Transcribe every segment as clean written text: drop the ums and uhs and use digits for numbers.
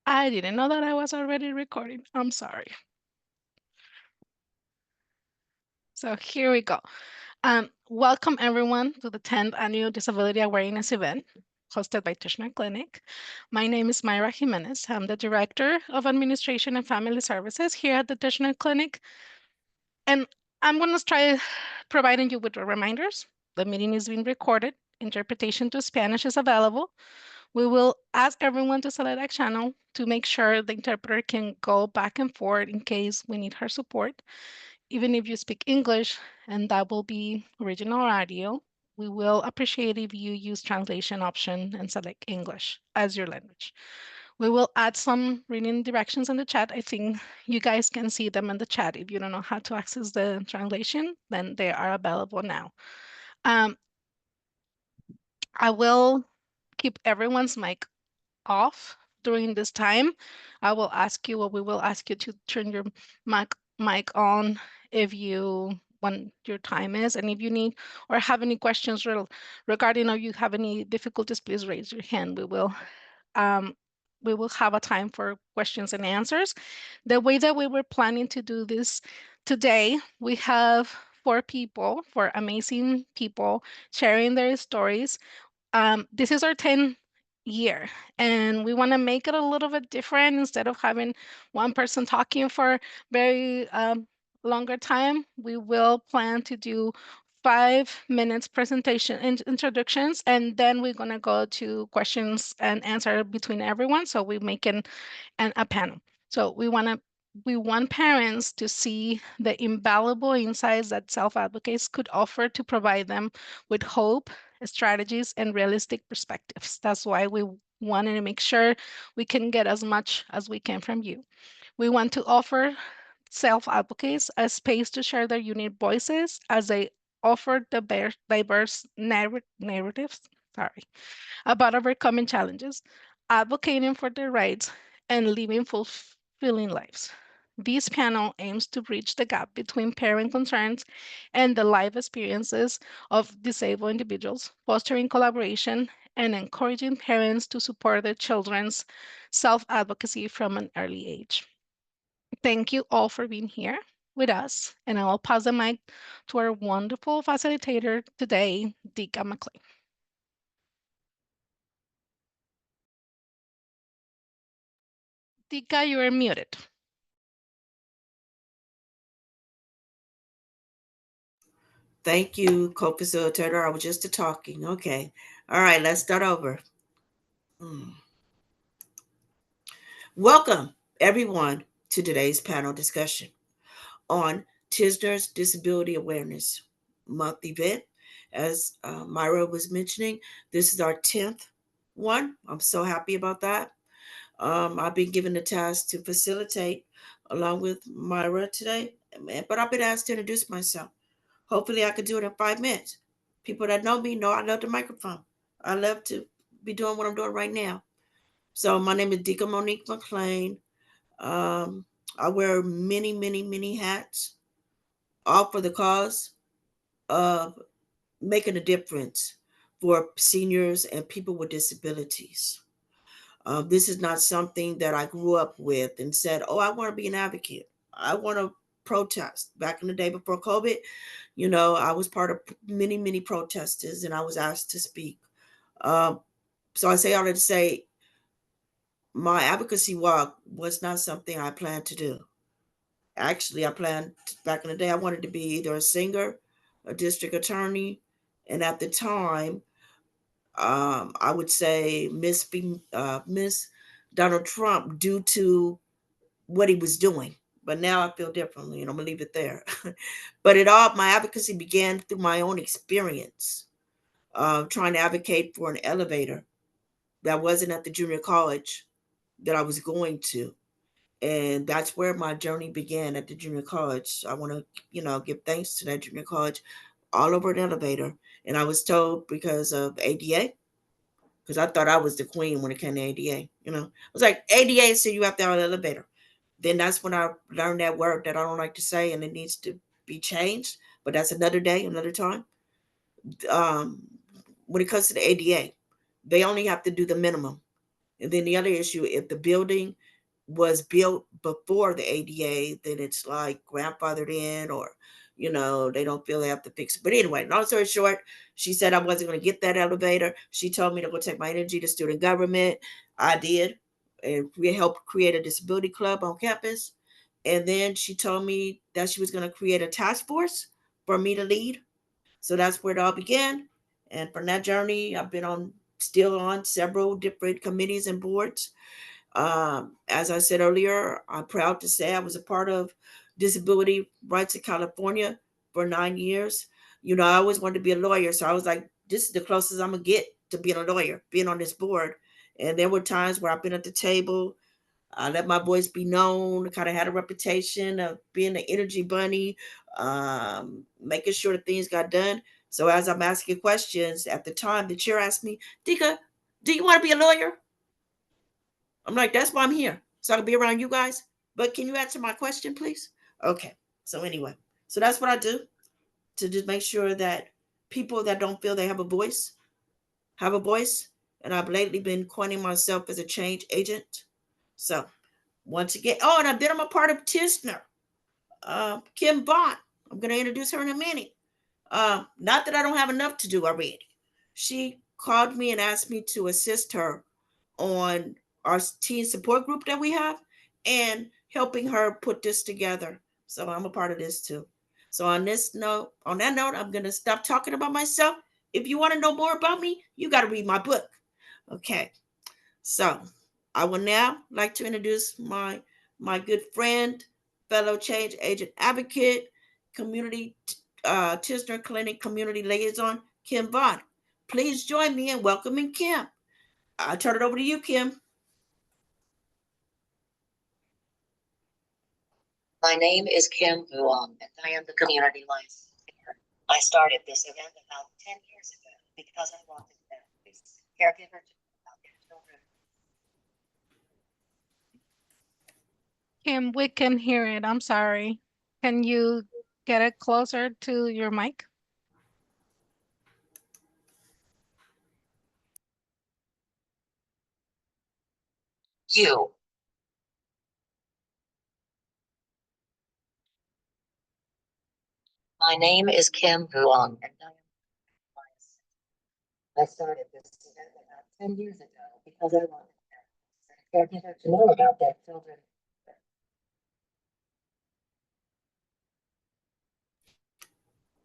I didn't know that I was already recording. I'm sorry. So here we go. Welcome everyone to the 10th Annual Disability Awareness event hosted by Tishner Clinic. My name is Myra Jimenez. I'm the Director of Administration and Family Services here at the Tishner Clinic. And I'm going to try providing you with the reminders. The meeting is being recorded. Interpretation to Spanish is available. We will ask everyone to select a channel to make sure the interpreter can go back and forth in case we need her support. Even if you speak English, and that will be original audio, we will appreciate if you use translation option and select English as your language. We will add some reading directions in the chat. I think you guys can see them in the chat. If you don't know how to access the translation, then they are available now. Um, I will keep everyone's mic off during this time. I will ask you, or we will ask you to turn your mic on if you when your time is, and if you need or have any questions regarding or you have any difficulties, please raise your hand. Um, we will have a time for questions and answers. The way that we were planning to do this today, we have four amazing people sharing their stories. This is our 10th year, and we want to make it a little bit different. Instead of having one person talking for very longer time, we will plan to do 5 minutes presentation introductions, and then we're going to go to questions and answer between everyone, so we make a panel. So we want parents to see the invaluable insights that self-advocates could offer to provide them with hope, strategies, and realistic perspectives. That's why we wanted to make sure we can get as much as we can from you. We want to offer self-advocates a space to share their unique voices as they offer diverse narratives, sorry, about overcoming challenges, advocating for their rights, and living fulfilling lives. This panel aims to bridge the gap between parent concerns and the life experiences of disabled individuals, fostering collaboration and encouraging parents to support their children's self advocacy from an early age. Thank you all for being here with us, and I will pass the mic to our wonderful facilitator today, Deaka McClain. Deaka, you are muted. Thank you, co-facilitator. I was just talking. Okay. All right, let's start over. Hmm. Welcome, everyone, to today's panel discussion on Tisner's Disability Awareness Month event. As Myra was mentioning, this is our 10th one. I'm so happy about that. I've been given the task to facilitate along with Myra today, but I've been asked to introduce myself. Hopefully, I could do it in 5 minutes. People that know me know I love the microphone. I love to be doing what I'm doing right now. So, my name is Deaka Monique McClain. Um, I wear many, many, many hats, all for the cause of making a difference for seniors and people with disabilities. This is not something that I grew up with and said, oh, I want to be an advocate. I want to protest. Back in the day before COVID, I was part of many, many protesters and I was asked to speak. Um, so I say all that to say my advocacy walk was not something I planned to do. Actually, back in the day, I wanted to be either a singer, a district attorney, and at the time, I would say Miss Donald Trump due to what he was doing. But now I feel differently, and I'm gonna leave it there. But my advocacy began through my own experience, trying to advocate for an elevator that wasn't at the junior college that I was going to. And that's where my journey began at the junior college. I want to, give thanks to that junior college all over an elevator. And I was told because of ADA, because I thought I was the queen when it came to ADA. I was like, ADA said you have to have an elevator. Then that's when I learned that word that I don't like to say and it needs to be changed. But that's another day, another time. Um, when it comes to the ADA, they only have to do the minimum. And then the other issue, if the building was built before the ADA, then it's like grandfathered in, or they don't feel they have to fix it. But anyway, long story short, she said I wasn't going to get that elevator. She told me to go take my energy to student government. I did, and we helped create a disability club on campus. And then she told me that she was going to create a task force for me to lead. So that's where it all began. And from that journey, I've been still on several different committees and boards. As I said earlier, I'm proud to say I was a part of Disability Rights in California for 9 years. I always wanted to be a lawyer, so I was like, this is the closest I'm gonna get to being a lawyer, being on this board. And there were times where I've been at the table, I let my voice be known, kind of had a reputation of being the energy bunny, making sure that things got done. So as I'm asking questions, at the time, the chair asked me, Dika, do you want to be a lawyer? I'm like, that's why I'm here. So I can be around you guys. But can you answer my question, please? Okay. So anyway, so that's what I do to just make sure that people that don't feel they have a voice have a voice. And I've lately been coining myself as a change agent. So once again, oh, and I've been on a part of Tisner, Kim Vuong. I'm going to introduce her in a minute. Not that I don't have enough to do already. She called me and asked me to assist her on our teen support group that we have and helping her put this together. So I'm a part of this too. So on that note, I'm going to stop talking about myself. If you want to know more about me, you got to read my book. Okay. So I will now like to introduce my good friend, fellow change agent advocate, community Tisner Clinic community liaison, Kim Vuong. Please join me in welcoming Kim. I'll turn it over to you, Kim. My name is Kim Vuong, and I am the community licensor. I started this event about 10 years ago because I wanted families, caregivers about their children. Kim, we can hear it. I'm sorry. Can you get it closer to your mic? You. My name is Kim Vuong, and I am the licensor. I started this event about 10 years ago because I wanted families and caregivers to know about their children.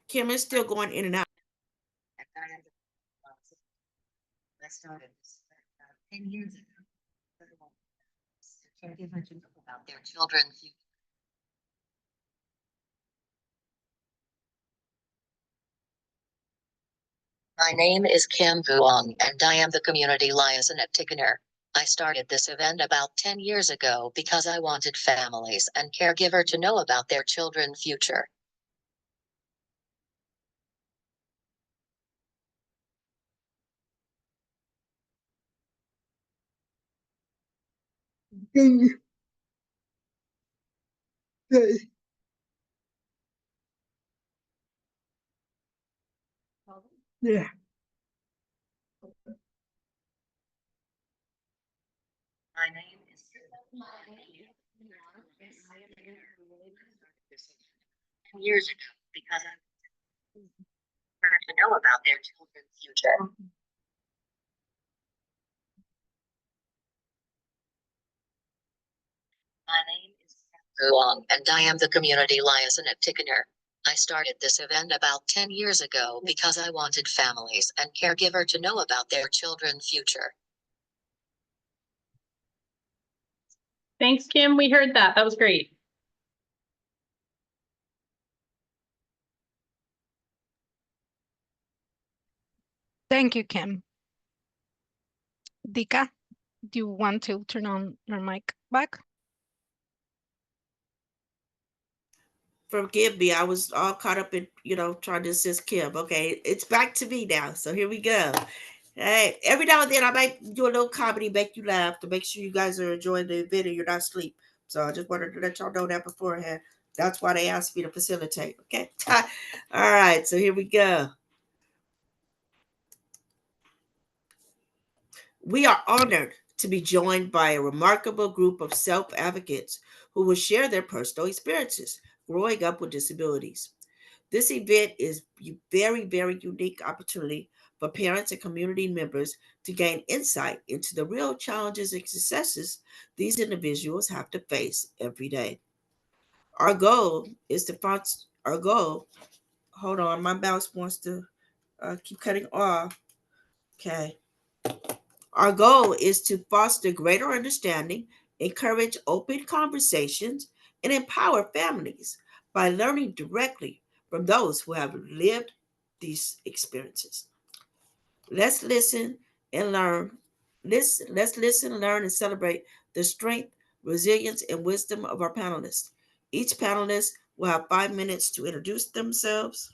Kim is still going in and out. And I am the licensor. I started this event about 10 years ago because I wanted families and caregivers to know about their children's future. My name is Kim Vuong, and I am the community liaison at Tickener. I started this event about 10 years ago because I wanted families and caregiver to know about their children's future. Yeah. My name is Kim years ago because I wanted to know about their children's future. My name is Kim Vuong, and I am the community liaison at Tickener. I started this event about 10 years ago because I wanted families and caregiver to know about their children's future. Thanks, Kim. We heard that. That was great. Thank you, Kim. Dika, do you want to turn on your mic back? Forgive me, I was all caught up in, trying to assist Kim. Okay, it's back to me now. So here we go. Hey, every now and then I might do a little comedy, make you laugh to make sure you guys are enjoying the event and you're not asleep. So I just wanted to let y'all know that beforehand. That's why they asked me to facilitate. Okay. All right. So here we go. We are honored to be joined by a remarkable group of self-advocates who will share their personal experiences growing up with disabilities. This event is a very, very unique opportunity for parents and community members to gain insight into the real challenges and successes these individuals have to face every day. Our goal is to our goal. Hold on, my mouse wants to keep cutting off. Okay. Our goal is to foster greater understanding, encourage open conversations, and empower families by learning directly from those who have lived these experiences. Let's listen and learn. Let's listen, learn, and celebrate the strength, resilience, and wisdom of our panelists. Each panelist will have 5 minutes to introduce themselves.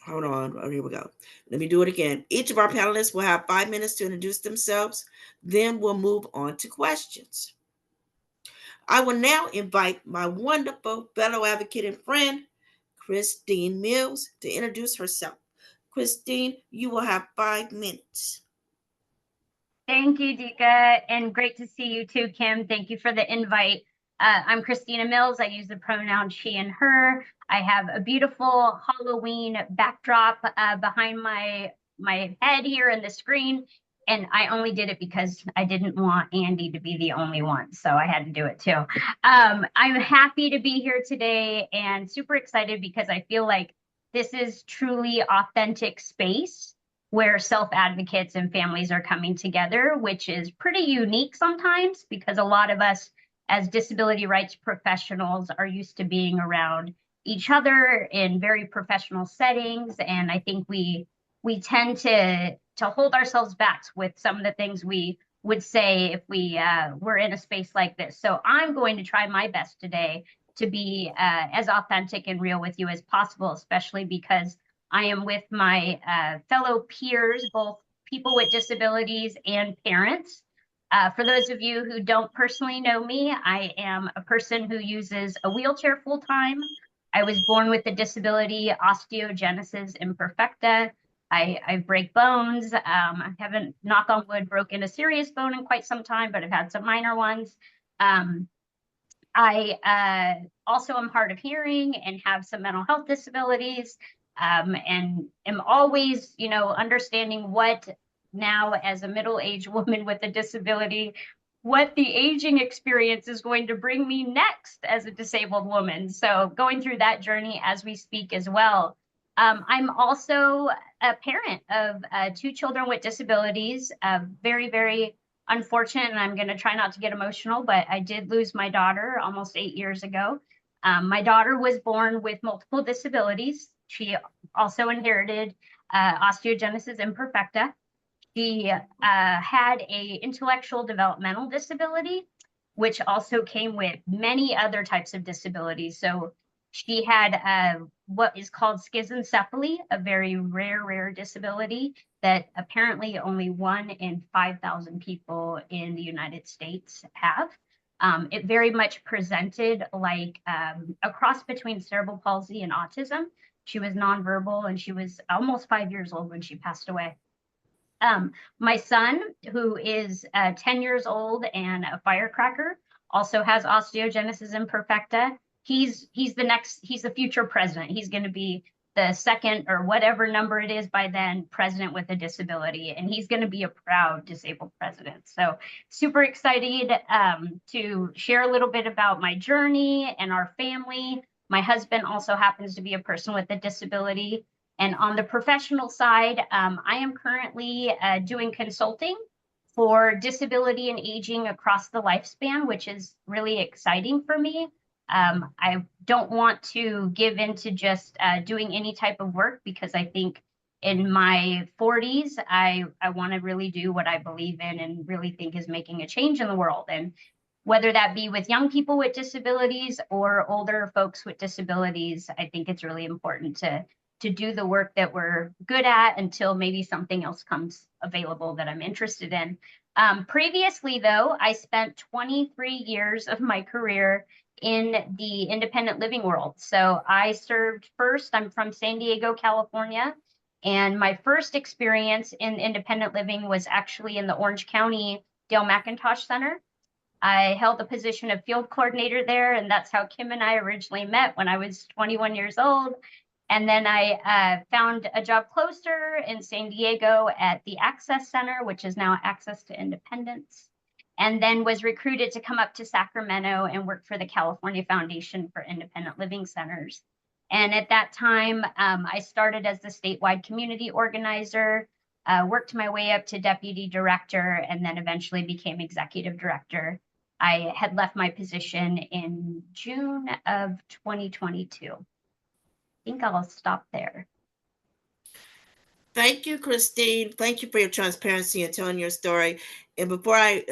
Hold on. Oh, here we go. Let me do it again. Each of our panelists will have 5 minutes to introduce themselves. Then we'll move on to questions. I will now invite my wonderful fellow advocate and friend, Christine Mills, to introduce herself. Christine, you will have 5 minutes. Thank you, Deeka, and great to see you too, Kim. Thank you for the invite. I'm Christina Mills. I use the pronoun she and her. I have a beautiful Halloween backdrop behind my head here in the screen, and I only did it because I didn't want Andy to be the only one, so I had to do it too. I'm happy to be here today and super excited because I feel like this is truly authentic space where self-advocates and families are coming together, which is pretty unique sometimes because a lot of us as disability rights professionals are used to being around each other in very professional settings. And I think we tend to hold ourselves back with some of the things we would say if we were in a space like this. So I'm going to try my best today to be as authentic and real with you as possible, especially because I am with my fellow peers, both people with disabilities and parents. For those of you who don't personally know me, I am a person who uses a wheelchair full-time. I was born with a disability, osteogenesis imperfecta. I break bones. I haven't, knock on wood, broken a serious bone in quite some time, but I've had some minor ones. I also am hard of hearing and have some mental health disabilities. And am always, understanding what now as a middle-aged woman with a disability, what the aging experience is going to bring me next as a disabled woman. So going through that journey as we speak as well. I'm also a parent of 2 children with disabilities, very, very unfortunate, and I'm going to try not to get emotional, but I did lose my daughter almost 8 years ago. My daughter was born with multiple disabilities. She also inherited osteogenesis imperfecta. She had a intellectual developmental disability, which also came with many other types of disabilities. So she had what is called schizencephaly, a very rare disability that apparently only 1 in 5,000 people in the United States have. It very much presented like a cross between cerebral palsy and autism. She was nonverbal and she was almost 5 years old when she passed away. My son, who is 10 years old and a firecracker, also has osteogenesis imperfecta. He's the future president. He's going to be the second or whatever number it is by then president with a disability, and he's going to be a proud disabled president. So super excited to share a little bit about my journey and our family. My husband also happens to be a person with a disability. And on the professional side, I am currently doing consulting for disability and aging across the lifespan, which is really exciting for me. I don't want to give into just doing any type of work because I think in my 40s, I want to really do what I believe in and really think is making a change in the world. And whether that be with young people with disabilities or older folks with disabilities, I think it's really important to do the work that we're good at until maybe something else comes available that I'm interested in. Previously, though, I spent 23 years of my career in the independent living world. So I served first, I'm from San Diego, California, And my first experience in independent living was actually in the Orange County Dale McIntosh Center. I held the position of field coordinator there, and that's how Kim and I originally met when I was 21 years old. And then I found a job closer in San Diego at the Access Center, which is now Access to Independence, and then was recruited to come up to Sacramento and work for the California Foundation for Independent Living Centers. And at that time, I started as the statewide community organizer, worked my way up to deputy director, and then eventually became executive director. I had left my position in June of 2022. I think I'll stop there. Thank you, Christine. Thank you for your transparency and telling your story. And before I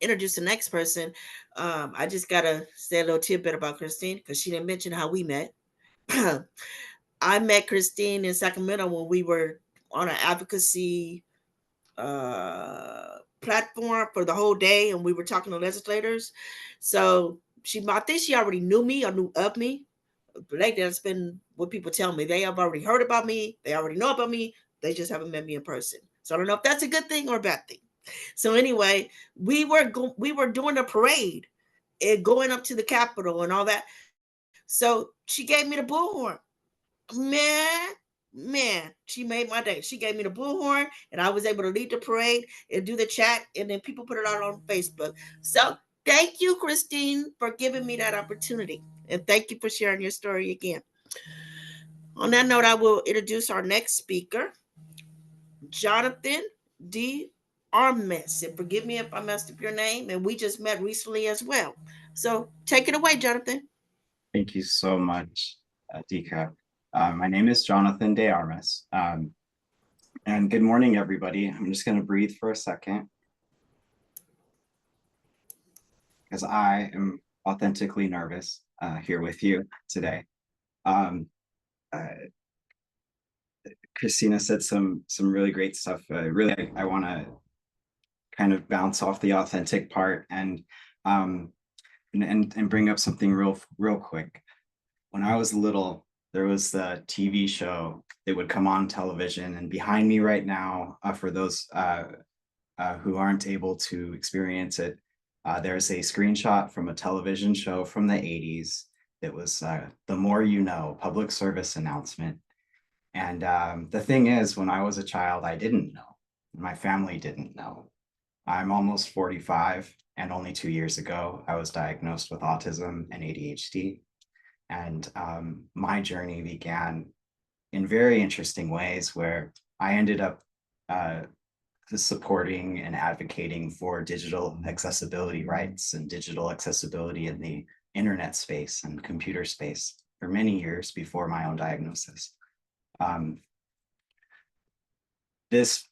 introduce the next person, I just got to say a little tidbit about Christine because she didn't mention how we met. I met Christine in Sacramento when we were on an advocacy platform for the whole day, and we were talking to legislators. So I think she already knew me or knew of me. Lately, that's been what people tell me. They have already heard about me. They already know about me. They just haven't met me in person. So I don't know if that's a good thing or a bad thing. So anyway, we were doing a parade and going up to the Capitol and all that. So she gave me the bullhorn. Man, she made my day. She gave me the bullhorn, and I was able to lead the parade and do the chat, and then people put it out on Facebook. So thank you, Christine, for giving me that opportunity, and thank you for sharing your story again. On that note, I will introduce our next speaker, Jonathan D. Armas. And forgive me if I messed up your name, and we just met recently as well. So take it away, Jonathan. Thank you so much, Deaka. My name is Jonathan De Armas. And good morning, everybody. I'm just going to breathe for a second because I am authentically nervous here with you today. Christina said some really great stuff. Really, I want to kind of bounce off the authentic part and bring up something real quick. When I was little, there was the TV show that would come on television, and behind me right now, for those who aren't able to experience it, there's a screenshot from a television show from the 80s that was The More You Know, public service announcement. And the thing is, when I was a child, I didn't know. My family didn't know. I'm almost 45, and only 2 years ago, I was diagnosed with autism and ADHD. And my journey began in very interesting ways where I ended up supporting and advocating for digital accessibility rights and digital accessibility in the internet space and computer space for many years before my own diagnosis. This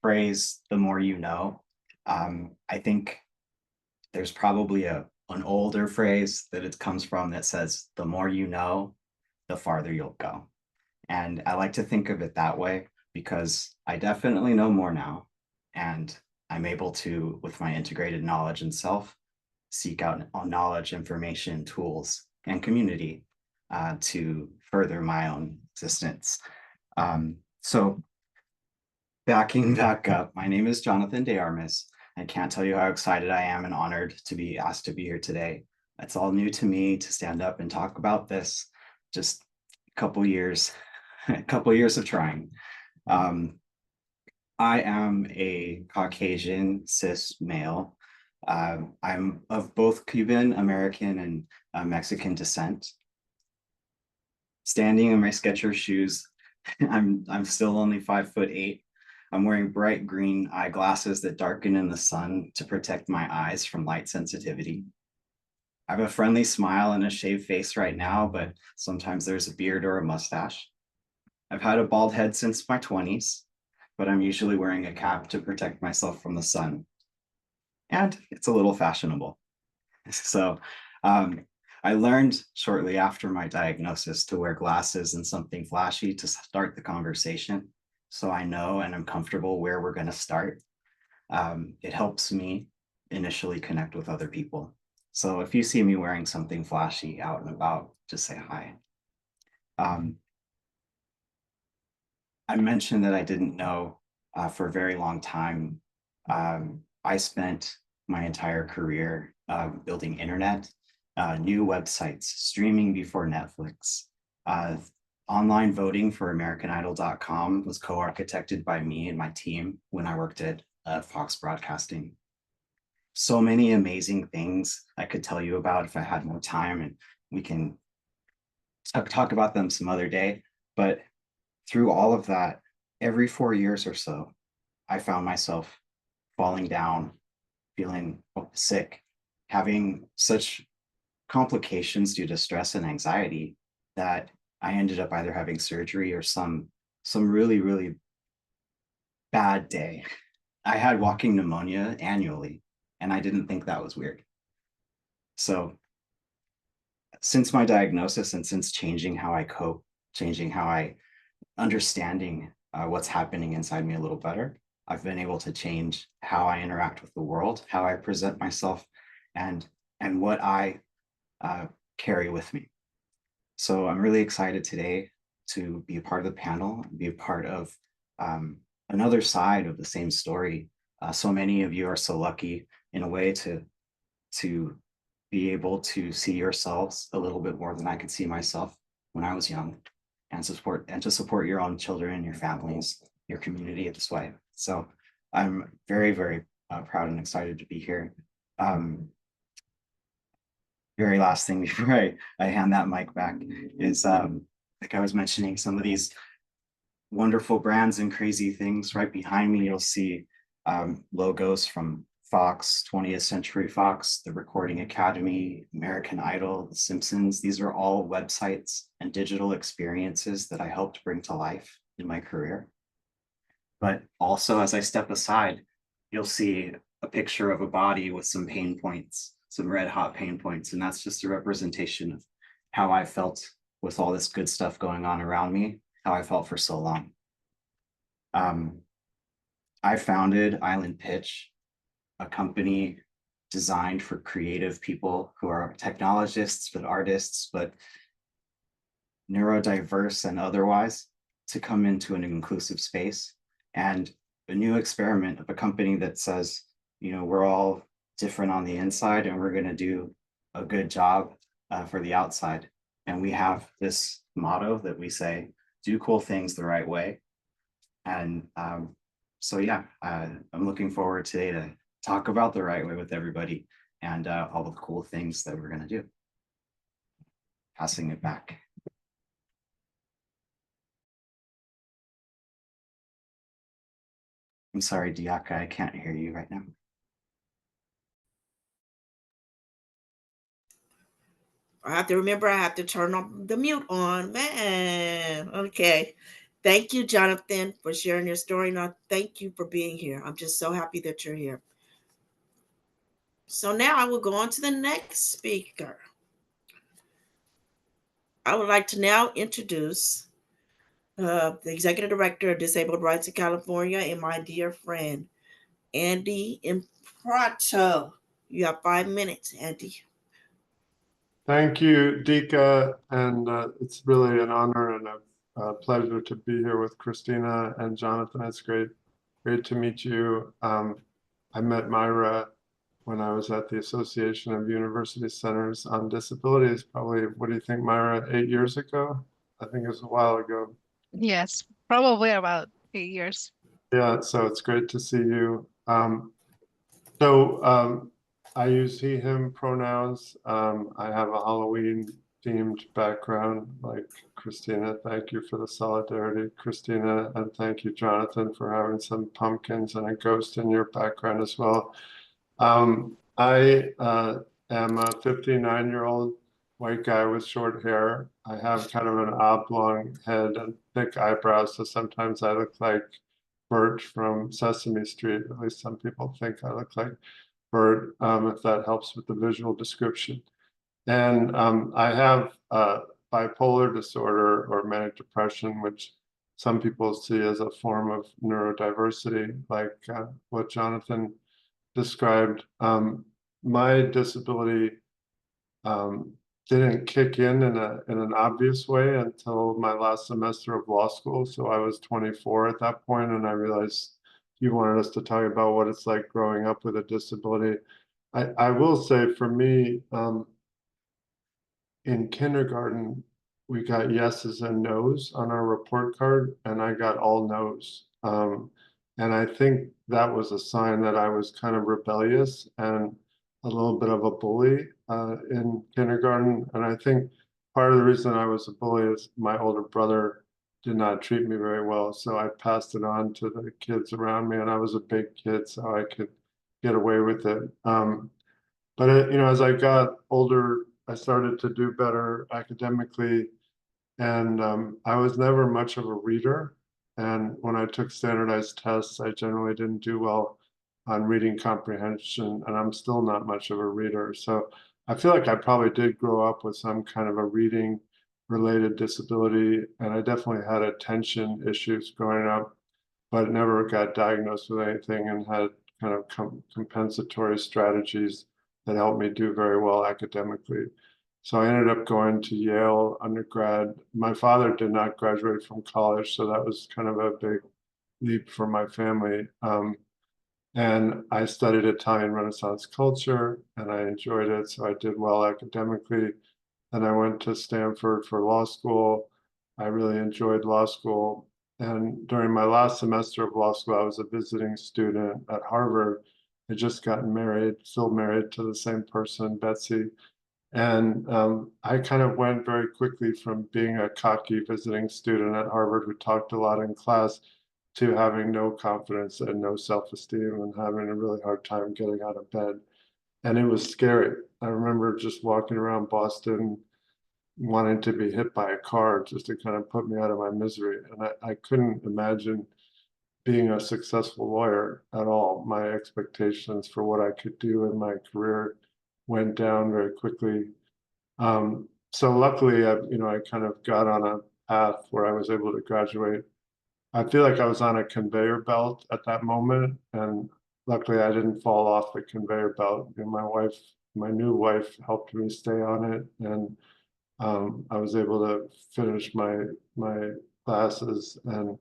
phrase, the more you know, I think there's probably an older phrase that it comes from that says, the more you know, the farther you'll go. And I like to think of it that way because I definitely know more now. And I'm able to, with my integrated knowledge and self, seek out knowledge, information, tools, and community to further my own existence. So backing back up, my name is Jonathan De Armas. I can't tell you how excited I am and honored to be asked to be here today. It's all new to me to stand up and talk about this. Just a couple years of trying. I am a Caucasian cis male. I'm of both Cuban American and Mexican descent. Standing in my Skechers shoes, I'm still only 5'8". I'm wearing bright green eyeglasses that darken in the sun to protect my eyes from light sensitivity. I have a friendly smile and a shaved face right now, but sometimes there's a beard or a mustache. I've had a bald head since my 20s, but I'm usually wearing a cap to protect myself from the sun. And it's a little fashionable. So I learned shortly after my diagnosis to wear glasses and something flashy to start the conversation. So I know and I'm comfortable where we're going to start. It helps me initially connect with other people. So if you see me wearing something flashy out and about, just say hi. I mentioned that I didn't know for a very long time. I spent my entire career building internet, new websites, streaming before Netflix. Online voting for AmericanIdol.com was co-architected by me and my team when I worked at Fox Broadcasting. So many amazing things I could tell you about if I had more time, and we can talk about them some other day. But through all of that, every 4 years or so, I found myself falling down, feeling sick, having such complications due to stress and anxiety that I ended up either having surgery or some really, really bad day. I had walking pneumonia annually, and I didn't think that was weird. So since my diagnosis and since changing how I cope, changing how I understanding what's happening inside me a little better, I've been able to change how I interact with the world, how I present myself, and what I carry with me. So I'm really excited today to be a part of the panel, be a part of another side of the same story. So many of you are so lucky in a way to be able to see yourselves a little bit more than I could see myself when I was young, and to support your own children, your families, your community this way. So I'm very, very proud and excited to be here. Very last thing before I hand that mic back is like I was mentioning, some of these wonderful brands and crazy things. Right behind me, you'll see logos from Fox, 20th Century Fox, the Recording Academy, American Idol, The Simpsons. These are all websites and digital experiences that I helped bring to life in my career. But also, as I step aside, you'll see a picture of a body with some pain points, some red hot pain points. And that's just a representation of how I felt with all this good stuff going on around me, how I felt for so long. I founded Island Pitch, a company designed for creative people who are technologists, but artists, but neurodiverse and otherwise, to come into an inclusive space. And a new experiment of a company that says, you know, we're all different on the inside and we're going to do a good job for the outside. And we have this motto that we say, do cool things the right way. And so, yeah, I'm looking forward today to talk about the right way with everybody and all the cool things that we're going to do. Passing it back. I'm sorry, Deaka, I can't hear you right now. I have to remember I have to turn on the mute on, man. Okay. Thank you, Jonathan, for sharing your story. And thank you for being here. I'm just so happy that you're here. So now I will go on to the next speaker. I would like to now introduce the Executive Director of Disabled Rights in California and my dear friend, Andy Imparato. You have 5 minutes, Andy. Thank you, Deaka, and it's really an honor and a pleasure to be here with Christina and Jonathan. It's great to meet you. I met Myra when I was at the Association of University Centers on Disabilities, probably, what do you think, Myra, 8 years ago? I think it was a while ago. Yes, probably about 8 years. Yeah, so it's great to see you. I use he, him pronouns. I have a Halloween themed background like Christina. Thank you for the solidarity, Christina. And thank you, Jonathan, for having some pumpkins and a ghost in your background as well. I am a 59-year-old white guy with short hair. I have kind of an oblong head and thick eyebrows, so sometimes I look like Bert from Sesame Street. At least some people think I look like Bert, if that helps with the visual description. And I have bipolar disorder or manic depression, which some people see as a form of neurodiversity, like what Jonathan described. My disability didn't kick in an obvious way until my last semester of law school. So I was 24 at that point, and I realized you wanted us to talk about what it's like growing up with a disability. I will say for me, in kindergarten, we got yeses and nos on our report card, and I got all nos. And I think that was a sign that I was kind of rebellious and a little bit of a bully in kindergarten. And I think part of the reason I was a bully is my older brother did not treat me very well. So I passed it on to the kids around me, and I was a big kid, so I could get away with it. But as I got older, I started to do better academically, and I was never much of a reader. And when I took standardized tests, I generally didn't do well on reading comprehension, and I'm still not much of a reader. So I feel like I probably did grow up with some kind of a reading related disability, and I definitely had attention issues growing up, but never got diagnosed with anything, and had kind of compensatory strategies that helped me do very well academically. So I ended up going to Yale undergrad. My father did not graduate from college, so that was kind of a big leap for my family. And I studied Italian Renaissance culture, and I enjoyed it, so I did well academically. And I went to Stanford for law school. I really enjoyed law school. And during my last semester of law school, I was a visiting student at Harvard. I just gotten married, still married to the same person, Betsy. And I kind of went very quickly from being a cocky visiting student at Harvard who talked a lot in class to having no confidence and no self-esteem and having a really hard time getting out of bed. And it was scary. I remember just walking around Boston wanting to be hit by a car just to kind of put me out of my misery. And I couldn't imagine being a successful lawyer at all. My expectations for what I could do in my career went down very quickly. So luckily, I kind of got on a path where I was able to graduate. I feel like I was on a conveyor belt at that moment, and luckily I didn't fall off the conveyor belt. My new wife helped me stay on it, and I was able to finish my classes and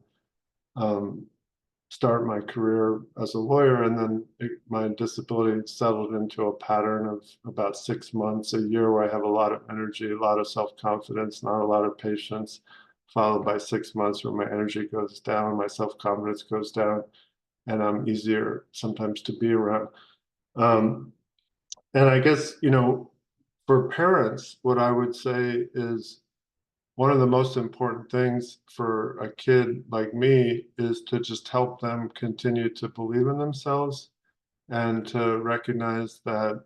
start my career as a lawyer. And then my disability settled into a pattern of about 6 months, a year, where I have a lot of energy, a lot of self-confidence, not a lot of patience, followed by 6 months where my energy goes down, my self-confidence goes down, and I'm easier sometimes to be around. And I guess, for parents, what I would say is one of the most important things for a kid like me is to just help them continue to believe in themselves and to recognize that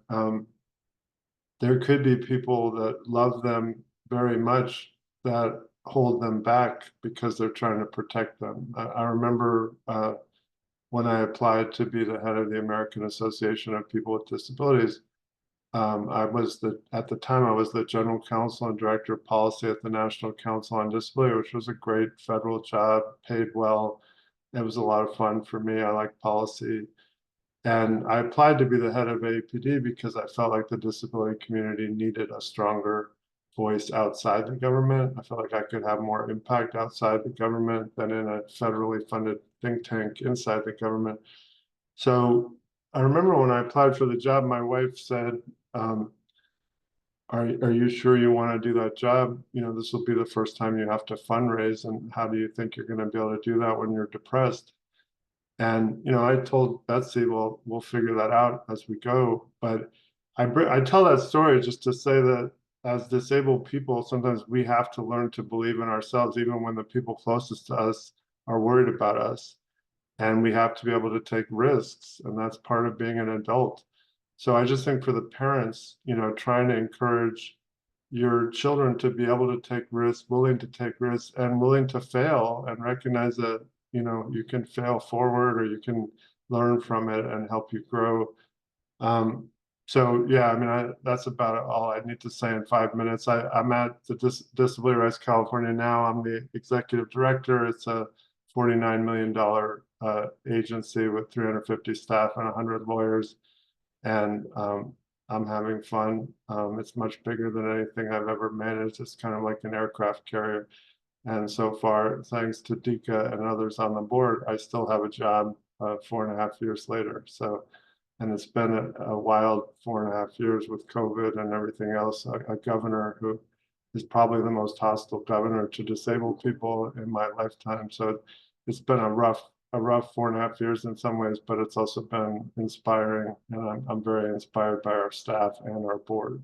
there could be people that love them very much that hold them back because they're trying to protect them. I remember when I applied to be the head of the American Association of People with Disabilities, at the time I was the general counsel and director of policy at the National Council on Disability, which was a great federal job, paid well. It was a lot of fun for me. I like policy. And I applied to be the head of AAPD because I felt like the disability community needed a stronger voice outside the government. I felt like I could have more impact outside the government than in a federally funded think tank inside the government. So I remember when I applied for the job, my wife said, are you sure you want to do that job? This will be the first time you have to fundraise, and how do you think you're going to be able to do that when you're depressed? And I told Betsy, well, we'll figure that out as we go. But I tell that story just to say that as disabled people, sometimes we have to learn to believe in ourselves, even when the people closest to us are worried about us. And we have to be able to take risks, and that's part of being an adult. So I just think for the parents, trying to encourage your children to be able to take risks, willing to take risks, and willing to fail, and recognize that, you can fail forward, or you can learn from it and help you grow. So yeah, that's about all I need to say in 5 minutes. I'm at the Disability Rights California now. I'm the executive director. It's a $49 million agency with 350 staff and 100 lawyers. And I'm having fun. It's much bigger than anything I've ever managed. It's kind of like an aircraft carrier. And so far, thanks to Deaka and others on the board, I still have a job 4.5 years later. So, and it's been a wild 4.5 years with COVID and everything else. A governor who is probably the most hostile governor to disabled people in my lifetime. So it's been a rough 4.5 years in some ways, but it's also been inspiring. And I'm very inspired by our staff and our board.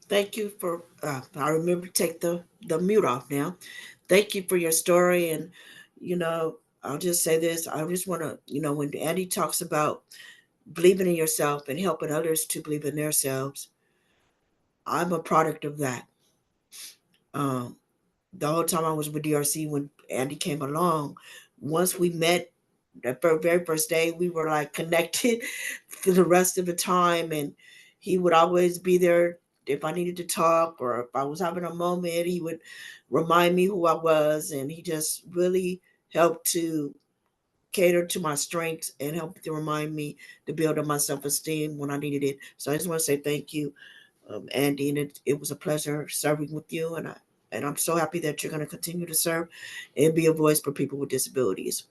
Thank you for, I remember to take the mute off now. Thank you for your story. And, I'll just say this. I just want to, when Andy talks about believing in yourself and helping others to believe in themselves, I'm a product of that. The whole time I was with DRC, when Andy came along, once we met the very first day, we were like connected for the rest of the time. And he would always be there if I needed to talk, or if I was having a moment, he would remind me who I was. And he just really helped to cater to my strengths and help to remind me to build up my self-esteem when I needed it. So I just want to say thank you, Andy, and it was a pleasure serving with you. And I'm so happy that you're going to continue to serve and be a voice for people with disabilities.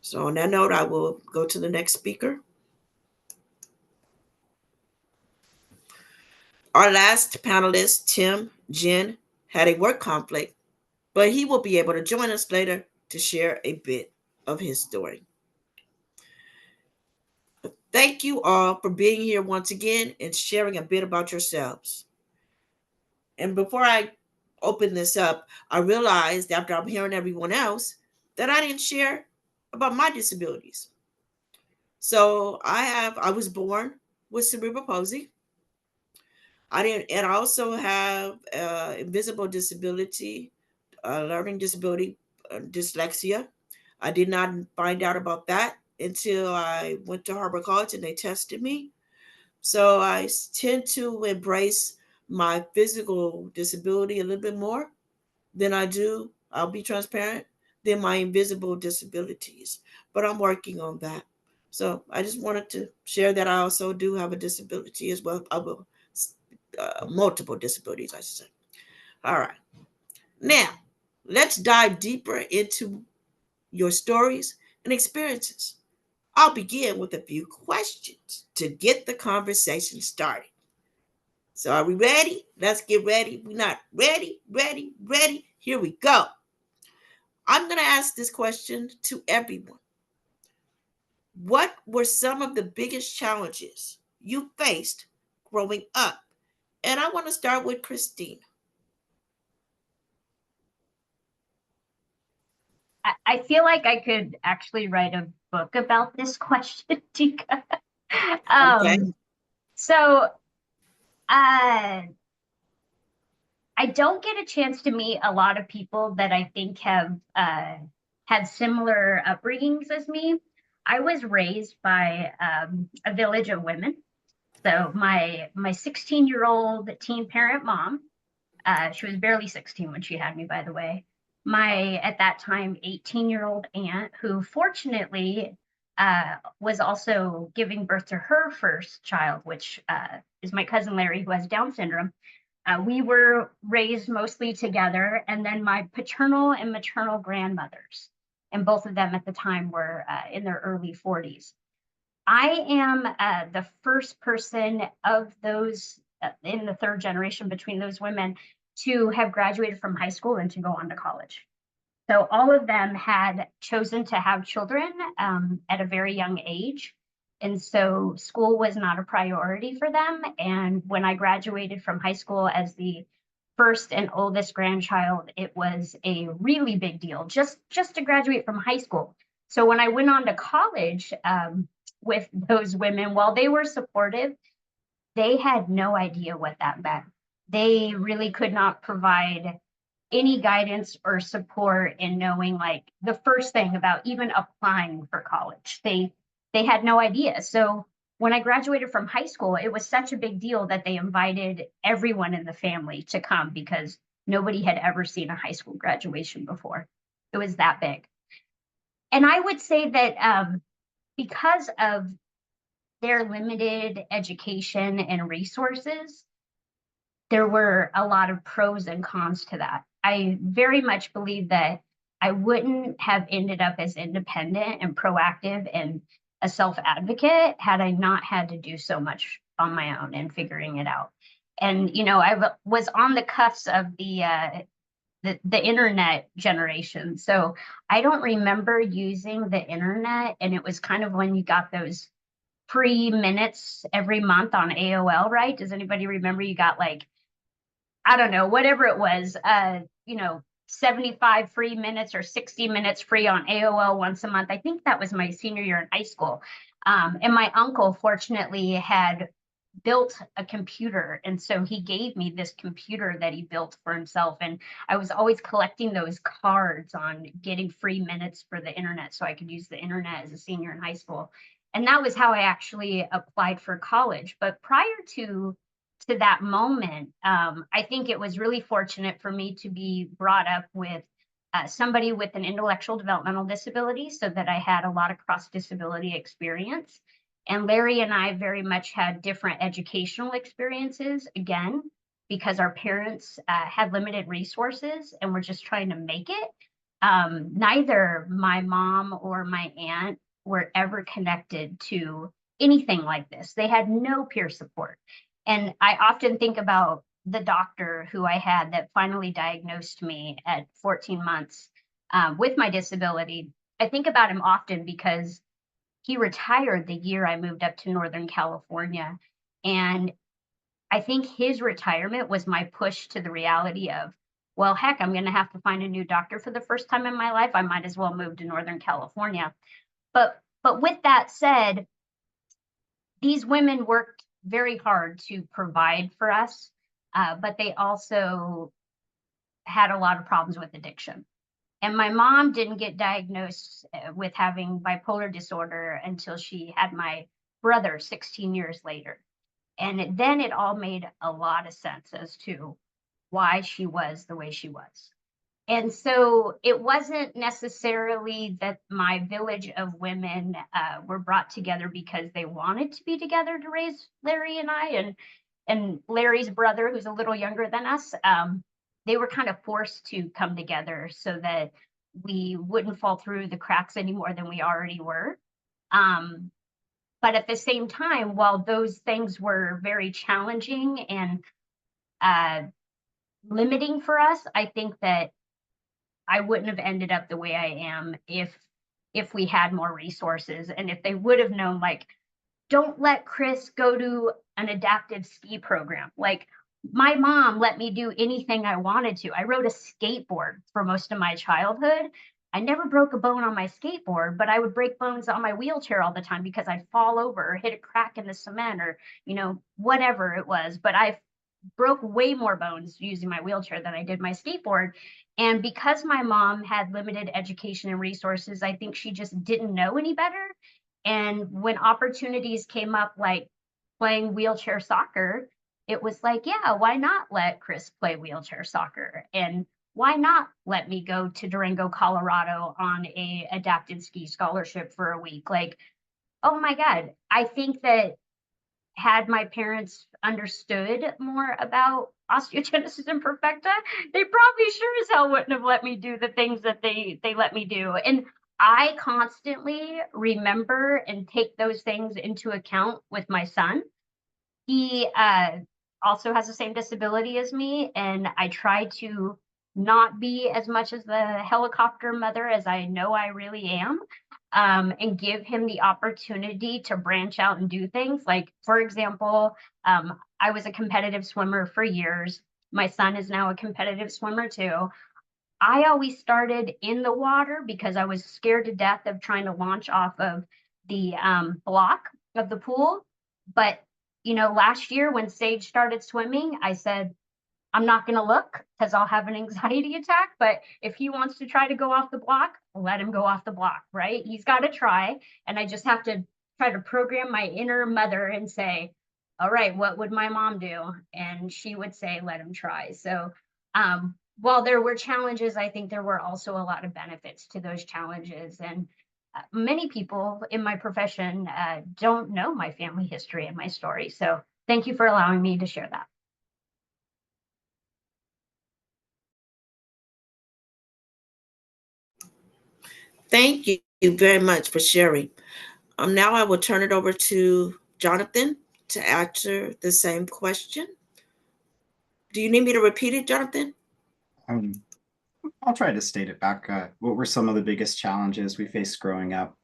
So on that note, I will go to the next speaker. Our last panelist, Tim Jen, had a work conflict, but he will be able to join us later to share a bit of his story. Thank you all for being here once again and sharing a bit about yourselves. And before I open this up, I realized after I'm hearing everyone else that I didn't share about my disabilities. So I was born with cerebral palsy. And I also have invisible disability, learning disability, dyslexia. I did not find out about that until I went to Harvard College and they tested me. So I tend to embrace my physical disability a little bit more than I do, I'll be transparent, than my invisible disabilities. But I'm working on that. So I just wanted to share that I also do have a disability as well. I will, multiple disabilities, I should say. All right. Now, let's dive deeper into your stories and experiences. I'll begin with a few questions to get the conversation started. So are we ready? Let's get ready. We're not ready. Here we go. I'm going to ask this question to everyone. What were some of the biggest challenges you faced growing up? And I want to start with Christina. I feel like I could actually write a book about this question, Tika. Okay. So I don't get a chance to meet a lot of people that I think have had similar upbringings as me. I was raised by a village of women. So my 16-year-old teen parent mom, she was barely 16 when she had me, by the way. My, at that time, 18-year-old aunt, who fortunately was also giving birth to her first child, which is my cousin Larry, who has Down syndrome. We were raised mostly together, and then my paternal and maternal grandmothers, and both of them at the time were in their early 40s. I am the first person of those in the third generation between those women to have graduated from high school and to go on to college. So all of them had chosen to have children at a very young age. And so school was not a priority for them. And when I graduated from high school as the first and oldest grandchild, it was a really big deal just to graduate from high school. So when I went on to college with those women, while they were supportive, they had no idea what that meant. They really could not provide any guidance or support in knowing like the first thing about even applying for college. They had no idea. So when I graduated from high school, it was such a big deal that they invited everyone in the family to come because nobody had ever seen a high school graduation before. It was that big. And I would say that because of their limited education and resources, there were a lot of pros and cons to that. I very much believe that I wouldn't have ended up as independent and proactive and a self-advocate had I not had to do so much on my own and figuring it out. And, you know, was on the cusp of the internet generation. So I don't remember using the internet, and it was kind of when you got those free minutes every month on AOL, right? Does anybody remember you got like, I don't know, whatever it was, you know, 75 free minutes or 60 minutes free on AOL once a month. I think that was my senior year in high school. And my uncle fortunately had built a computer, and so he gave me this computer that he built for himself, and I was always collecting those cards on getting free minutes for the internet so I could use the internet as a senior in high school. And that was how I actually applied for college. But prior to that moment, I think it was really fortunate for me to be brought up with somebody with an intellectual developmental disability, so that I had a lot of cross disability experience. And Larry and I very much had different educational experiences, again, because our parents had limited resources and were just trying to make it. Neither my mom or my aunt were ever connected to anything like this. They had no peer support. And I often think about the doctor who I had that finally diagnosed me at 14 months with my disability. I think about him often because he retired the year I moved up to Northern California. And I think his retirement was my push to the reality of, well, heck, I'm going to have to find a new doctor for the first time in my life. I might as well move to Northern California. But with that said, these women worked very hard to provide for us, but they also had a lot of problems with addiction. And my mom didn't get diagnosed with having bipolar disorder until she had my brother 16 years later. And then it all made a lot of sense as to why she was the way she was. And so it wasn't necessarily that my village of women were brought together because they wanted to be together to raise Larry and I, and Larry's brother, who's a little younger than us. They were kind of forced to come together so that we wouldn't fall through the cracks any more than we already were. But at the same time, while those things were very challenging and limiting for us, I think that I wouldn't have ended up the way I am if we had more resources, and if they would have known, like, don't let Chris go to an adaptive ski program. Like, my mom let me do anything I wanted to. I rode a skateboard for most of my childhood. I never broke a bone on my skateboard, but I would break bones on my wheelchair all the time because I'd fall over or hit a crack in the cement or, you know, whatever it was. But I broke way more bones using my wheelchair than I did my skateboard. And because my mom had limited education and resources, I think she just didn't know any better. And when opportunities came up, like playing wheelchair soccer, it was like, yeah, why not let Chris play wheelchair soccer? And why not let me go to Durango, Colorado on a adapted ski scholarship for a week? Like, oh my God, I think that had my parents understood more about osteogenesis imperfecta, they probably sure as hell wouldn't have let me do the things that they let me do. And I constantly remember and take those things into account with my son. He also has the same disability as me, and I try to not be as much as the helicopter mother as I know I really am, and give him the opportunity to branch out and do things. Like, for example, I was a competitive swimmer for years. My son is now a competitive swimmer too. I always started in the water because I was scared to death of trying to launch off of the block of the pool. But, you know, last year when Sage started swimming, I said, I'm not going to look because I'll have an anxiety attack. But if he wants to try to go off the block, let him go off the block, right? He's got to try. And I just have to try to program my inner mother and say, all right, what would my mom do? And she would say, let him try. So while there were challenges, I think there were also a lot of benefits to those challenges. And many people in my profession don't know my family history and my story. So thank you for allowing me to share that. Thank you very much for sharing. Now I will turn it over to Jonathan to answer the same question. Do you need me to repeat it, Jonathan? I'll try to state it back. What were some of the biggest challenges we faced growing up,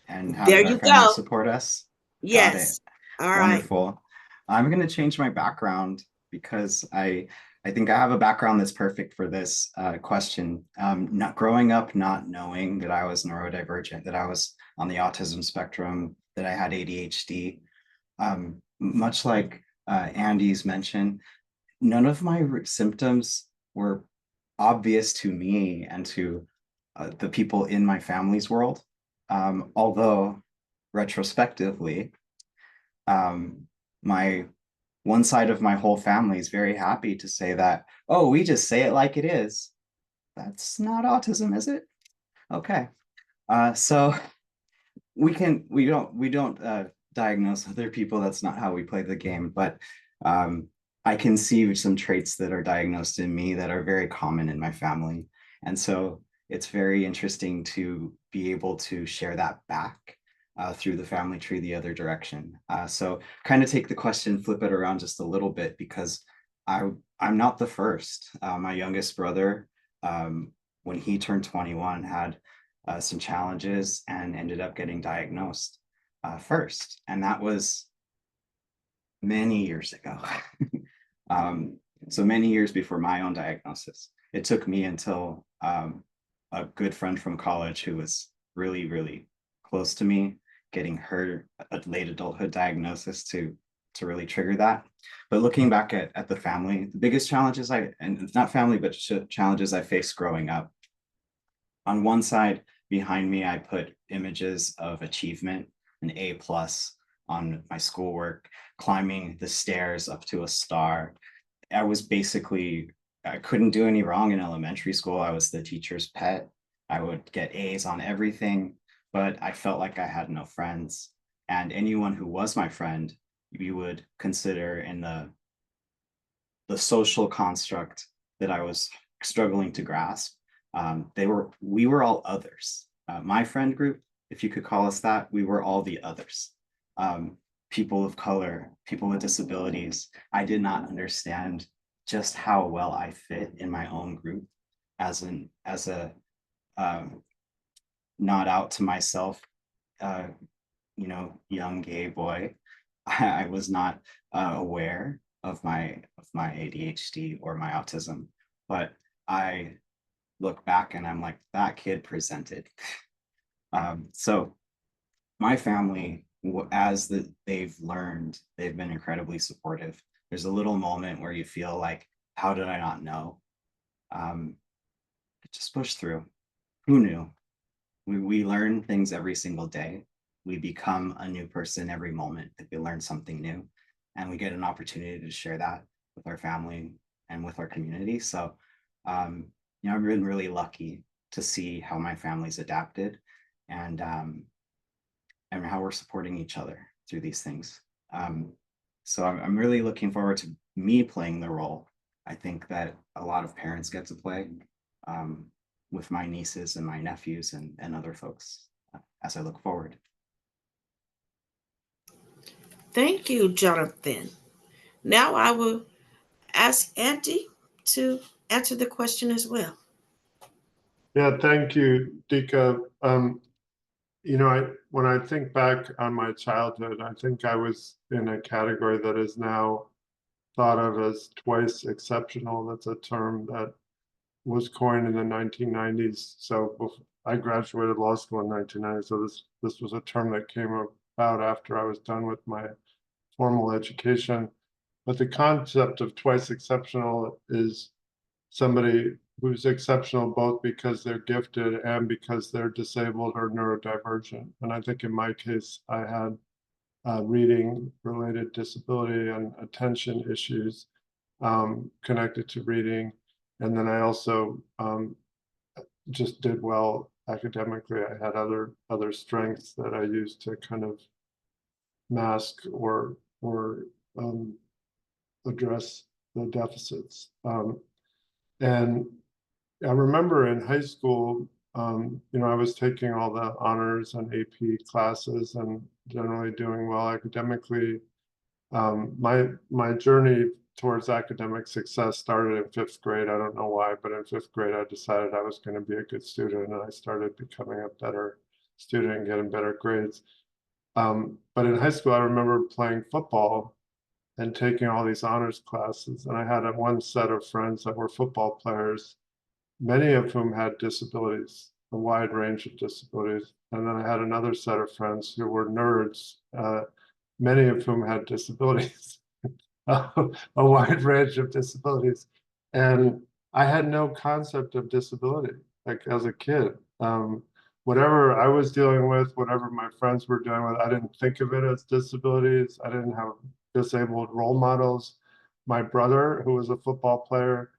and how There did our you family go. support us? Got it. Yes. All right. Wonderful. I'm going to change my background because I think I have a background that's perfect for this question. Not growing up, not knowing that I was neurodivergent, that I was on the autism spectrum, that I had ADHD. Much like Andy's mentioned, none of my symptoms were obvious to me and to the people in my family's world. Although retrospectively, my one side of my whole family is very happy to say that, oh, we just say it like it is. That's not autism, is it? Okay. So we don't diagnose other people. That's not how we play the game, but I can see some traits that are diagnosed in me that are very common in my family. And so it's very interesting to be able to share that back through the family tree the other direction. So kind of take the question, flip it around just a little bit, because I'm not the first. My youngest brother, when he turned 21, had some challenges and ended up getting diagnosed first. And that was many years ago. So many years before my own diagnosis. It took me until a good friend from college who was really, really close to me getting her a late adulthood diagnosis to really trigger that. But looking back at the family, the biggest challenges and it's not family, but challenges I faced growing up. On one side behind me, I put images of achievement, an A+ on my schoolwork, climbing the stairs up to a star. I couldn't do any wrong in elementary school. I was the teacher's pet. I would get A's on everything, but I felt like I had no friends. And anyone who was my friend, you would consider in the social construct that I was struggling to grasp. We were all others. My friend group, if you could call us that, we were all the others. People of color, people with disabilities. I did not understand just how well I fit in my own group as a not out to myself, young gay boy. I was not aware of my ADHD or my autism, but I look back and I'm like, that kid presented. So my family, as they've learned, they've been incredibly supportive. There's a little moment where you feel like, how did I not know? Just push through. Who knew? We learn things every single day. We become a new person every moment that we learn something new, and we get an opportunity to share that with our family and with our community. So, I've been really lucky to see how my family's adapted and how we're supporting each other through these things. So I'm really looking forward to me playing the role I think that a lot of parents get to play with my nieces and my nephews and other folks as I look forward. Thank you, Jonathan. Now I will ask Auntie to answer the question as well. Yeah, thank you, Deaka. When I think back on my childhood, I think I was in a category that is now thought of as twice exceptional. That's a term that was coined in the 1990s. So I graduated law school in 1990. So this was a term that came about after I was done with my formal education. But the concept of twice exceptional is somebody who's exceptional both because they're gifted and because they're disabled or neurodivergent. And I think in my case, I had reading related disability and attention issues connected to reading. And then I also just did well academically. I had other strengths that I used to kind of mask or address the deficits. And I remember in high school, I was taking all the honors and AP classes and generally doing well academically. My journey towards academic success started in 5th grade. I don't know why, but in 5th grade, I decided I was going to be a good student, and I started becoming a better student and getting better grades. But in high school, I remember playing football and taking all these honors classes. And I had one set of friends that were football players, many of whom had disabilities, a wide range of disabilities. And then I had another set of friends who were nerds, many of whom had disabilities, a wide range of disabilities. And I had no concept of disability, like as a kid. Whatever I was dealing with, whatever my friends were dealing with, I didn't think of it as disabilities. I didn't have disabled role models. My brother, who was a football player,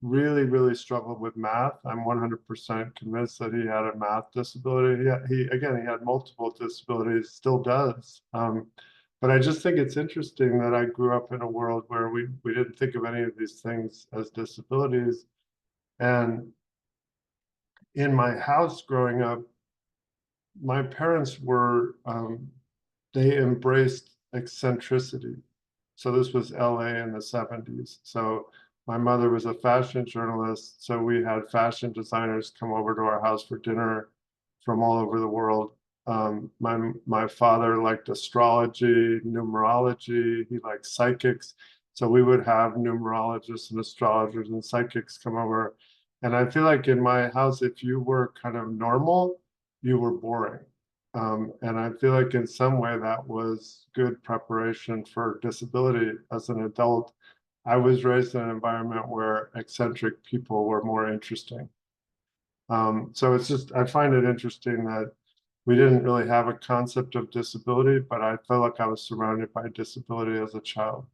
really struggled with math. I'm 100% convinced that he had a math disability. He had multiple disabilities, still does. But I just think it's interesting that I grew up in a world where we didn't think of any of these things as disabilities. And in my house growing up, my parents were, they embraced eccentricity. So this was LA in the 70s. So my mother was a fashion journalist. So we had fashion designers come over to our house for dinner from all over the world. My father liked astrology, numerology. He liked psychics. So we would have numerologists and astrologers and psychics come over. And I feel like in my house, if you were kind of normal, you were boring. And I feel like in some way that was good preparation for disability as an adult. I was raised in an environment where eccentric people were more interesting. So it's just, I find it interesting that we didn't really have a concept of disability, but I felt like I was surrounded by disability as a child.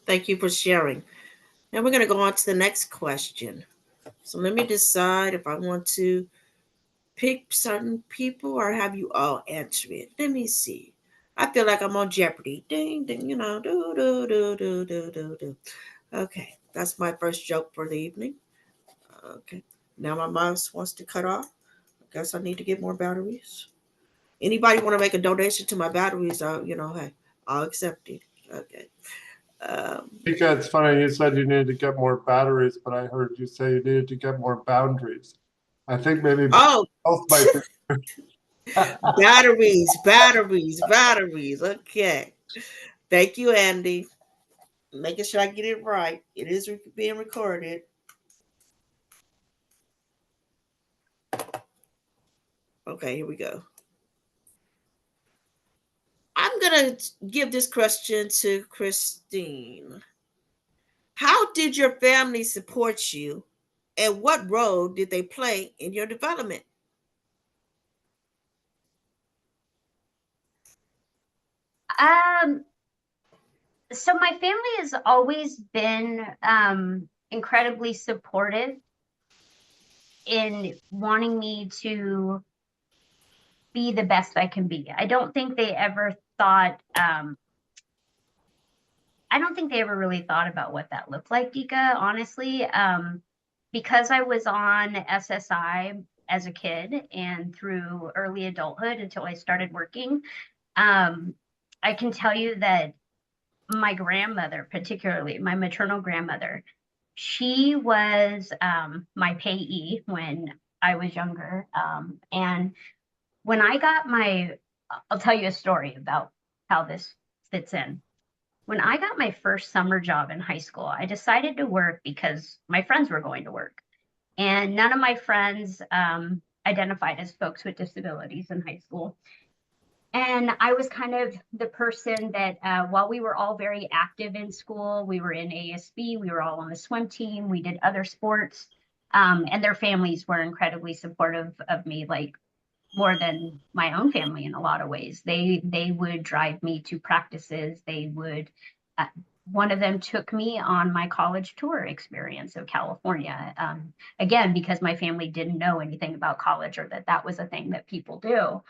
Thank you for sharing. Now we're going to go on to the next question. So let me decide if I want to pick certain people or have you all answer it. Let me see. I feel like I'm on Jeopardy. Ding, ding, do. Okay, that's my first joke for the evening. Okay, now my mouse wants to cut off. I guess I need to get more batteries. Anybody want to make a donation to my batteries? Hey, I'll accept it. Okay. Mika, it's funny, you said you needed to get more batteries, but I heard you say you needed to get more boundaries. I think maybe Oh, both might be. batteries. Okay. Thank you, Andy. Making sure I get it right. It is being recorded. Okay, here we go. I'm going to give this question to Christine. How did your family support you, and what role did they play in your development? So my family has always been incredibly supportive in wanting me to be the best I can be. I don't think they ever thought, I don't think they ever really thought about what that looked like, Dika, honestly. Because I was on SSI as a kid and through early adulthood until I started working, I can tell you that my grandmother, particularly my maternal grandmother, she was my payee when I was younger. And when I got I'll tell you a story about how this fits in. When I got my first summer job in high school, I decided to work because my friends were going to work. And none of my friends identified as folks with disabilities in high school. And I was kind of the person that while we were all very active in school, we were in ASB, we were all on the swim team, we did other sports, and their families were incredibly supportive of me. Like more than my own family in a lot of ways. They would drive me to practices. They would, one of them took me on my college tour experience of California. Again, because my family didn't know anything about college or that that was a thing that people do.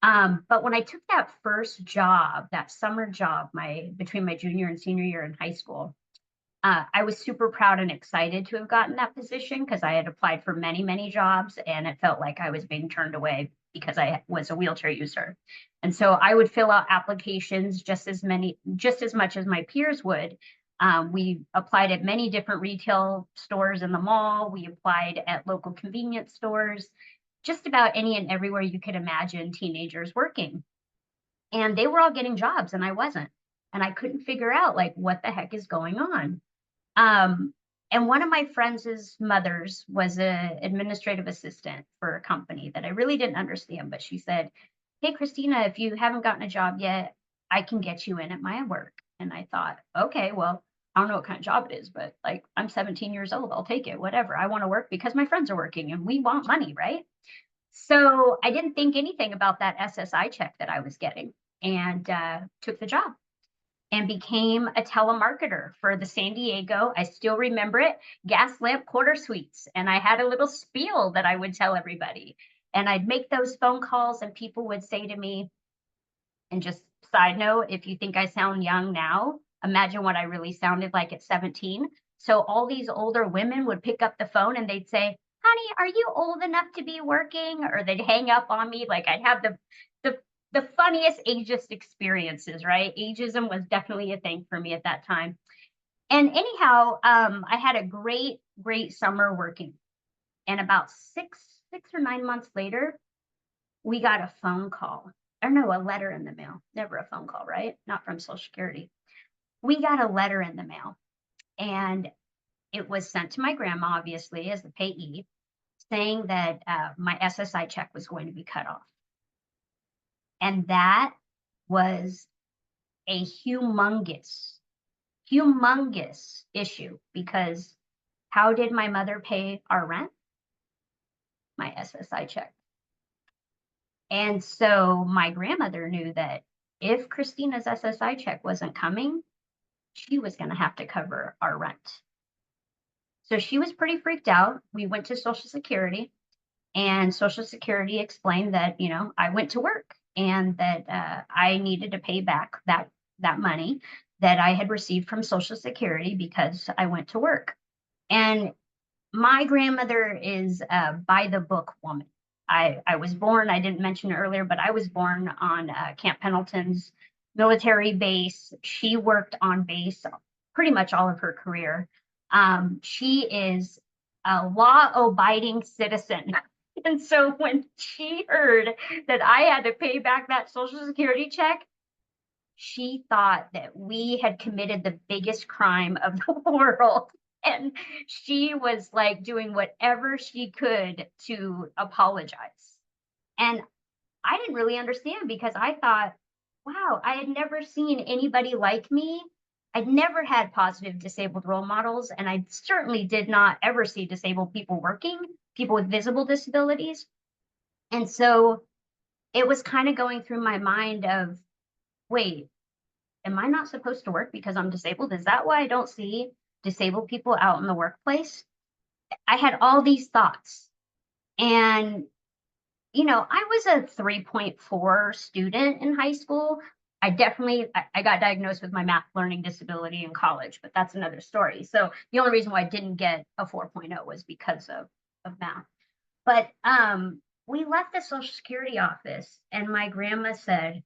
But when I took that first job, that summer job, between my junior and senior year in high school, I was super proud and excited to have gotten that position because I had applied for many, many jobs and it felt like I was being turned away because I was a wheelchair user. And so I would fill out applications just as much as my peers would. We applied at many different retail stores in the mall. We applied at local convenience stores, just about any and everywhere you could imagine teenagers working. And they were all getting jobs and I wasn't. And I couldn't figure out like what the heck is going on. And one of my friends' mothers was an administrative assistant for a company that I really didn't understand, but she said, "Hey, Christina, if you haven't gotten a job yet, I can get you in at my work." And I thought, okay, well, I don't know what kind of job it is, but like I'm 17 years old, I'll take it, whatever. I want to work because my friends are working and we want money, right? So I didn't think anything about that SSI check that I was getting and took the job and became a telemarketer for the San Diego, I still remember it, gas lamp quarter suites. And I had a little spiel that I would tell everybody. And I'd make those phone calls and people would say to me, and just side note, if you think I sound young now, imagine what I really sounded like at 17. So all these older women would pick up the phone and they'd say, "Honey, are you old enough to be working?" Or they'd hang up on me. Like I'd have the funniest ageist experiences, right? Ageism was definitely a thing for me at that time. And anyhow, I had a great summer working. And about six or 9 months later, we got a phone call. Or no, a letter in the mail. Never a phone call, right? Not from Social Security. We got a letter in the mail. And it was sent to my grandma, obviously, as the payee, saying that my SSI check was going to be cut off. And that was a humongous issue because how did my mother pay our rent? My SSI check. And so my grandmother knew that if Christina's SSI check wasn't coming, she was going to have to cover our rent. So she was pretty freaked out. We went to Social Security and Social Security explained that, you know, I went to work and that I needed to pay back that money that I had received from Social Security because I went to work. And my grandmother is a by the book woman. I was born, I didn't mention earlier, but I was born on Camp Pendleton's military base. She worked on base pretty much all of her career. She is a law-abiding citizen. And so when she heard that I had to pay back that Social Security check, she thought that we had committed the biggest crime of the world. And she was like doing whatever she could to apologize. And I didn't really understand because I thought, wow, I had never seen anybody like me. I'd never had positive disabled role models. And I certainly did not ever see disabled people working, people with visible disabilities. And so it was kind of going through my mind of, wait, am I not supposed to work because I'm disabled? Is that why I don't see disabled people out in the workplace? I had all these thoughts. And, you know, I was a 3.4 student in high school. I got diagnosed with my math learning disability in college, but that's another story. So the only reason why I didn't get a 4.0 was because of math. But we left the Social Security office and my grandma said,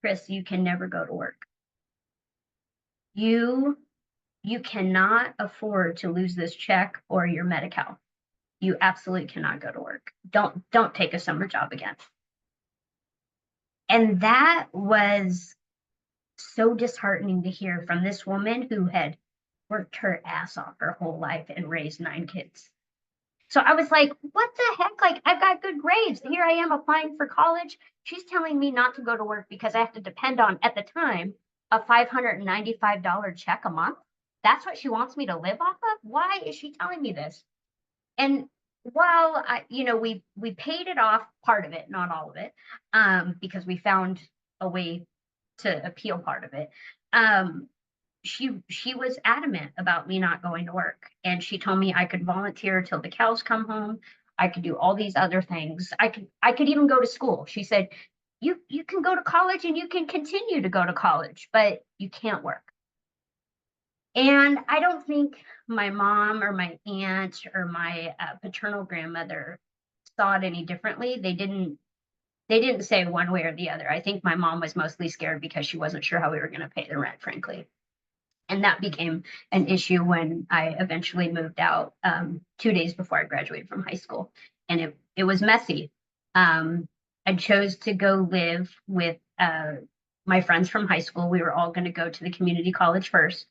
"Chris, you can never go to work. You cannot afford to lose this check or your Medi-Cal. You absolutely cannot go to work. Don't take a summer job again." And that was so disheartening to hear from this woman who had worked her ass off her whole life and raised 9 kids. So I was like, what the heck? Like, I've got good grades. Here I am applying for college. She's telling me not to go to work because I have to depend on, at the time, a $595 check a month. That's what she wants me to live off of? Why is she telling me this? And Well, we paid it off, part of it, not all of it, because we found a way to appeal part of it. Um, she was adamant about me not going to work, and she told me I could volunteer till the cows come home. I could do all these other things. I could even go to school. She said, you can go to college and you can continue to go to college, but you can't work. And I don't think my mom or my aunt or my paternal grandmother saw it any differently. They didn't say one way or the other. I think my mom was mostly scared because she wasn't sure how we were going to pay the rent, frankly. And that became an issue when I eventually moved out 2 days before I graduated from high school. And it was messy. I chose to go live with my friends from high school. We were all going to go to the community college first.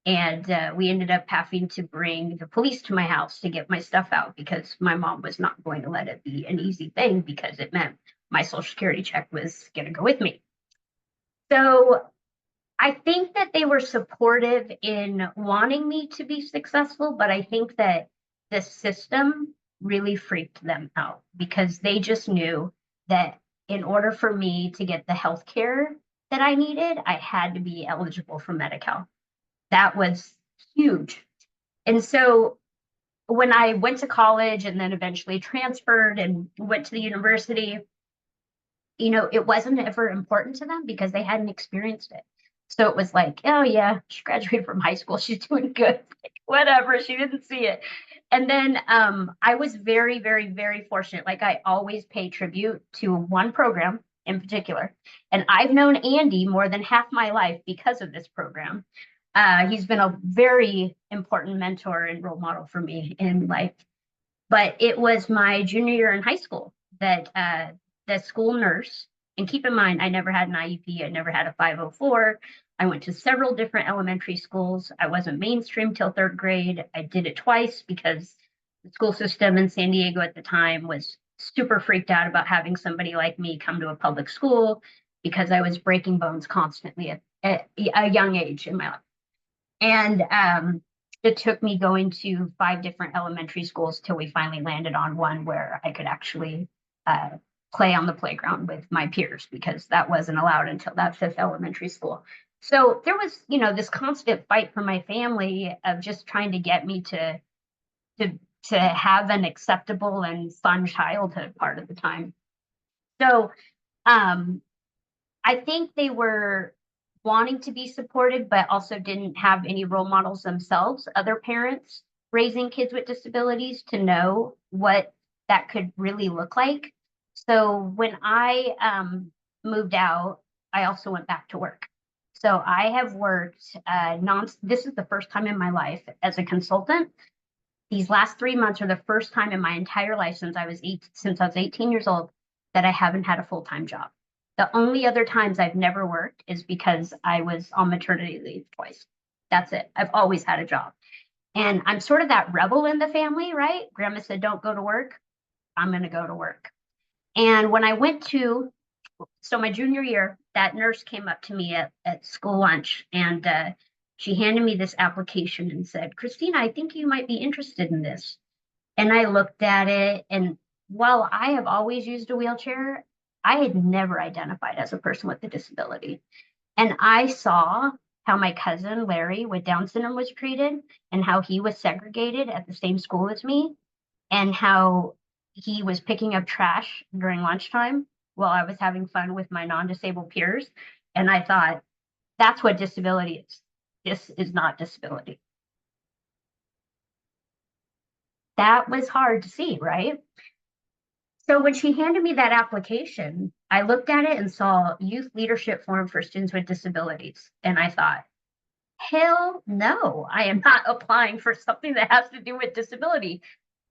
And we ended up having to bring the police to my house to get my stuff out because my mom was not going to let it be an easy thing because it meant my social security check was going to go with me. So I think that they were supportive in wanting me to be successful, but I think that the system really freaked them out because they just knew that in order for me to get the health care that I needed, I had to be eligible for Medi-Cal. That was huge. And so when I went to college and then eventually transferred and went to the university, it wasn't ever important to them because they hadn't experienced it. So it was like, oh yeah, she graduated from high school. She's doing good. Like, whatever. She didn't see it. And then I was very, very, very fortunate. Like I always pay tribute to one program in particular. And I've known Andy more than half my life because of this program. He's been a very important mentor and role model for me in life. But it was my junior year in high school that the school nurse, and keep in mind, I never had an IEP, I never had a 504. I went to several different elementary schools. I wasn't mainstream till third grade. I did it twice because the school system in San Diego at the time was super freaked out about having somebody like me come to a public school because I was breaking bones constantly at a young age in my life. And it took me going to 5 different elementary schools till we finally landed on one where I could actually play on the playground with my peers because that wasn't allowed until that 5th elementary school. So there was, this constant fight from my family of just trying to get me to have an acceptable and fun childhood part of the time. So I think they were wanting to be supported, but also didn't have any role models themselves, other parents raising kids with disabilities to know what that could really look like. So when I moved out, I also went back to work. So I have worked this is the first time in my life as a consultant. These last 3 months are the first time in my entire life since I was 18 years old that I haven't had a full-time job. The only other times I've never worked is because I was on maternity leave twice. That's it. I've always had a job. And I'm sort of that rebel in the family, right? Grandma said, don't go to work. I'm going to go to work. And when I went to, so my junior year, that nurse came up to me at school lunch and she handed me this application and said, Christina, I think you might be interested in this. And I looked at it, and while I have always used a wheelchair, I had never identified as a person with a disability. And I saw how my cousin Larry with Down syndrome was treated and how he was segregated at the same school as me and how he was picking up trash during lunchtime while I was having fun with my non-disabled peers. And I thought, that's what disability is. This is not disability. That was hard to see, right? So when she handed me that application, I looked at it and saw Youth Leadership Forum for Students with Disabilities. And I thought, hell no, I am not applying for something that has to do with disability.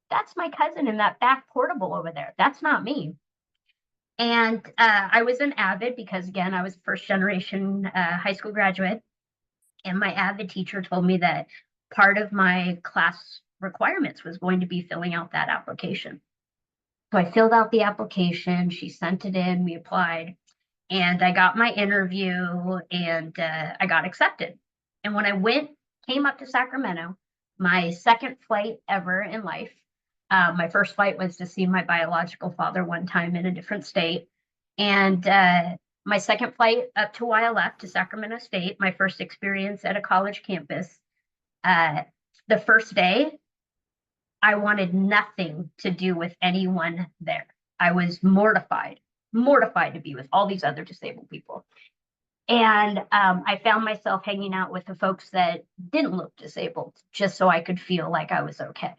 That's my cousin in that back portable over there. That's not me. And I was an AVID because, again, I was first generation high school graduate. And my AVID teacher told me that part of my class requirements was going to be filling out that application. So I filled out the application, she sent it in, we applied, and I got my interview and I got accepted. And when I came up to Sacramento, my second flight ever in life, My first flight was to see my biological father one time in a different state. And my second flight up to YLF to Sacramento State, my first experience at a college campus. The first day, I wanted nothing to do with anyone there. I was mortified to be with all these other disabled people. And I found myself hanging out with the folks that didn't look disabled, just so I could feel like I was okay.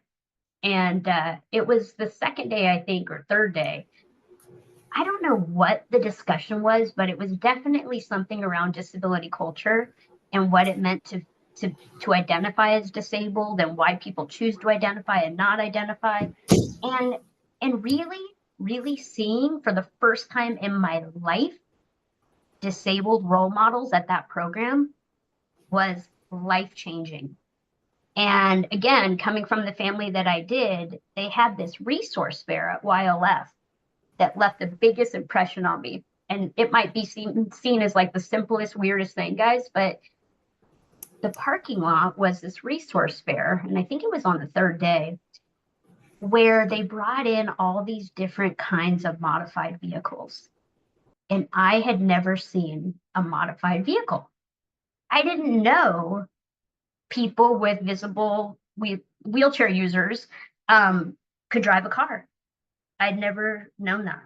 And it was the second day, I think, or third day. I don't know what the discussion was, but it was definitely something around disability culture and what it meant to identify as disabled and why people choose to identify and not identify. And really seeing for the first time in my life disabled role models at that program was life-changing. And again, coming from the family that I did, they had this resource fair at YLF that left the biggest impression on me. And it might be seen as like the simplest, weirdest thing, guys, but the parking lot was this resource fair, and I think it was on the third day, where they brought in all these different kinds of modified vehicles. And I had never seen a modified vehicle. I didn't know people with visible wheelchair users could drive a car. I'd never known that.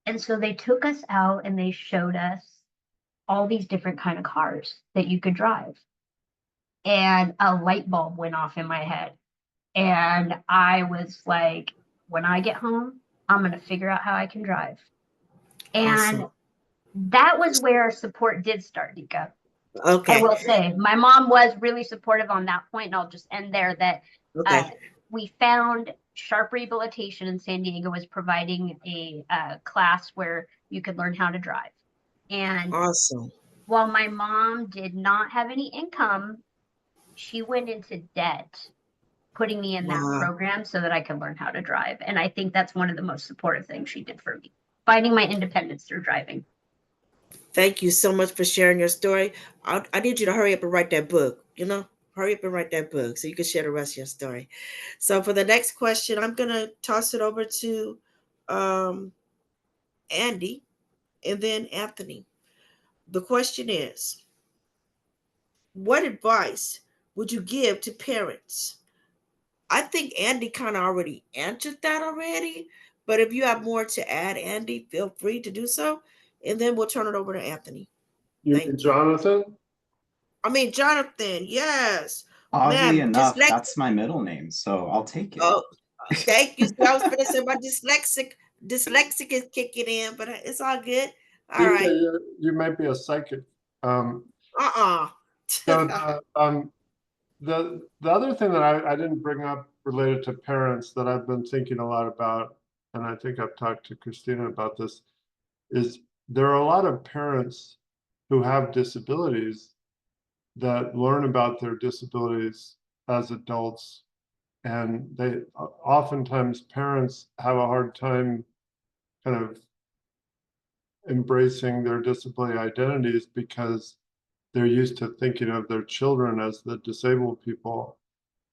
And so they took us out and they showed us all these different kind of cars that you could drive. And a light bulb went off in my head. And I was like, when I get home, I'm going to figure out how I can drive. And Awesome. that was where support did start, Deeka. Okay. I will say my mom was really supportive on that point, and I'll just end there that Okay. we found Sharp Rehabilitation in San Diego was providing a class where you could learn how to drive. And Awesome. while my mom did not have any income, she went into debt putting me in that Wow. program so that I could learn how to drive. And I think that's one of the most supportive things she did for me, finding my independence through driving. Thank you so much for sharing your story. I need you to hurry up and write that book. Hurry up and write that book so you can share the rest of your story. So for the next question, I'm going to toss it over to Andy and then Anthony. The question is, what advice would you give to parents? I think Andy kind of already answered that already, but if you have more to add, Andy, feel free to do so. And then we'll turn it over to Anthony. You Thank mean you. Jonathan? I mean, Jonathan, yes. Oddly Man, enough, that's my middle name, so I'll take it. Oh, thank you. So I was going to say my dyslexic is kicking in, but it's all good. All Deepa, right. you might be a psychic. Uh-uh. So the other thing that I didn't bring up related to parents that I've been thinking a lot about, and I think I've talked to Christina about this, is there are a lot of parents who have disabilities that learn about their disabilities as adults, and they oftentimes parents have a hard time kind of embracing their disability identities because they're used to thinking of their children as the disabled people.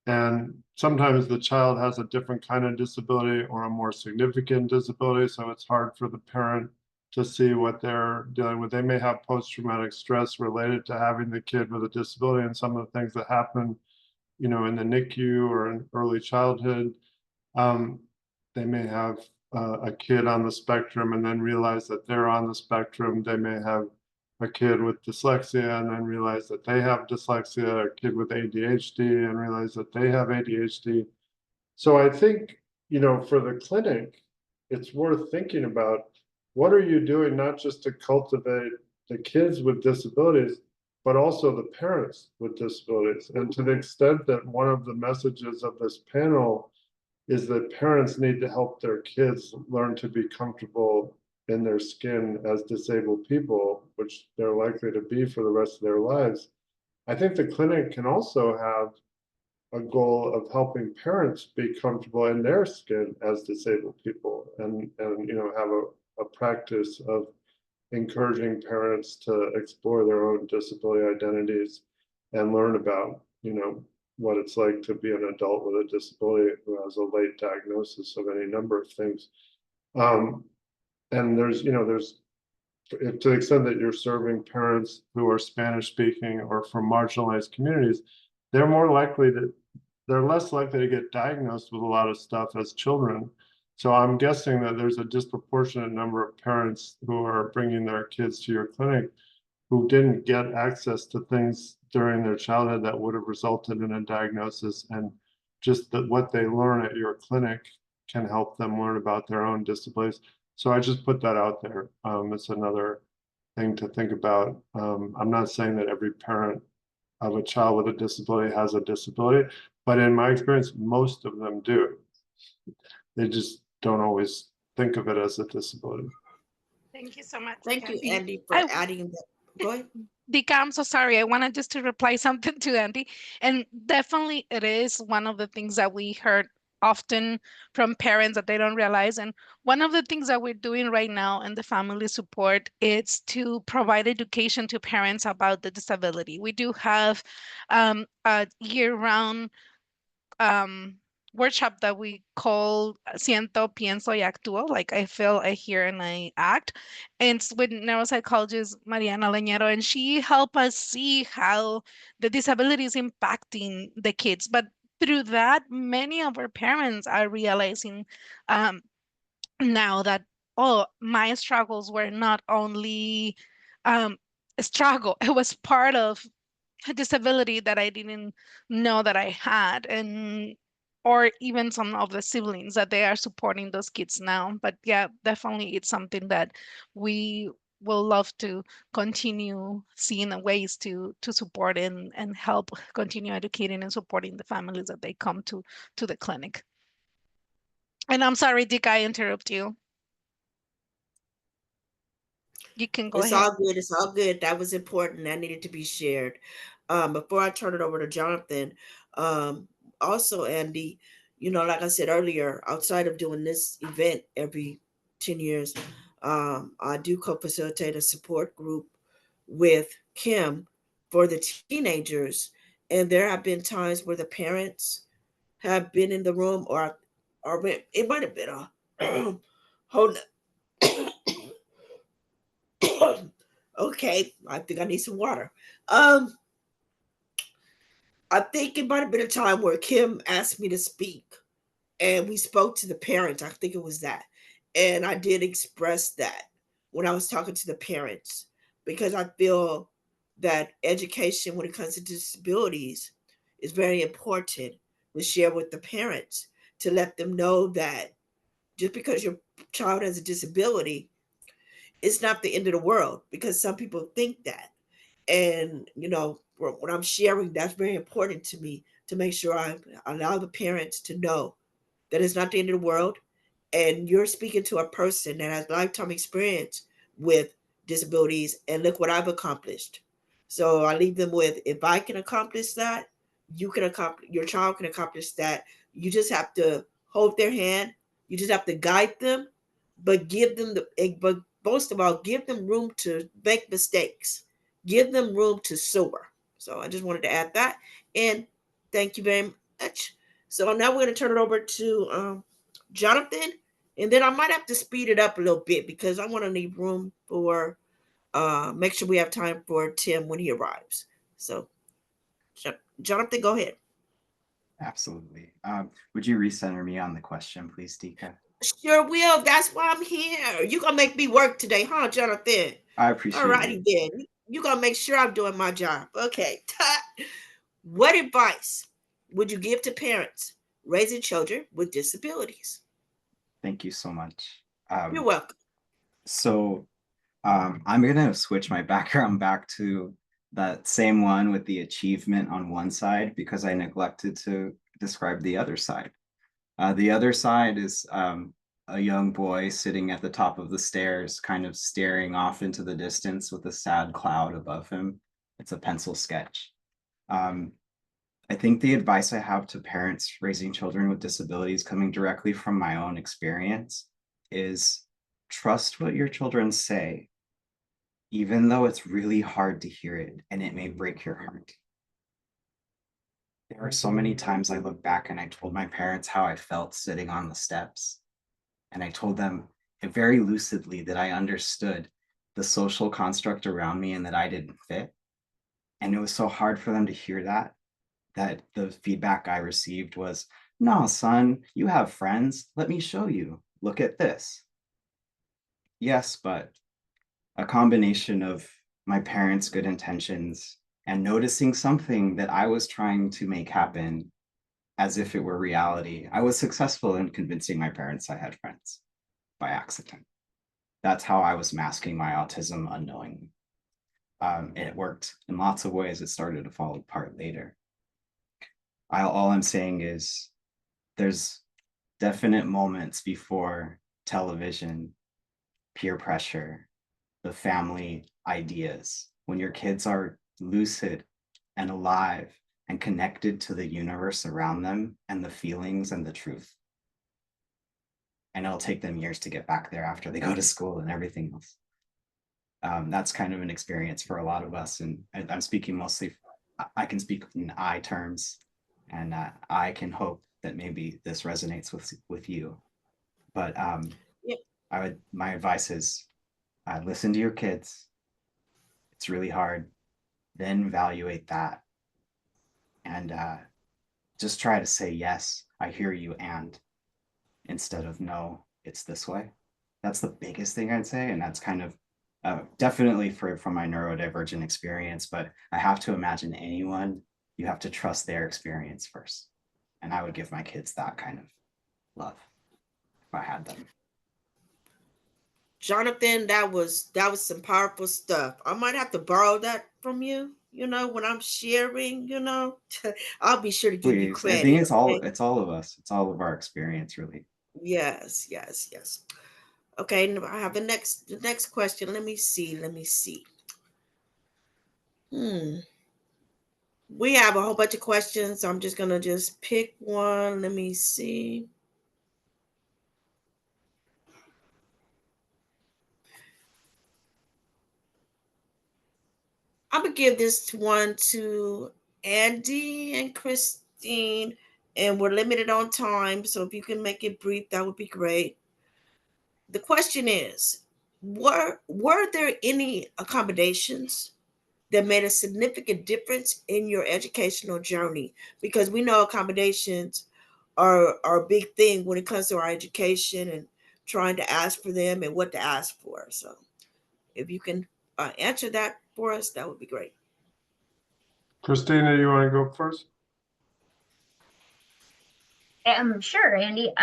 And sometimes the child has a different kind of disability or a more significant disability, so it's hard for the parent to see what they're dealing with. They may have post-traumatic stress related to having the kid with a disability, and some of the things that happen, in the NICU or in early childhood. They may have a kid on the spectrum and then realize that they're on the spectrum. They may have a kid with dyslexia and then realize that they have dyslexia, a kid with ADHD and realize that they have ADHD. So I think, for the clinic, it's worth thinking about what are you doing not just to cultivate the kids with disabilities, but also the parents with disabilities. And to the extent that one of the messages of this panel is that parents need to help their kids learn to be comfortable in their skin as disabled people, which they're likely to be for the rest of their lives. I think the clinic can also have a goal of helping parents be comfortable in their skin as disabled people, and have a practice of encouraging parents to explore their own disability identities and learn about what it's like to be an adult with a disability who has a late diagnosis of any number of things. And there's, to the extent that you're serving parents who are Spanish speaking or from marginalized communities, they're less likely to get diagnosed with a lot of stuff as children. So I'm guessing that there's a disproportionate number of parents who are bringing their kids to your clinic who didn't get access to things during their childhood that would have resulted in a diagnosis, and just that what they learn at your clinic can help them learn about their own disabilities. So I just put that out there. It's another thing to think about. I'm not saying that every parent of a child with a disability has a disability, but in my experience, most of them do. They just don't always think of it as a disability. Thank you so much. Thank you, Kathy. Andy, for adding that. Go ahead. Dika, I'm so sorry. I wanted just to reply something to Andy. And definitely it is one of the things that we heard often from parents that they don't realize. And one of the things that we're doing right now in the family support is to provide education to parents about the disability. We do have a year-round workshop that we call Siento, Pienso y Actúo, like I feel, I hear, and I act. And it's with neuropsychologist Mariana Leñero, and she helped us see how the disability is impacting the kids. But through that, many of our parents are realizing now that, oh, my struggles were not only a struggle, it was part of a disability that I didn't know that I had, and or even some of the siblings that they are supporting those kids now. But yeah, definitely it's something that we will love to continue seeing the ways to support and help continue educating and supporting the families that they come to the clinic. And I'm sorry, Dick, I interrupt you. You can go It's ahead. all good. It's all good. That was important. That needed to be shared. Before I turn it over to Jonathan, also, Andy, like I said earlier, outside of doing this event every 10 years, I do co-facilitate a support group with Kim for the teenagers. And there have been times where the parents have been in the room, or it might have been a hold okay, I think I need some water. I think it might have been a time where Kim asked me to speak and we spoke to the parents. I think it was that. And I did express that when I was talking to the parents, because I feel that education when it comes to disabilities is very important to share with the parents, to let them know that just because your child has a disability, it's not the end of the world, because some people think that. And when I'm sharing, that's very important to me, to make sure I allow the parents to know that it's not the end of the world, and you're speaking to a person that has lifetime experience with disabilities, and look what I've accomplished. So I leave them with, if I can accomplish that, you can accomplish, your child can accomplish that. You just have to hold their hand, you just have to guide them, but but most of all, give them room to make mistakes, give them room to soar. So I just wanted to add that, and thank you very much. So now we're going to turn it over to Jonathan, and then I might have to speed it up a little bit because I want to leave room for make sure we have time for Tim when he arrives. So Jonathan, go ahead. Absolutely. Would you recenter me on the question, please, Dika? Sure will. That's why I'm here. You're going to make me work today, huh, Jonathan? I appreciate All righty it. then. You're going to make sure I'm doing my job. Okay. What advice would you give to parents raising children with disabilities? Thank you so much. You're welcome. So I'm going to switch my background back to that same one with the achievement on one side, because I neglected to describe the other side. The other side is a young boy sitting at the top of the stairs, kind of staring off into the distance with a sad cloud above him. It's a pencil sketch. I think the advice I have to parents raising children with disabilities, coming directly from my own experience, is trust what your children say, even though it's really hard to hear it and it may break your heart. There were so many times I look back and I told my parents how I felt sitting on the steps. And I told them very lucidly that I understood the social construct around me and that I didn't fit. And it was so hard for them to hear that the feedback I received was, no, son, you have friends. Let me show you. Look at this. Yes, but a combination of my parents' good intentions and noticing something that I was trying to make happen as if it were reality. I was successful in convincing my parents I had friends by accident. That's how I was masking my autism unknowingly. It worked in lots of ways. It started to fall apart later. All I'm saying is there's definite moments before television, peer pressure, the family ideas, when your kids are lucid and alive and connected to the universe around them and the feelings and the truth. And it'll take them years to get back there after they go to school and everything else. That's kind of an experience for a lot of us. And I'm speaking mostly, I can speak in I terms, and I can hope that maybe this resonates with you. But Yep. my advice is listen to your kids. It's really hard. Then evaluate that. And just try to say, yes, I hear you, and instead of no, it's this way. That's the biggest thing I'd say. And that's kind of definitely from my neurodivergent experience, but I have to imagine anyone, you have to trust their experience first. And I would give my kids that kind of love if I had them. Jonathan, that was some powerful stuff. I might have to borrow that from you, when I'm sharing, I'll be sure to give you Please, I credit. think it's all Okay? it's all of us. It's all of our experience, really. Yes, yes, yes. Okay, I have the next question. Let me see. We have a whole bunch of questions. I'm just gonna pick one. Let me see. I'm gonna give this one to Andy and Christine, and we're limited on time, so if you can make it brief, that would be great. The question is, were there any accommodations that made a significant difference in your educational journey? Because we know accommodations are a big thing when it comes to our education and trying to ask for them and what to ask for. So if you can answer that for us, that would be great. Christina, you want to go first? Sure, Andy.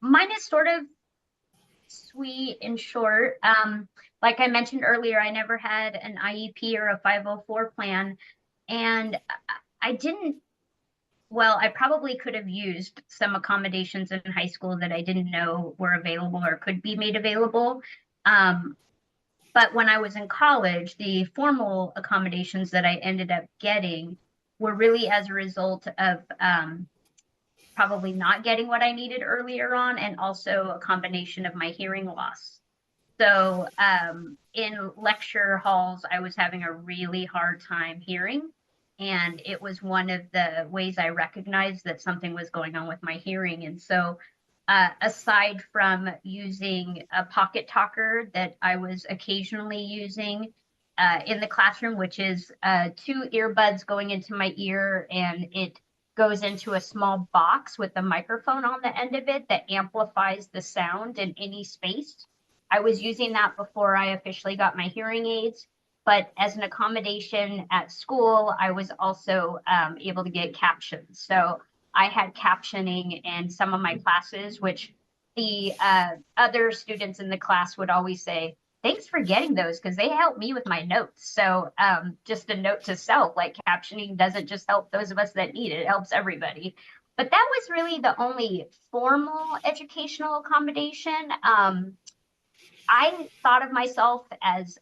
Mine is sort of sweet and short. Like I mentioned earlier, I never had an IEP or a 504 plan, and I didn't. Well, I probably could have used some accommodations in high school that I didn't know were available or could be made available. But when I was in college, the formal accommodations that I ended up getting were really as a result of probably not getting what I needed earlier on, and also a combination of my hearing loss. So in lecture halls, I was having a really hard time hearing. And it was one of the ways I recognized that something was going on with my hearing. And so aside from using a pocket talker that I was occasionally using in the classroom, which is 2 earbuds going into my ear, and it goes into a small box with a microphone on the end of it that amplifies the sound in any space. I was using that before I officially got my hearing aids, but as an accommodation at school, I was also able to get captions. So I had captioning in some of my classes, which the other students in the class would always say, thanks for getting those, because they help me with my notes. So just a note to self, like captioning doesn't just help those of us that need it, it helps everybody. But that was really the only formal educational accommodation. I thought of myself as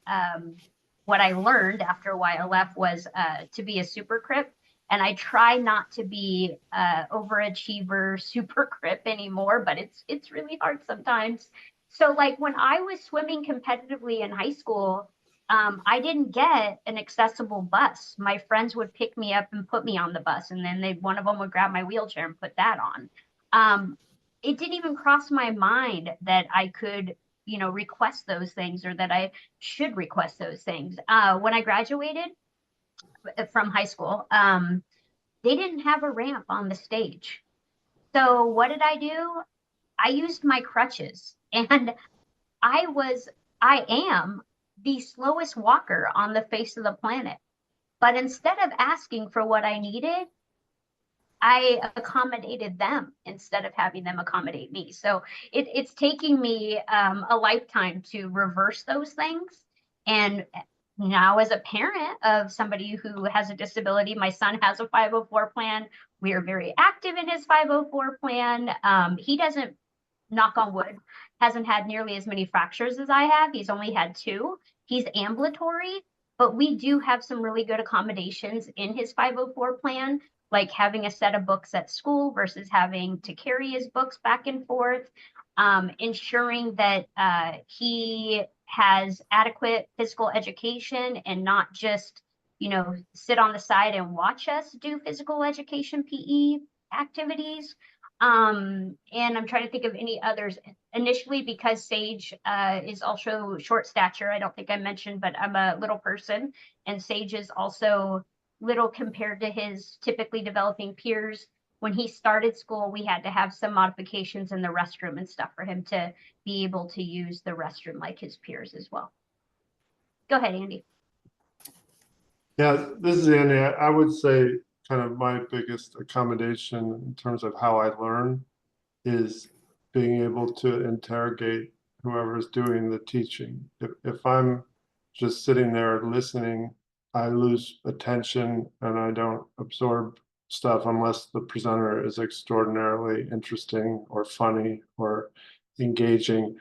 what I learned after YLF was to be a super crip. And I try not to be overachiever super crip anymore, but it's really hard sometimes. So like when I was swimming competitively in high school, I didn't get an accessible bus. My friends would pick me up and put me on the bus, and then one of them would grab my wheelchair and put that on. It didn't even cross my mind that I could, request those things, or that I should request those things. When I graduated from high school, they didn't have a ramp on the stage. So what did I do? I used my crutches, and I am the slowest walker on the face of the planet. But instead of asking for what I needed, I accommodated them instead of having them accommodate me. So it's taking me a lifetime to reverse those things. And now, as a parent of somebody who has a disability, my son has a 504 plan. We are very active in his 504 plan. He doesn't, knock on wood, hasn't had nearly as many fractures as I have. He's only had 2. He's ambulatory, but we do have some really good accommodations in his 504 plan, like having a set of books at school versus having to carry his books back and forth, ensuring that he has adequate physical education and not just, sit on the side and watch us do physical education PE activities. And I'm trying to think of any others. Initially, because Sage is also short stature, I don't think I mentioned, but I'm a little person, and Sage is also little compared to his typically developing peers. When he started school, we had to have some modifications in the restroom and stuff for him to be able to use the restroom like his peers as well. Go ahead, Andy. Yeah, this is Andy. I would say kind of my biggest accommodation in terms of how I learn is being able to interrogate whoever's doing the teaching. If I'm just sitting there listening, I lose attention and I don't absorb stuff unless the presenter is extraordinarily interesting or funny or engaging.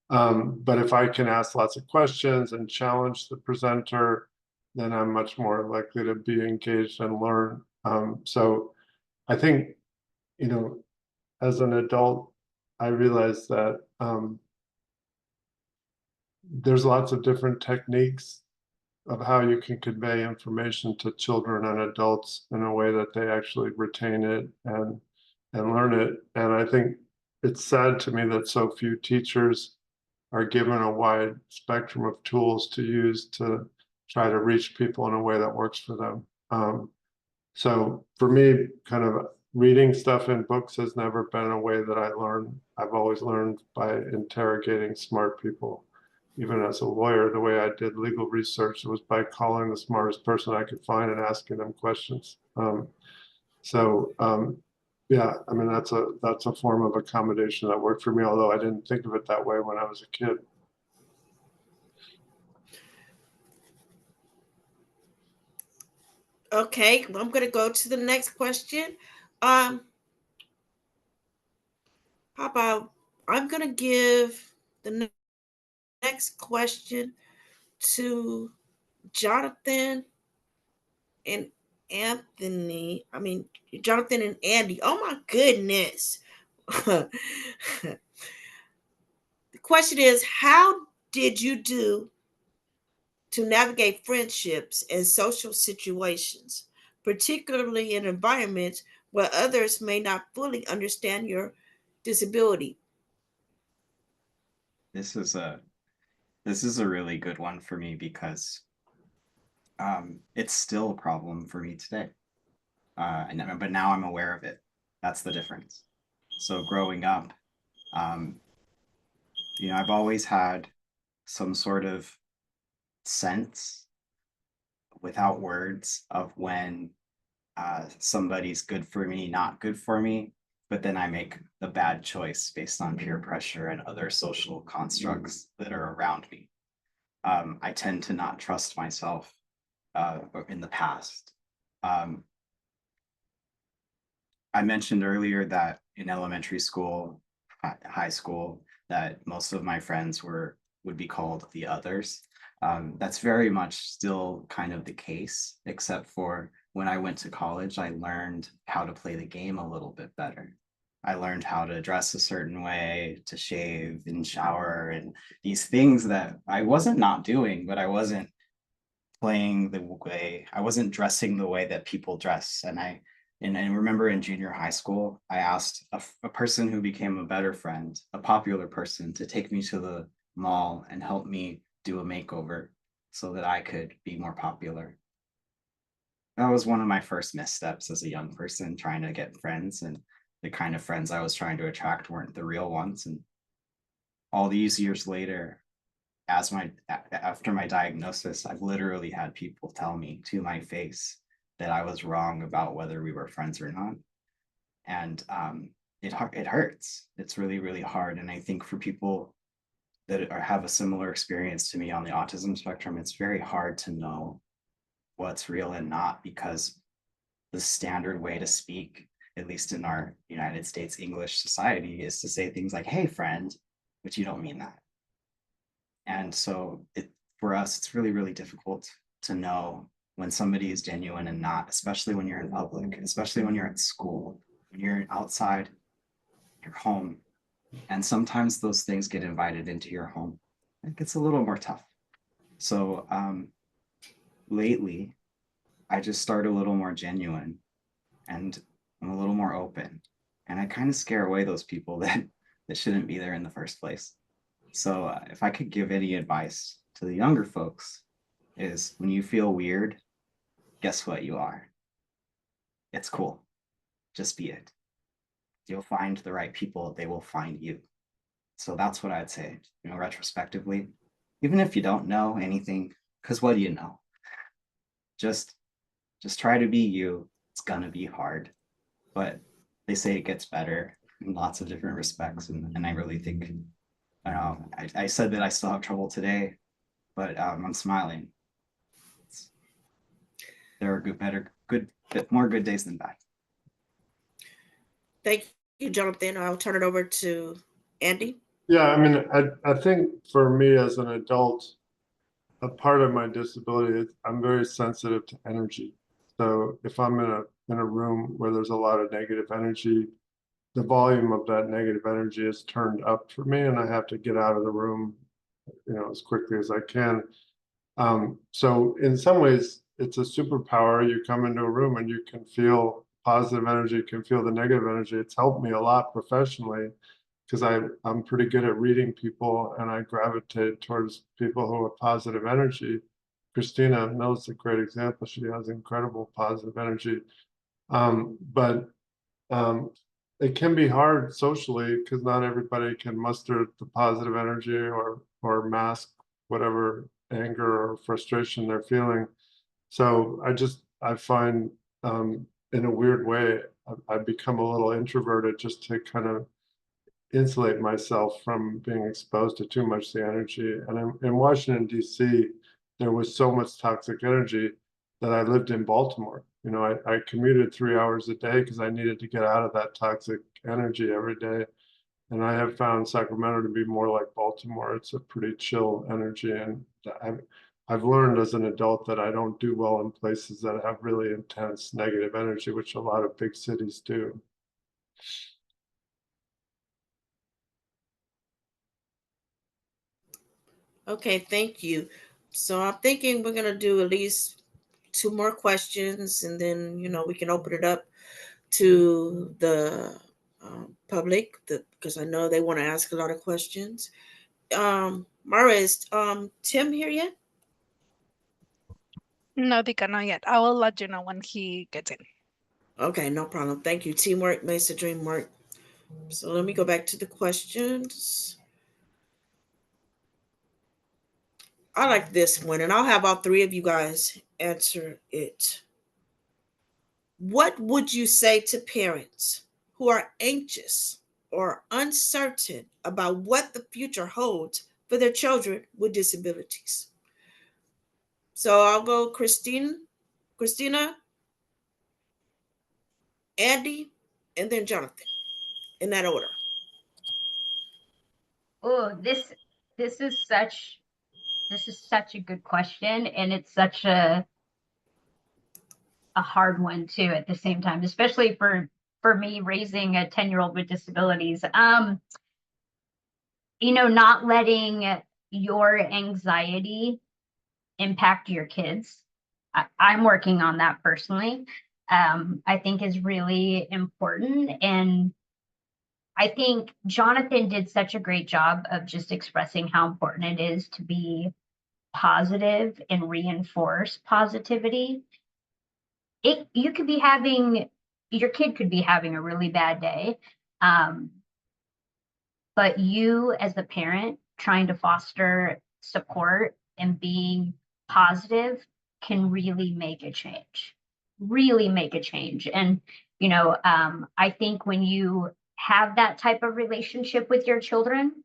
But if I can ask lots of questions and challenge the presenter, then I'm much more likely to be engaged and learn. So I think, as an adult, I realized that there's lots of different techniques of how you can convey information to children and adults in a way that they actually retain it and learn it. And I think it's sad to me that so few teachers are given a wide spectrum of tools to use to try to reach people in a way that works for them. So for me, kind of reading stuff in books has never been a way that I learn. I've always learned by interrogating smart people. Even as a lawyer, the way I did legal research was by calling the smartest person I could find and asking them questions. Yeah, I mean, that's a form of accommodation that worked for me, although I didn't think of it that way when I was a kid. Okay, I'm going to go to the next question. How about I'm going to give the next question to Jonathan and Anthony. I mean, Jonathan and Andy. Oh my goodness. The question is, how did you do to navigate friendships and social situations, particularly in environments where others may not fully understand your disability? This is a really good one for me because it's still a problem for me today. But now I'm aware of it. That's the difference. So growing up, I've always had some sort of sense without words of when somebody's good for me, not good for me, but then I make the bad choice based on peer pressure and other social constructs that are around me. I tend to not trust myself in the past. I mentioned earlier that in elementary school, high school, that most of my friends would be called the others. That's very much still kind of the case, except for when I went to college, I learned how to play the game a little bit better. I learned how to dress a certain way, to shave and shower, and these things that I wasn't not doing, but I wasn't playing the way, I wasn't dressing the way that people dress. And I remember in junior high school, I asked a person who became a better friend, a popular person, to take me to the mall and help me do a makeover so that I could be more popular. That was one of my first missteps as a young person trying to get friends, and the kind of friends I was trying to attract weren't the real ones. And all these years later, after my diagnosis, I've literally had people tell me to my face that I was wrong about whether we were friends or not. And it hurts. It's really, really hard. And I think for people that have a similar experience to me on the autism spectrum, it's very hard to know what's real and not, because the standard way to speak, at least in our United States English society, is to say things like, hey, friend, but you don't mean that. And so for us, it's really, really difficult to know when somebody is genuine and not, especially when you're in public, especially when you're at school, when you're outside your home. And sometimes those things get invited into your home. It gets a little more tough. So lately, I just start a little more genuine, and I'm a little more open. And I kind of scare away those people that shouldn't be there in the first place. So if I could give any advice to the younger folks, is when you feel weird, guess what you are? It's cool. Just be it. You'll find the right people, they will find you. So that's what I'd say, retrospectively, even if you don't know anything, because what do you know? Just try to be you. It's gonna be hard, but they say it gets better in lots of different respects. And I really think, I said that I still have trouble today, but I'm smiling. There are more good days than bad. Thank you, Jonathan. I'll turn it over to Andy. Yeah, I mean, I think for me as an adult, a part of my disability is I'm very sensitive to energy. So if I'm in a room where there's a lot of negative energy, the volume of that negative energy is turned up for me, and I have to get out of the room, as quickly as I can. So in some ways, it's a superpower. You come into a room and you can feel positive energy, you can feel the negative energy. It's helped me a lot professionally, because I'm pretty good at reading people, and I gravitate towards people who have positive energy. Christina knows a great example. She has incredible positive energy. But it can be hard socially, because not everybody can muster the positive energy or mask whatever anger or frustration they're feeling. So I find in a weird way, I've become a little introverted, just to kind of insulate myself from being exposed to too much the energy. And in Washington, D.C., there was so much toxic energy that I lived in Baltimore. I commuted 3 hours a day because I needed to get out of that toxic energy every day. And I have found Sacramento to be more like Baltimore. It's a pretty chill energy. And I've learned as an adult that I don't do well in places that have really intense negative energy, which a lot of big cities do. Okay, thank you. So I'm thinking we're gonna do at least 2 more questions, and then we can open it up to the public, because I know they want to ask a lot of questions. Mara, is Tim here yet? No, Dika, not yet. I will let you know when he gets in. Okay, no problem. Thank you. Teamwork makes the dream work. So let me go back to the questions. I like this one, and I'll have all 3 of you guys answer it. What would you say to parents who are anxious or uncertain about what the future holds for their children with disabilities? So I'll go Christina, Andy, and then Jonathan, in that order. Oh, this is such a good question, and it's such a hard one too at the same time, especially for me raising a 10-year-old with disabilities. Not letting your anxiety impact your kids. I'm working on that personally. I think is really important. And I think Jonathan did such a great job of just expressing how important it is to be positive and reinforce positivity. You could be having, your kid could be having a really bad day. But you as the parent trying to foster support and being positive can really make a change, really make a change. And, I think when you have that type of relationship with your children,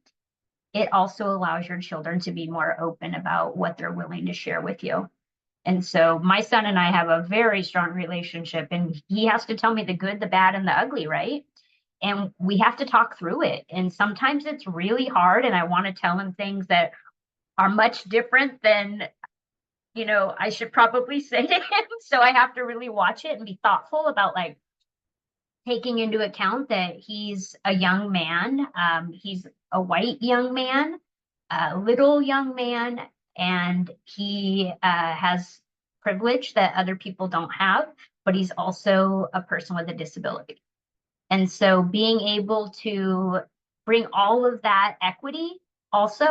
it also allows your children to be more open about what they're willing to share with you. And so my son and I have a very strong relationship, and he has to tell me the good, the bad, and the ugly, right? And we have to talk through it. And sometimes it's really hard, and I want to tell him things that are much different than, I should probably say to him. So I have to really watch it and be thoughtful about like taking into account that he's a young man. He's a white young man, a little young man, and he has privilege that other people don't have, but he's also a person with a disability. And so being able to bring all of that equity also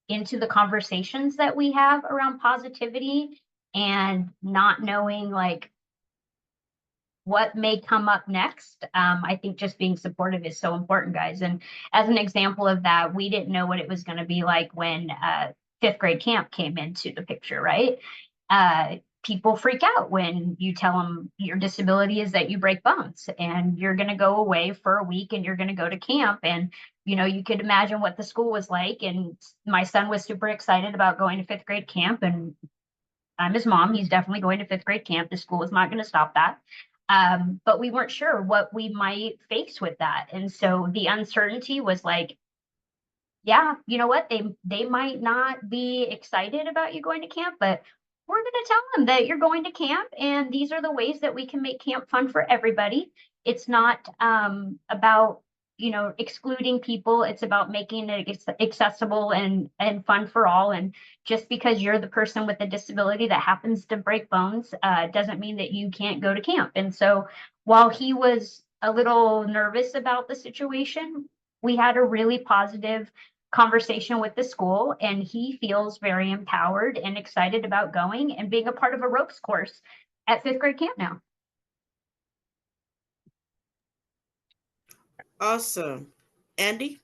into the conversations that we have around positivity, and not knowing like what may come up next. I think just being supportive is so important, guys. And as an example of that, we didn't know what it was going to be like when 5th grade camp came into the picture, right? People freak out when you tell them your disability is that you break bones and you're going to go away for a week and you're going to go to camp. And, you could imagine what the school was like. And my son was super excited about going to 5th grade camp, and I'm his mom. He's definitely going to 5th grade camp. The school is not going to stop that. But we weren't sure what we might face with that. And so the uncertainty was like, yeah, you know what? They might not be excited about you going to camp, but we're going to tell them that you're going to camp, and these are the ways that we can make camp fun for everybody. It's not about, excluding people. It's about making it accessible and fun for all. And just because you're the person with a disability that happens to break bones doesn't mean that you can't go to camp. And so while he was a little nervous about the situation, we had a really positive conversation with the school, and he feels very empowered and excited about going and being a part of a ropes course at 5th grade camp now. Awesome. Andy?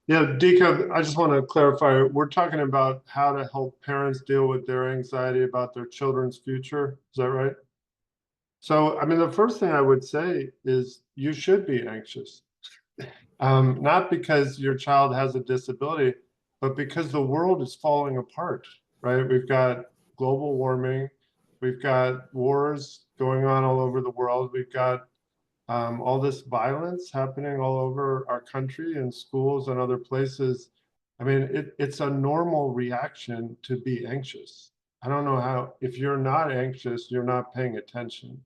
Yeah, Deeka, I just want to clarify, we're talking about how to help parents deal with their anxiety about their children's future. Is that right? So, I mean, the first thing I would say is you should be anxious. Not because your child has a disability, but because the world is falling apart, right? We've got global warming, we've got wars going on all over the world, we've got all this violence happening all over our country and schools and other places. I mean, it's a normal reaction to be anxious. I don't know how, if you're not anxious, you're not paying attention.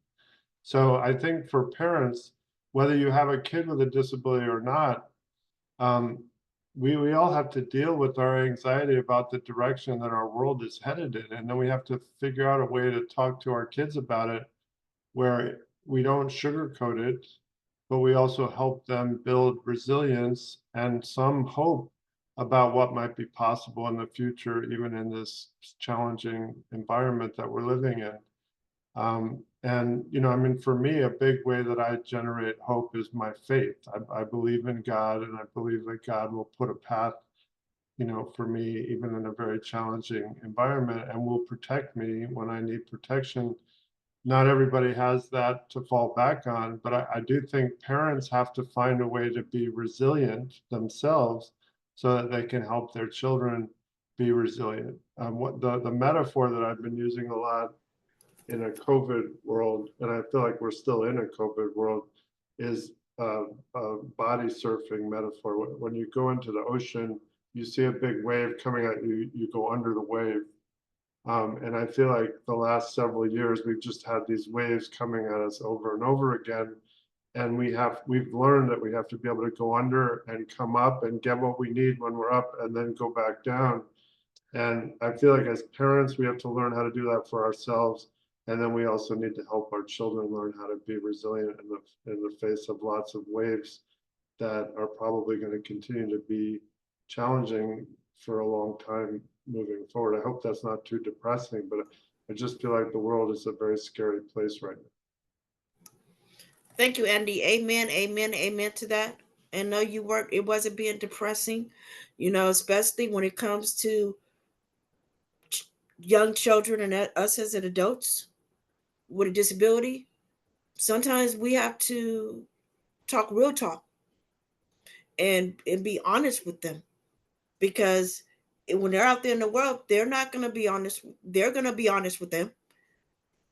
So I think for parents, whether you have a kid with a disability or not, we all have to deal with our anxiety about the direction that our world is headed in. And then we have to figure out a way to talk to our kids about it where we don't sugarcoat it, but we also help them build resilience and some hope about what might be possible in the future, even in this challenging environment that we're living in. And, I mean, for me, a big way that I generate hope is my faith. I believe in God, and I believe that God will put a path, for me, even in a very challenging environment, and will protect me when I need protection. Not everybody has that to fall back on, but I do think parents have to find a way to be resilient themselves so that they can help their children be resilient. What the metaphor that I've been using a lot in a COVID world, and I feel like we're still in a COVID world, is a body surfing metaphor. When you go into the ocean, you see a big wave coming at you, you go under the wave. And I feel like the last several years, we've just had these waves coming at us over and over again. And we've learned that we have to be able to go under and come up and get what we need when we're up and then go back down. And I feel like as parents, we have to learn how to do that for ourselves. And then we also need to help our children learn how to be resilient in the face of lots of waves that are probably going to continue to be challenging for a long time moving forward. I hope that's not too depressing, but I just feel like the world is a very scary place right now. Thank you, Andy. Amen, amen, amen to that. And no, it wasn't being depressing, especially when it comes to young children and us as adults with a disability. Sometimes we have to talk real talk and be honest with them, because when they're out there in the world, they're not going to be honest. They're going to be honest with them.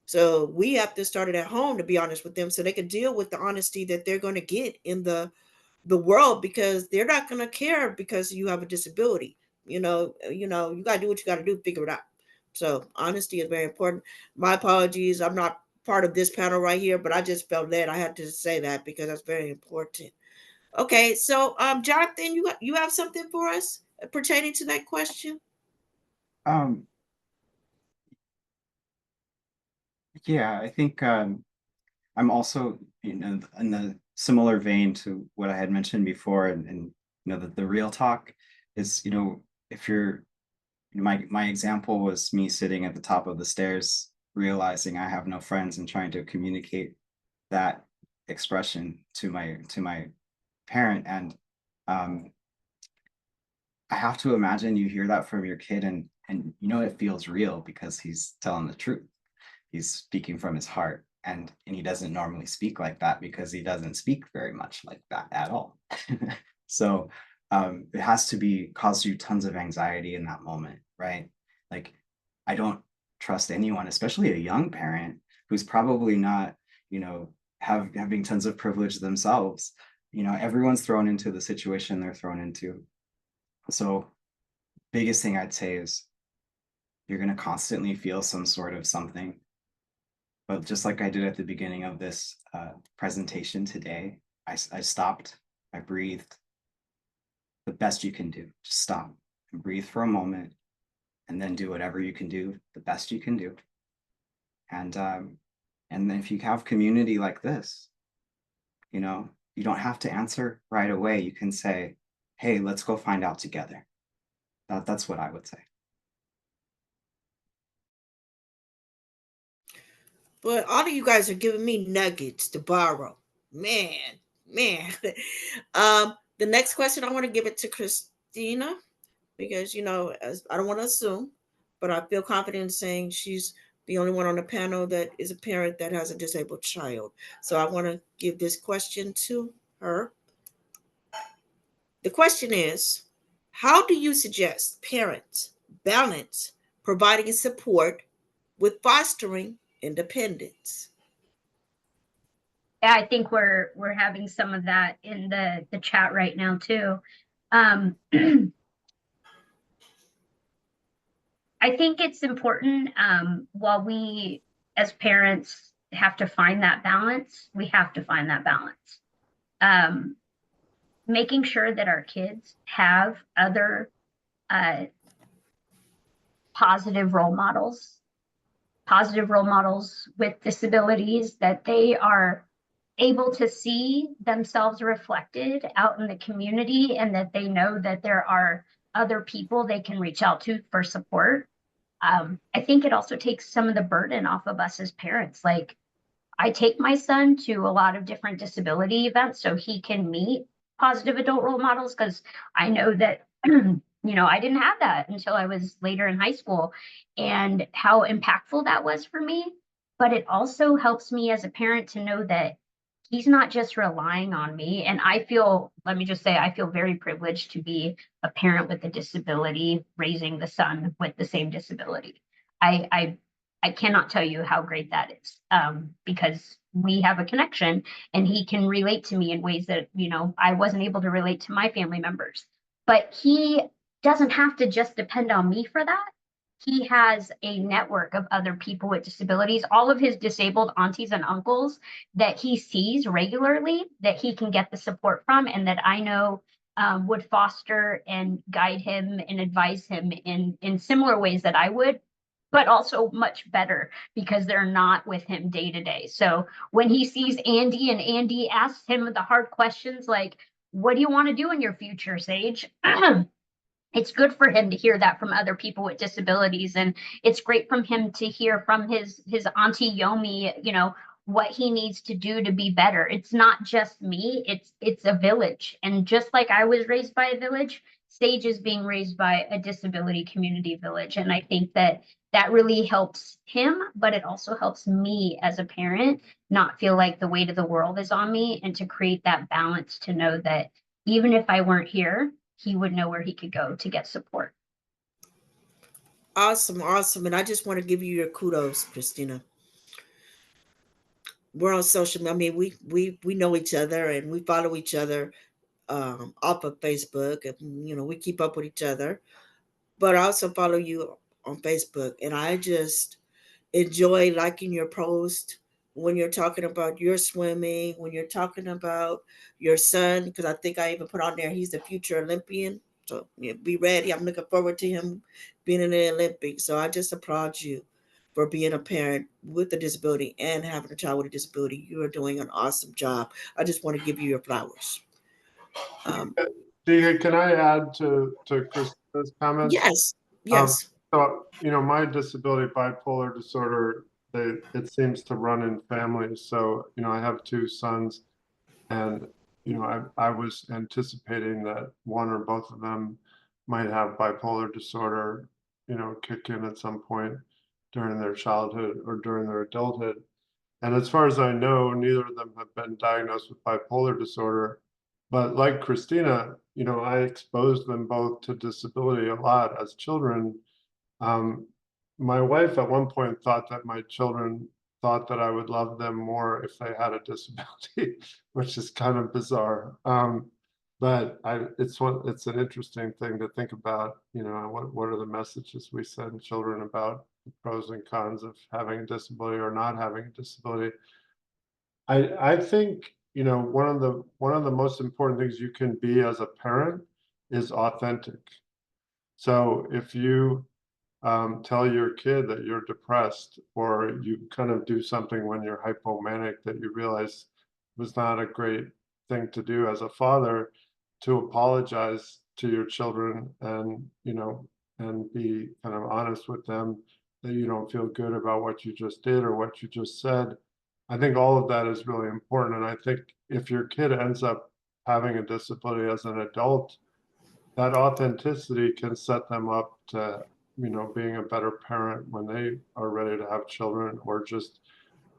So we have to start it at home to be honest with them, so they can deal with the honesty that they're going to get in the world, because they're not going to care because you have a disability. You got to do what you got to do, figure it out. So honesty is very important. My apologies, I'm not part of this panel right here, but I just felt that I had to say that because that's very important. Okay, so Jonathan, you have something for us pertaining to that question? Yeah, I think I'm also, in the similar vein to what I had mentioned before, and the real talk is, if you're, my example was me sitting at the top of the stairs, realizing I have no friends and trying to communicate that expression to my parent. And I have to imagine you hear that from your kid, and it feels real because he's telling the truth. He's speaking from his heart, and he doesn't normally speak like that because he doesn't speak very much like that at all. So it has to cause you tons of anxiety in that moment, right? Like, I don't trust anyone, especially a young parent who's probably not, having tons of privilege themselves. Everyone's thrown into the situation they're thrown into. So biggest thing I'd say is you're going to constantly feel some sort of something. But just like I did at the beginning of this presentation today, I stopped, I breathed. The best you can do, just stop and breathe for a moment, and then do whatever you can do, the best you can do. And then if you have community like this, you don't have to answer right away. You can say, hey, let's go find out together. That's what I would say. But all of you guys are giving me nuggets to borrow. Man. The next question, I want to give it to Christina, because I don't want to assume, but I feel confident in saying she's the only one on the panel that is a parent that has a disabled child. So I want to give this question to her. The question is, how do you suggest parents balance providing support with fostering independence? Yeah, I think we're having some of that in the chat right now too. I think it's important, while we as parents have to find that balance, we have to find that balance. Making sure that our kids have other positive role models with disabilities, that they are able to see themselves reflected out in the community, and that they know that there are other people they can reach out to for support. I think it also takes some of the burden off of us as parents. Like, I take my son to a lot of different disability events so he can meet positive adult role models, because I know that I didn't have that until I was later in high school, and how impactful that was for me. But it also helps me as a parent to know that he's not just relying on me. And let me just say, I feel very privileged to be a parent with a disability, raising the son with the same disability. I cannot tell you how great that is, because we have a connection, and he can relate to me in ways that, I wasn't able to relate to my family members. But he doesn't have to just depend on me for that. He has a network of other people with disabilities, all of his disabled aunties and uncles that he sees regularly, that he can get the support from, and that I know would foster and guide him and advise him in similar ways that I would, but also much better because they're not with him day to day. So when he sees Andy and Andy asks him the hard questions like, what do you want to do in your future, Sage? It's good for him to hear that from other people with disabilities. And it's great from him to hear from his auntie Yomi, you know, what he needs to do to be better. It's not just me, it's a village. And just like I was raised by a village, Sage is being raised by a disability community village. And I think that that really helps him, but it also helps me as a parent not feel like the weight of the world is on me, and to create that balance to know that even if I weren't here, he would know where he could go to get support. Awesome, awesome. And I just want to give you your kudos, Christina. We're on social. I mean, we know each other and we follow each other off of Facebook, and we keep up with each other. But I also follow you on Facebook, and I just enjoy liking your post when you're talking about your swimming, when you're talking about your son, because I think I even put on there he's the future Olympian. So be ready. I'm looking forward to him being in the Olympics. So I just applaud you for being a parent with a disability and having a child with a disability. You are doing an awesome job. I just want to give you your flowers. Deeka, can I add to Christina's comments? Yes, yes. So, my disability, bipolar disorder, it seems to run in families. So, I have two sons, and, I was anticipating that one or both of them might have bipolar disorder, kick in at some point during their childhood or during their adulthood. And as far as I know, neither of them have been diagnosed with bipolar disorder. But like Christina, I exposed them both to disability a lot as children. My wife at one point thought that my children thought that I would love them more if they had a disability, which is kind of bizarre. But it's an interesting thing to think about. What are the messages we send children about the pros and cons of having a disability or not having a disability? I think one of the most important things you can be as a parent is authentic. So if you tell your kid that you're depressed, or you kind of do something when you're hypomanic that you realize was not a great thing to do as a father, to apologize to your children and be kind of honest with them that you don't feel good about what you just did or what you just said. I think all of that is really important. And I think if your kid ends up having a disability as an adult, that authenticity can set them up to being a better parent when they are ready to have children, or just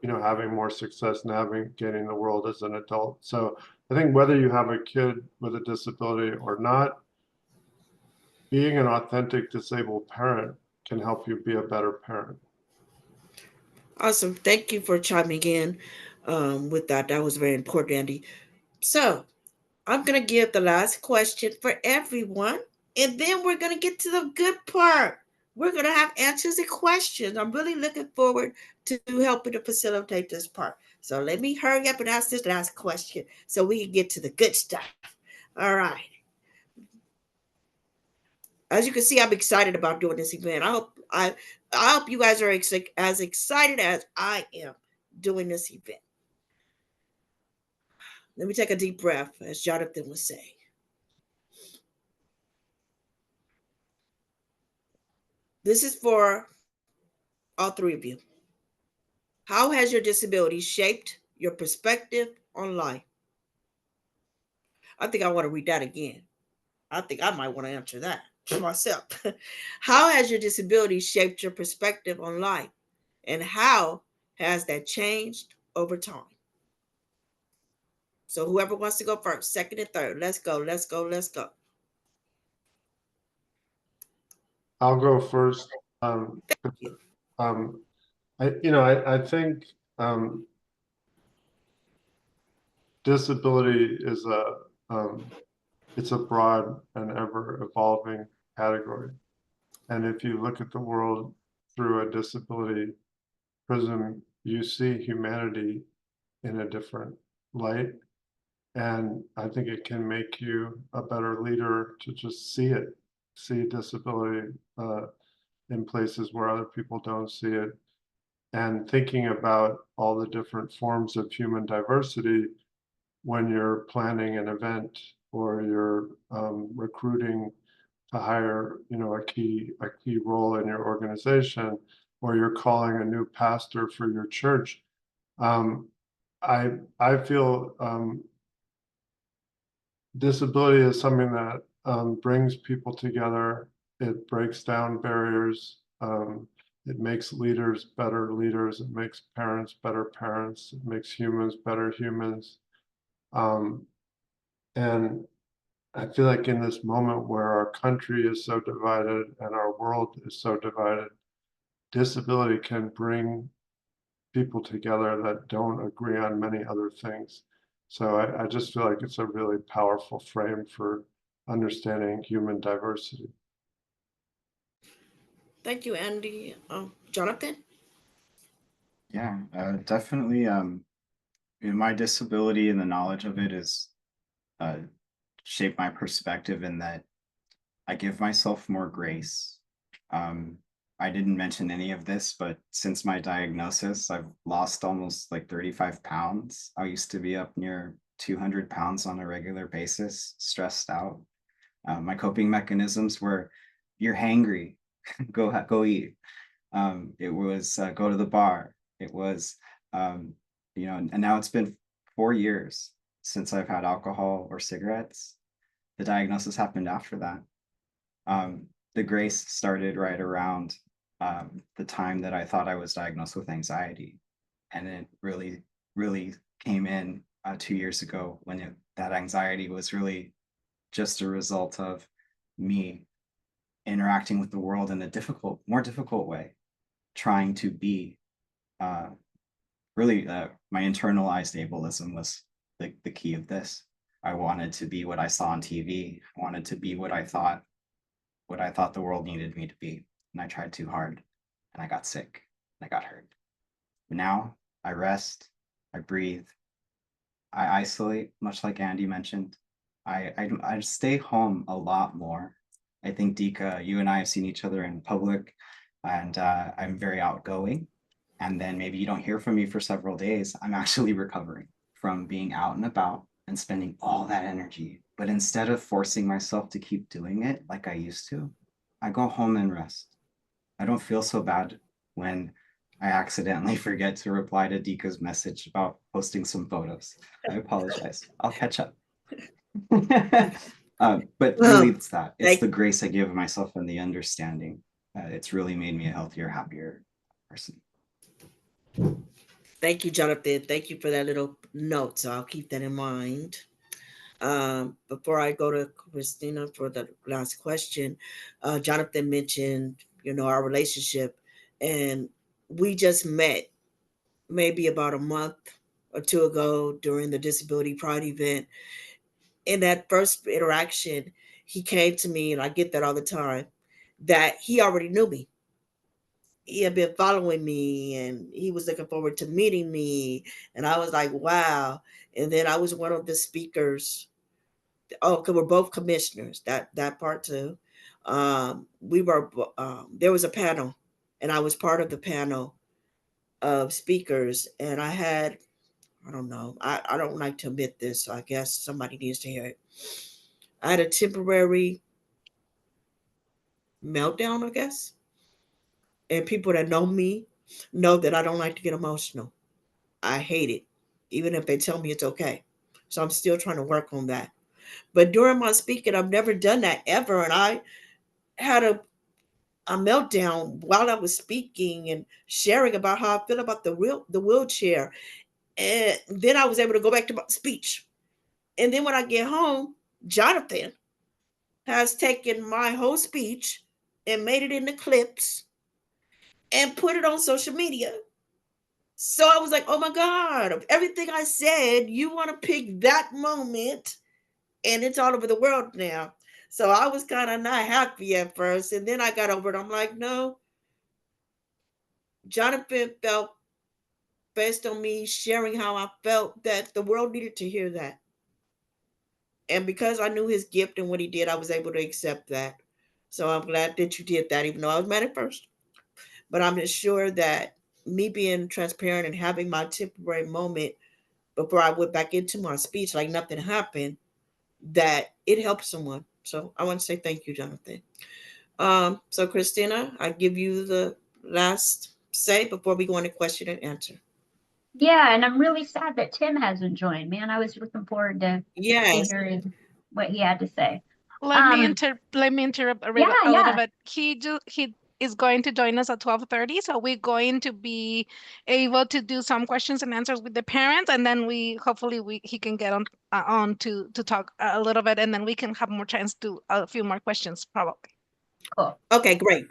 having more success navigating the world as an adult. So I think whether you have a kid with a disability or not, being an authentic disabled parent can help you be a better parent. Awesome. Thank you for chiming in with that. That was very important, Andy. So I'm going to give the last question for everyone, and then we're going to get to the good part. We're going to have answers and questions. I'm really looking forward to helping to facilitate this part. So let me hurry up and ask this last question so we can get to the good stuff. All right. As you can see, I'm excited about doing this event. I hope you guys are as excited as I am doing this event. Let me take a deep breath, as Jonathan would say. This is for all three of you. How has your disability shaped your perspective on life? I think I want to read that again. I think I might want to answer that myself. How has your disability shaped your perspective on life? And how has that changed over time? So whoever wants to go first, second and third, let's go, let's go, let's go. I'll go first. Thank you. I think disability is it's a broad and ever evolving category. And if you look at the world through a disability prism, you see humanity in a different light. And I think it can make you a better leader to just see disability in places where other people don't see it. And thinking about all the different forms of human diversity when you're planning an event or you're recruiting to hire, a key role in your organization, or you're calling a new pastor for your church. I feel disability is something that brings people together. It breaks down barriers. It makes leaders better leaders. It makes parents better parents. It makes humans better humans. And I feel like in this moment where our country is so divided and our world is so divided, disability can bring people together that don't agree on many other things. So I just feel like it's a really powerful frame for understanding human diversity. Thank you, Andy. Jonathan? Yeah, definitely. My disability and the knowledge of it is shaped my perspective in that I give myself more grace. I didn't mention any of this, but since my diagnosis, I've lost almost like 35 pounds. I used to be up near 200 pounds on a regular basis, stressed out. My coping mechanisms were, you're hangry, go eat. It was go to the bar. It was, and now it's been 4 years since I've had alcohol or cigarettes. The diagnosis happened after that. The grace started right around the time that I thought I was diagnosed with anxiety. And it really, really came in 2 years ago when that anxiety was really just a result of me interacting with the world in a more difficult way, trying to be really my internalized ableism was the key of this. I wanted to be what I saw on TV. I wanted to be what I thought the world needed me to be. And I tried too hard and I got sick. And I got hurt. But now I rest, I breathe, I isolate, much like Andy mentioned. I stay home a lot more. I think Deeka, you and I have seen each other in public, and I'm very outgoing. And then maybe you don't hear from me for several days. I'm actually recovering from being out and about and spending all that energy. But instead of forcing myself to keep doing it like I used to, I go home and rest. I don't feel so bad when I accidentally forget to reply to Deeka's message about posting some photos. I apologize. I'll catch up. But really, it's that. It's the grace I give myself and the understanding. It's really made me a healthier, happier person. Thank you, Jonathan. Thank you for that little note. So I'll keep that in mind. Before I go to Christina for the last question, Jonathan mentioned, our relationship, and we just met maybe about a month or two ago during the Disability Pride event. In that first interaction, he came to me, and I get that all the time, that he already knew me. He had been following me and he was looking forward to meeting me. And I was like, wow. And then I was one of the speakers. Oh, because we're both commissioners, that part too. We were, there was a panel, and I was part of the panel of speakers. And I don't know, I don't like to admit this, so I guess somebody needs to hear it. I had a temporary meltdown, I guess. And people that know me know that I don't like to get emotional. I hate it, even if they tell me it's okay. So I'm still trying to work on that. But during my speaking, I've never done that ever. And I had a meltdown while I was speaking and sharing about how I feel about the wheelchair. And then I was able to go back to my speech. And then when I get home, Jonathan has taken my whole speech and made it into clips and put it on social media. So I was like, oh my God, of everything I said, you want to pick that moment, and it's all over the world now. So I was kind of not happy at first. And then I got over it. I'm like, no, Jonathan felt, based on me sharing how I felt, that the world needed to hear that. And because I knew his gift and what he did, I was able to accept that. So I'm glad that you did that, even though I was mad at first. But I'm just sure that me being transparent and having my temporary moment before I went back into my speech, like nothing happened, that it helped someone. So I want to say thank you, Jonathan. So Christina, I give you the last say before we go into question and answer. Yeah, and I'm really sad that Tim hasn't joined. Man, I was looking forward to Yes. hearing what he had to say. Let me interrupt a Yeah, little yeah. bit. He is going to join us at 12:30, so we're going to be able to do some questions and answers with the parents, and then he can get on to talk a little bit, and then we can have more chance to a few more questions probably. Cool. Okay, great.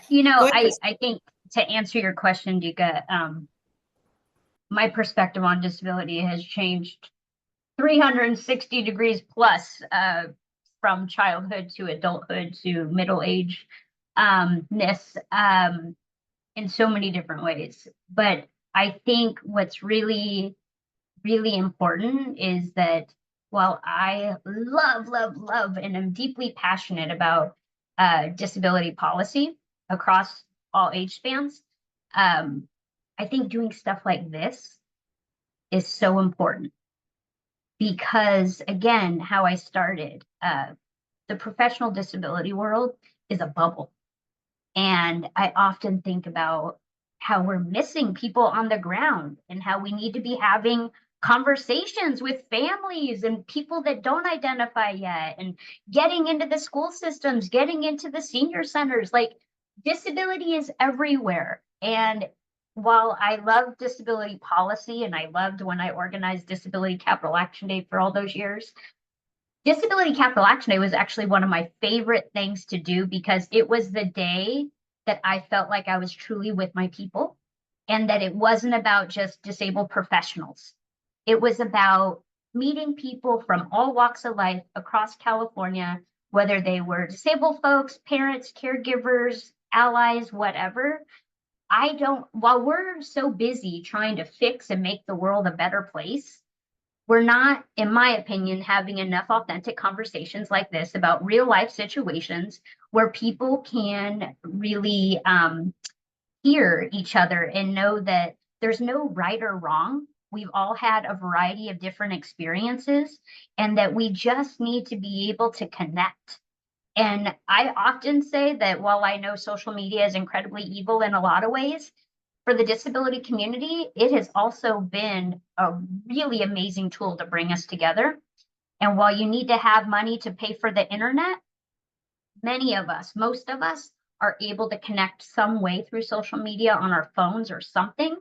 You know, Go ahead. I think to answer your question, Deeka, my perspective on disability has changed 360 degrees plus from childhood to adulthood to middle age ness in so many different ways. But I think what's really, really important is that while I love, and am deeply passionate about disability policy across all age spans, I think doing stuff like this is so important because, again, how I started, the professional disability world is a bubble. And I often think about how we're missing people on the ground and how we need to be having conversations with families and people that don't identify yet and getting into the school systems, getting into the senior centers. Like, disability is everywhere. And while I love disability policy and I loved when I organized Disability Capital Action Day for all those years, Disability Capital Action Day was actually one of my favorite things to do because it was the day that I felt like I was truly with my people and that it wasn't about just disabled professionals. It was about meeting people from all walks of life across California, whether they were disabled folks, parents, caregivers, allies, whatever. While we're so busy trying to fix and make the world a better place, we're not, in my opinion, having enough authentic conversations like this about real life situations where people can really hear each other and know that there's no right or wrong. We've all had a variety of different experiences and that we just need to be able to connect. And I often say that while I know social media is incredibly evil in a lot of ways, for the disability community, it has also been a really amazing tool to bring us together. And while you need to have money to pay for the internet, many of us, most of us, are able to connect some way through social media on our phones or something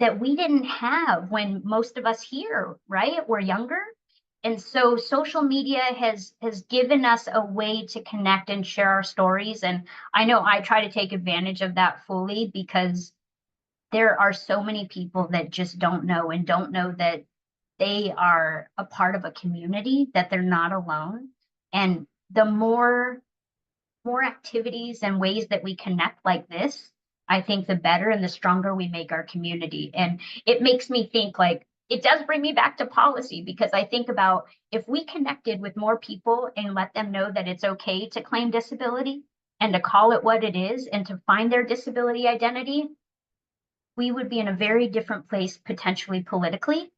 that we didn't have when most of us here, right, were younger. And so social media has given us a way to connect and share our stories. And I know I try to take advantage of that fully because there are so many people that just don't know and don't know that they are a part of a community, that they're not alone. And the more activities and ways that we connect like this, I think the better and the stronger we make our community. And it makes me think, like, it does bring me back to policy because I think about if we connected with more people and let them know that it's okay to claim disability and to call it what it is and to find their disability identity, we would be in a very different place potentially politically,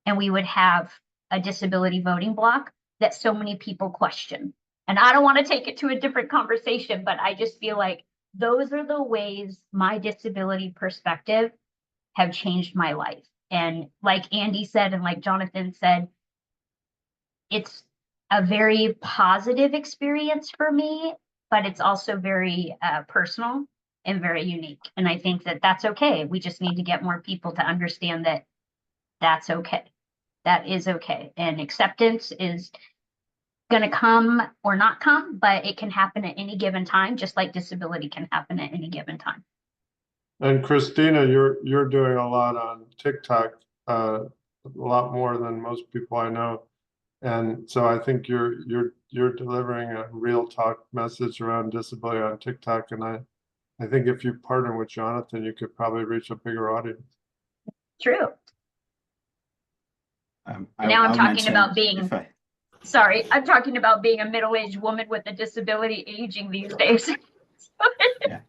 and we would have a disability voting bloc that so many people question. And I don't want to take it to a different conversation, but I just feel like those are the ways my disability perspective have changed my life. And like Andy said, and like Jonathan said, it's a very positive experience for me, but it's also very personal and very unique. And I think that that's okay. We just need to get more people to understand that that's okay. That is okay. And acceptance is going to come or not come, but it can happen at any given time, just like disability can happen at any given time. And Christina, you're doing a lot on TikTok, a lot more than most people I know. And so I think you're delivering a real talk message around disability on TikTok. And I think if you partner with Jonathan, you could probably reach a bigger audience. True. Now I'm I'll talking about mention being, sorry, I'm talking about being a middle-aged woman with a disability aging these days. Yeah.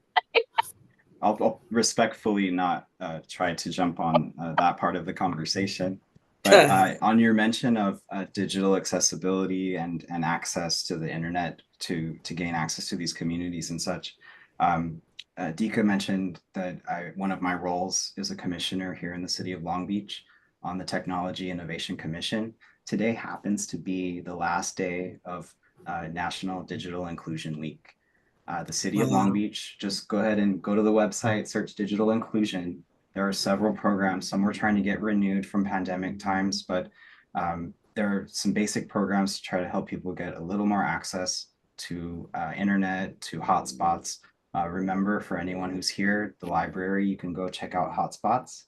I'll respectfully not try to jump on that part of the conversation. But on your mention of digital accessibility and access to the internet to gain access to these communities and such, Deaka mentioned that one of my roles is a commissioner here in the city of Long Beach on the Technology Innovation Commission. Today happens to be the last day of National Digital Inclusion Week. The city of Long Beach, just go ahead and go to the website, search digital inclusion. There are several programs. Some we're trying to get renewed from pandemic times, but there are some basic programs to try to help people get a little more access to internet, to hotspots. Remember, for anyone who's here, the library, you can go check out hotspots.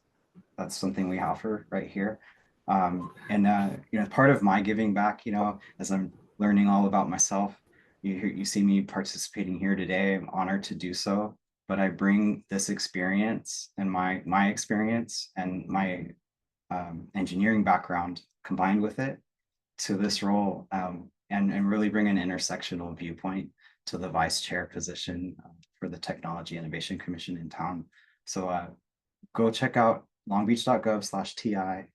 That's something we offer right here. Part of my giving back, as I'm learning all about myself, you see me participating here today. I'm honored to do so, but I bring this experience and my experience and my engineering background combined with it to this role, and really bring an intersectional viewpoint to the vice chair position for the Technology Innovation Commission in town. So go check out longbeach.gov/TI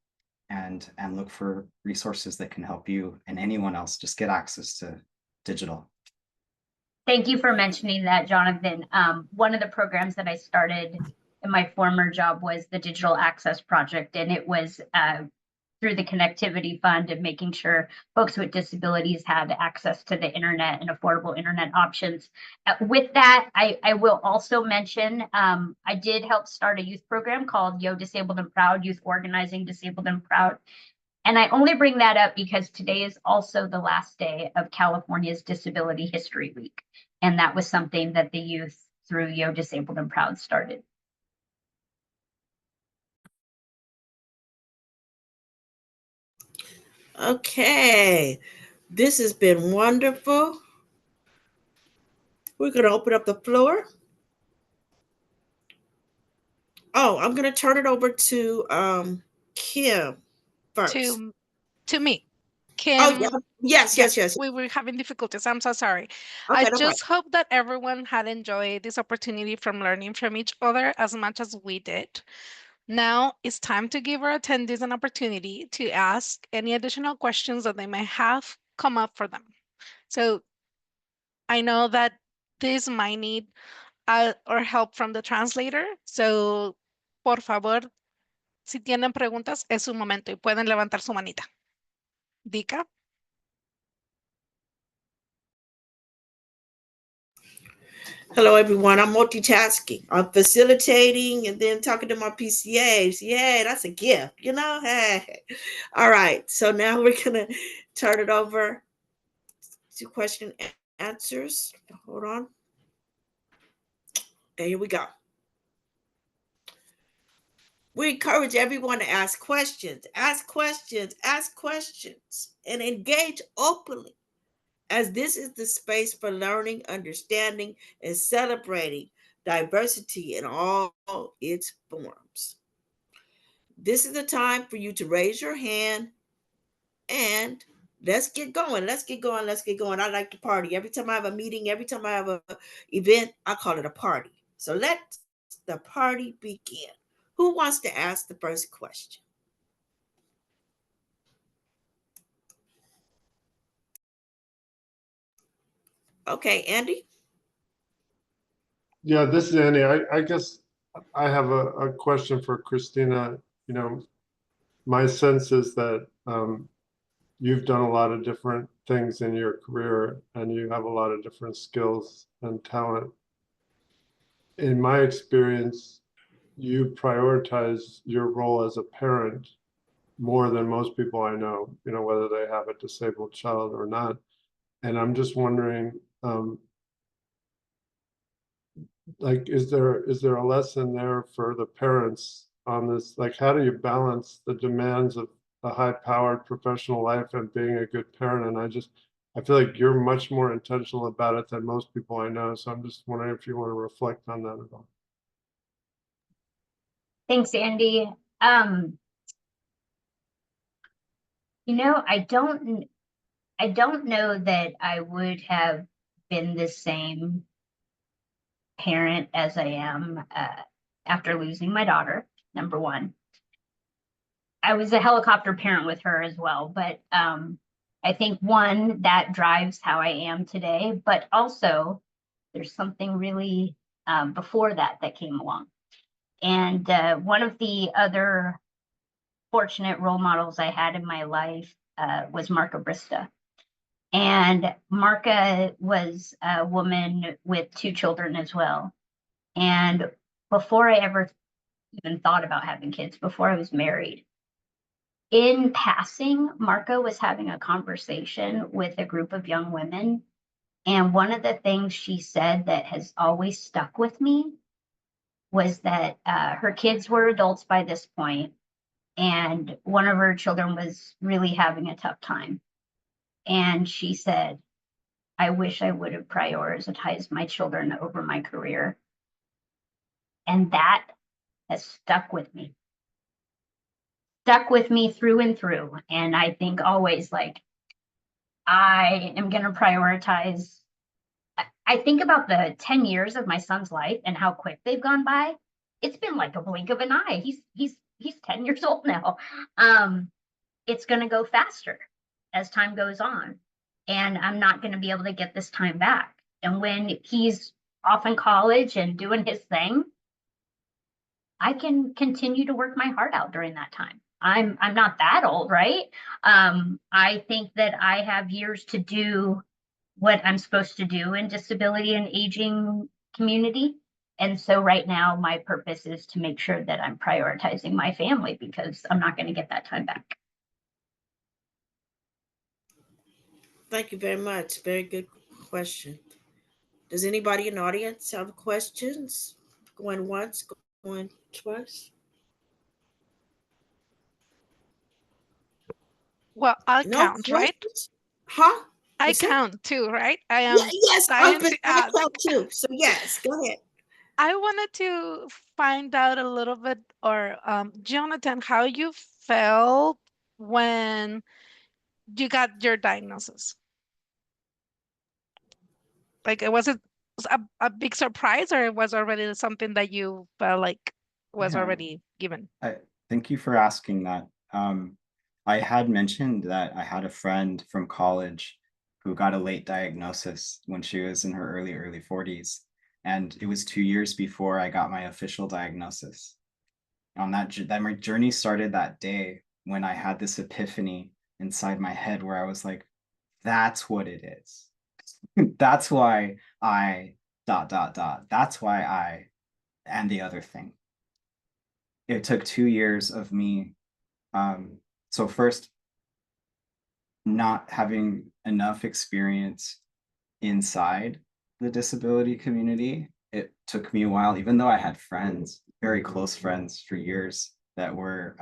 and look for resources that can help you and anyone else just get access to digital. Thank you for mentioning that, Jonathan. One of the programs that I started in my former job was the Digital Access Project, and it was through the Connectivity Fund and making sure folks with disabilities had access to the internet and affordable internet options. With that, I will also mention, I did help start a youth program called Yo Disabled and Proud, Youth Organizing Disabled and Proud. And I only bring that up because today is also the last day of California's Disability History Week. And that was something that the youth through Yo Disabled and Proud started. Okay, this has been wonderful. We're going to open up the floor. Oh, I'm going to turn it over to Kim first. To me. Kim. Oh, yeah. Yes. We were having difficulties. I'm so sorry. Okay, I just hope that everyone had enjoyed this opportunity from learning from each other as much as we did. Now it's time to give our attendees an opportunity to ask any additional questions that they may have come up for them. So I know that this might need or help from the translator. So, por favor, si tienen preguntas, es su momento y pueden levantar su manita. Deaka? Hello, everyone. I'm multitasking. I'm facilitating and then talking to my PCAs. Yeah, that's a gift, Hey. All right. So now we're going to turn it over to question and answers. Hold on. Okay, here we go. We encourage everyone to ask questions, and engage openly, as this is the space for learning, understanding, and celebrating diversity in all its forms. This is the time for you to raise your hand and let's get going. I like to party. Every time I have a meeting, every time I have an event, I call it a party. So let the party begin. Who wants to ask the first question? Okay, Andy? Yeah, this is Andy. I guess I have a question for Christina. My sense is that you've done a lot of different things in your career and you have a lot of different skills and talent. In my experience, you prioritize your role as a parent more than most people I know, whether they have a disabled child or not. And I'm just wondering, is there a lesson there for the parents on this? Like, how do you balance the demands of a high-powered professional life and being a good parent? And I feel like you're much more intentional about it than most people I know. So I'm just wondering if you want to reflect on that at all. Thanks, Andy. I don't know that I would have been the same parent as I am after losing my daughter, number one. I was a helicopter parent with her as well, but I think one, that drives how I am today, but also there's something really before that came along. And one of the other fortunate role models I had in my life was Marka Brista. And Marka was a woman with 2 children as well. And before I ever even thought about having kids, before I was married, in passing, Marka was having a conversation with a group of young women. And one of the things she said that has always stuck with me was that her kids were adults by this point, and one of her children was really having a tough time. And she said, I wish I would have prioritized my children over my career. And that has stuck with me through and through. And I think always, like, I am going to prioritize. I think about the 10 years of my son's life and how quick they've gone by. It's been like a blink of an eye. He's 10 years old now. It's going to go faster as time goes on. And I'm not going to be able to get this time back. And when he's off in college and doing his thing, I can continue to work my heart out during that time. I'm not that old, right? I think that I have years to do what I'm supposed to do in disability and aging community. And so right now, my purpose is to make sure that I'm prioritizing my family, because I'm not going to get that time back. Thank you very much. Very good question. Does anybody in the audience have questions? Going once, going twice? Well, I'll No count, right? questions? Huh? I What's that? count too, right? I Yeah, am yes, dying to I ask. count too. So yes, go ahead. I wanted to find out a little bit, or Jonathan, how you felt when you got your diagnosis. Like, was it a big surprise, or it was already something that you felt like was Yeah. already given? Thank you for asking that. I had mentioned that I had a friend from college who got a late diagnosis when she was in her early 40s. And it was 2 years before I got my official diagnosis. On that my journey started that day when I had this epiphany inside my head where I was like, that's what it is. That's why I ... That's why I and the other thing. It took 2 years of me. So first, not having enough experience inside the disability community. It took me a while, even though I had friends, very close friends for years, that were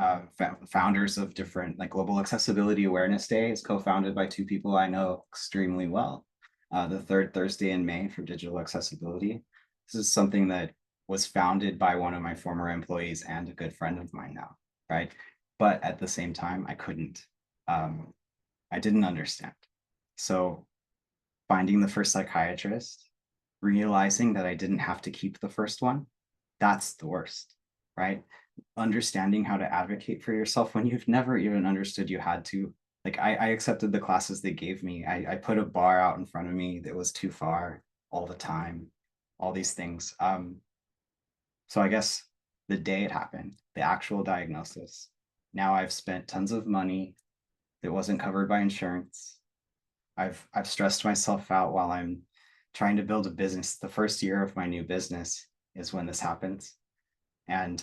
founders of different, like, Global Accessibility Awareness Day is co-founded by 2 people I know extremely well. The third Thursday in May for digital accessibility. This is something that was founded by one of my former employees and a good friend of mine now, right? But at the same time, I couldn't. I didn't understand. So finding the first psychiatrist, realizing that I didn't have to keep the first one, that's the worst, right? Understanding how to advocate for yourself when you've never even understood you had to. Like, I accepted the classes they gave me. I put a bar out in front of me that was too far all the time, all these things. So I guess the day it happened, the actual diagnosis, now I've spent tons of money that wasn't covered by insurance. I've stressed myself out while I'm trying to build a business. The first year of my new business is when this happens. And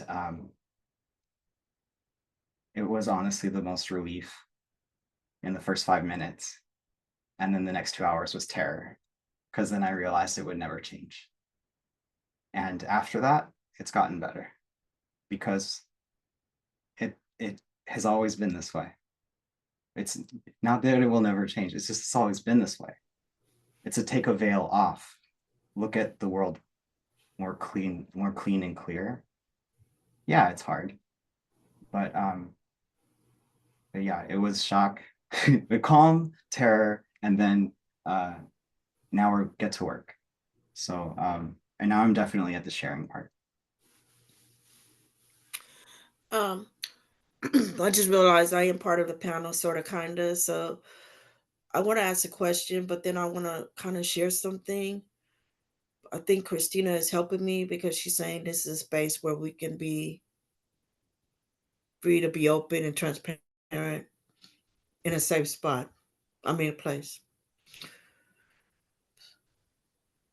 it was honestly the most relief in the first 5 minutes. And then the next 2 hours was terror, because then I realized it would never change. And after that, it's gotten better, because it has always been this way. It's not that it will never change. It's just, it's always been this way. It's to take a veil off, look at the world more clean and clear. Yeah, it's hard, but yeah, it was shock, the calm, terror, and then now we get to work. So and now I'm definitely at the sharing part. I just realized I am part of the panel, sort of, kind of. So I want to ask a question, but then I want to kind of share something. I think Christina is helping me because she's saying this is a space where we can be free to be open and transparent in a safe spot. I mean, a place.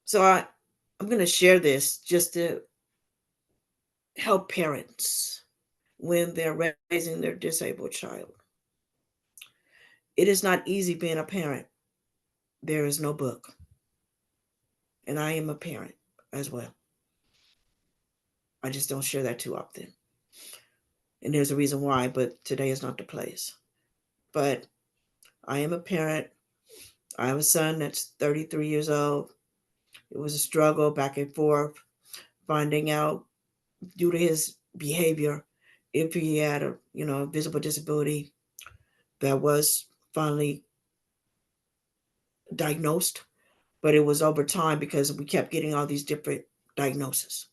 So I'm going to share this just to help parents when they're raising their disabled child. It is not easy being a parent. There is no book. And I am a parent as well. I just don't share that too often. And there's a reason why, but today is not the place. But I am a parent. I have a son that's 33 years old. It was a struggle back and forth, finding out due to his behavior if he had a visible disability that was finally diagnosed. But it was over time because we kept getting all these different diagnoses.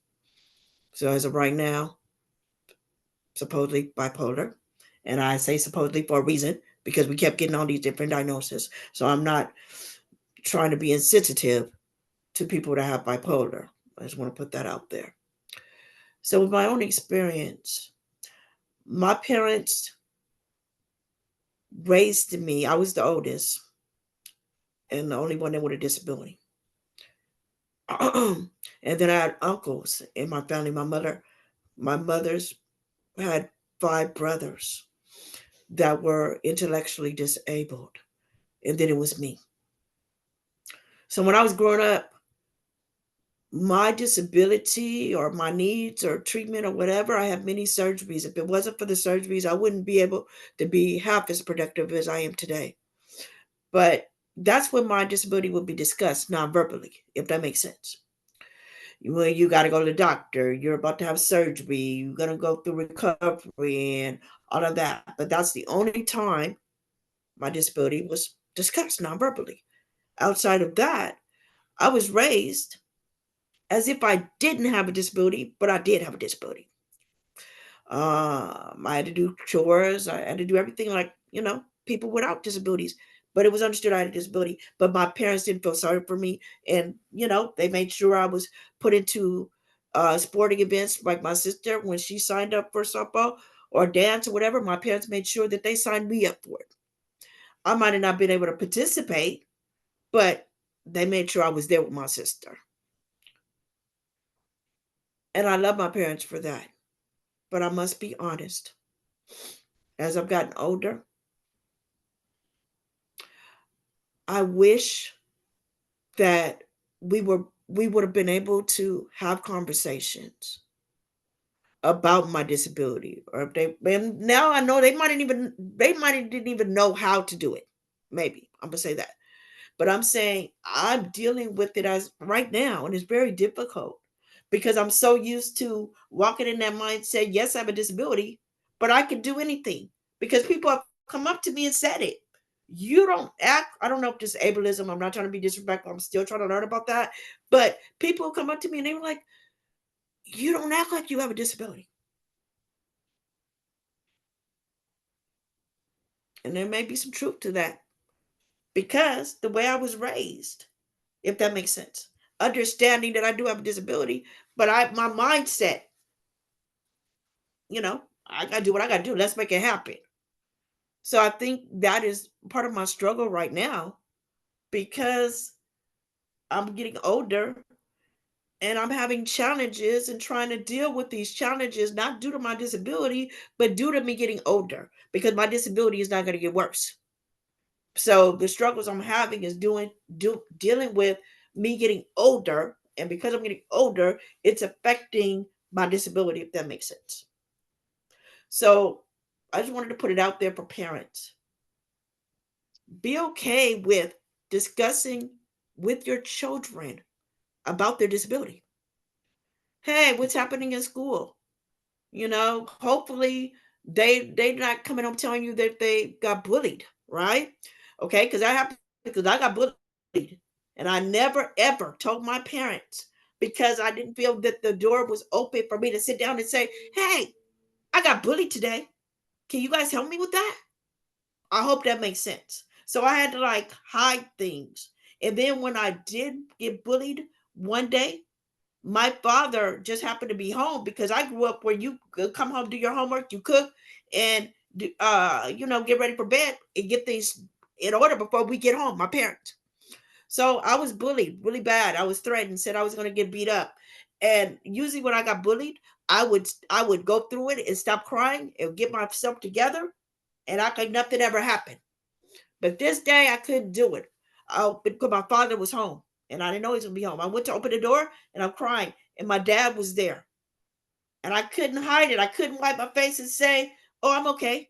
So as of right now, supposedly bipolar. And I say supposedly for a reason because we kept getting all these different diagnoses. So I'm not trying to be insensitive to people that have bipolar. I just want to put that out there. So with my own experience, my parents raised me. I was the oldest and the only one that with a disability. And then I had uncles in my family. My mother's had 5 brothers that were intellectually disabled. And then it was me. So when I was growing up, my disability or my needs or treatment or whatever, I had many surgeries. If it wasn't for the surgeries, I wouldn't be able to be half as productive as I am today. But that's when my disability would be discussed non-verbally, if that makes sense. Well, you got to go to the doctor. You're about to have surgery. You're going to go through recovery and all of that. But that's the only time my disability was discussed non-verbally. Outside of that, I was raised as if I didn't have a disability, but I did have a disability. I had to do chores. I had to do everything like, people without disabilities. But it was understood I had a disability. But my parents didn't feel sorry for me. And, they made sure I was put into sporting events like my sister, when she signed up for softball or dance or whatever, my parents made sure that they signed me up for it. I might have not been able to participate, but they made sure I was there with my sister. And I love my parents for that. But I must be honest. As I've gotten older, I wish that we would have been able to have conversations about my disability. Or if and now I know they might didn't even know how to do it. Maybe I'm gonna say that. But I'm saying I'm dealing with it as right now, and it's very difficult because I'm so used to walking in that mindset. Yes, I have a disability, but I can do anything because people have come up to me and said it. You don't act, I don't know if this is ableism. I'm not trying to be disrespectful. I'm still trying to learn about that. But people come up to me and they were like, you don't act like you have a disability. And there may be some truth to that because the way I was raised, if that makes sense. Understanding that I do have a disability, but my mindset, I gotta do what I gotta do. Let's make it happen. So I think that is part of my struggle right now because I'm getting older and I'm having challenges and trying to deal with these challenges, not due to my disability, but due to me getting older because my disability is not going to get worse. So the struggles I'm having is dealing with me getting older. And because I'm getting older, it's affecting my disability, if that makes sense. So I just wanted to put it out there for parents. Be okay with discussing with your children about their disability. Hey, what's happening in school? Hopefully they're not coming home telling you that they got bullied right? Okay, because that happened because I got bullied, and I never ever told my parents because I didn't feel that the door was open for me to sit down and say, "Hey, I got bullied today. Can you guys help me with that?" I hope that makes sense. So I had to like hide things. And then when I did get bullied one day, my father just happened to be home because I grew up where you come home, do your homework, you cook, and get ready for bed and get things in order before we get home, my parents. So I was bullied really bad. I was threatened, said I was going to get beat up. And usually when I got bullied, I would go through it and stop crying and get myself together, and I could nothing ever happened. But this day I couldn't do it because my father was home and I didn't know he was gonna be home. I went to open the door and I'm crying, and my dad was there, and I couldn't hide it. I couldn't wipe my face and say, "Oh, I'm okay."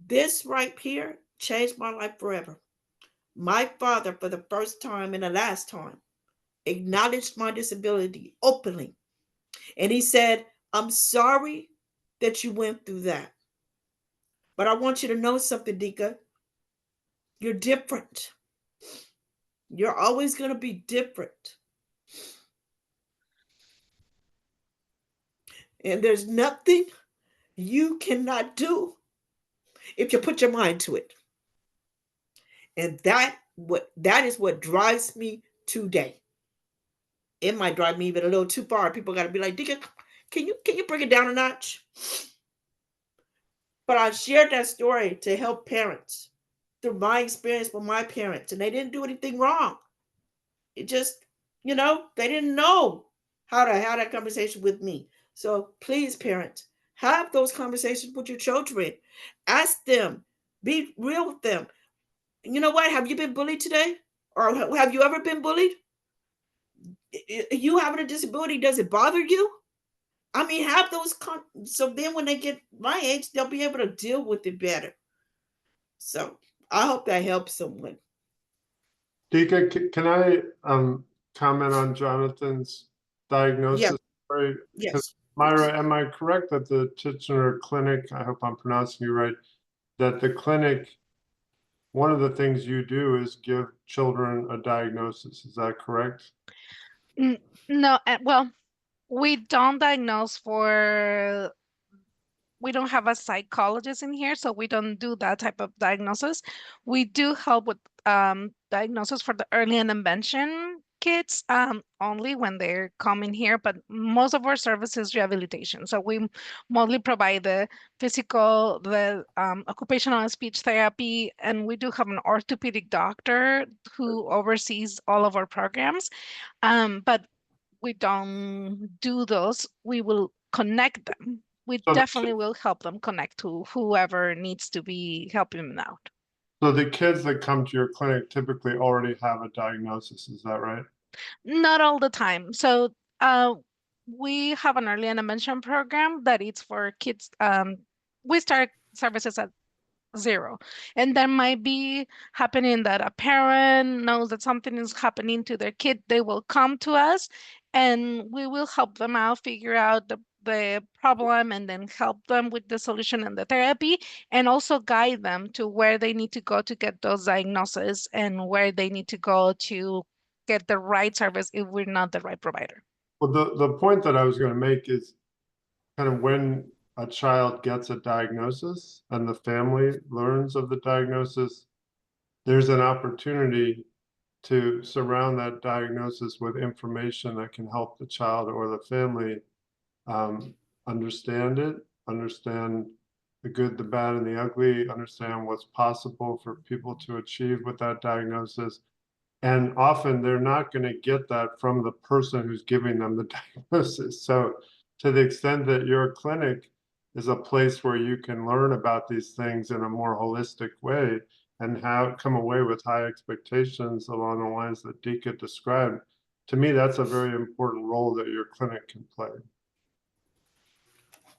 This right here changed my life forever. My father, for the first time and the last time, acknowledged my disability openly, and he said, "I'm sorry that you went through that, but I want you to know something, Dika. You're different. You're always going to be different. And there's nothing you cannot do if you put your mind to it." And that is what drives me today. It might drive me even a little too far. People got to be like, "Dika, can you bring it down a notch?" But I shared that story to help parents through my experience with my parents, and they didn't do anything wrong. It just, they didn't know how to have that conversation with me. So please, parents, have those conversations with your children. Ask them, be real with them. You know what? Have you been bullied today? Or have you ever been bullied? You having a disability, does it bother you? I mean, have those, so then when they get my age, they'll be able to deal with it better. So I hope that helps someone. Dika, can I comment on Jonathan's diagnosis? Yeah. Right? Yes. Myra, am I correct that the Titchener Clinic, I hope I'm pronouncing you right, that the clinic, one of the things you do is give children a diagnosis? Is that correct? No, well, we don't diagnose for we don't have a psychologist in here, so we don't do that type of diagnosis. We do help with diagnosis for the early intervention kids only when they're coming here, but most of our service is rehabilitation. So we mostly provide the physical, the occupational speech therapy, and we do have an orthopedic doctor who oversees all of our programs. But we don't do those. We will connect them. We So, definitely will help them connect to whoever needs to be helping them out. so the kids that come to your clinic typically already have a diagnosis, is that right? Not all the time. So we have an early intervention program that it's for kids. We start services at 0. And there might be happening that a parent knows that something is happening to their kid. They will come to us and we will help them out, figure out the problem, and then help them with the solution and the therapy, and also guide them to where they need to go to get those diagnoses and where they need to go to get the right service if we're not the right provider. Well, the point that I was going to make is kind of when a child gets a diagnosis and the family learns of the diagnosis, there's an opportunity to surround that diagnosis with information that can help the child or the family understand it, understand the good, the bad, and the ugly, understand what's possible for people to achieve with that diagnosis. And often they're not going to get that from the person who's giving them the diagnosis. So to the extent that your clinic is a place where you can learn about these things in a more holistic way and come away with high expectations along the lines that Dika described, to me, that's a very important role that your clinic can play.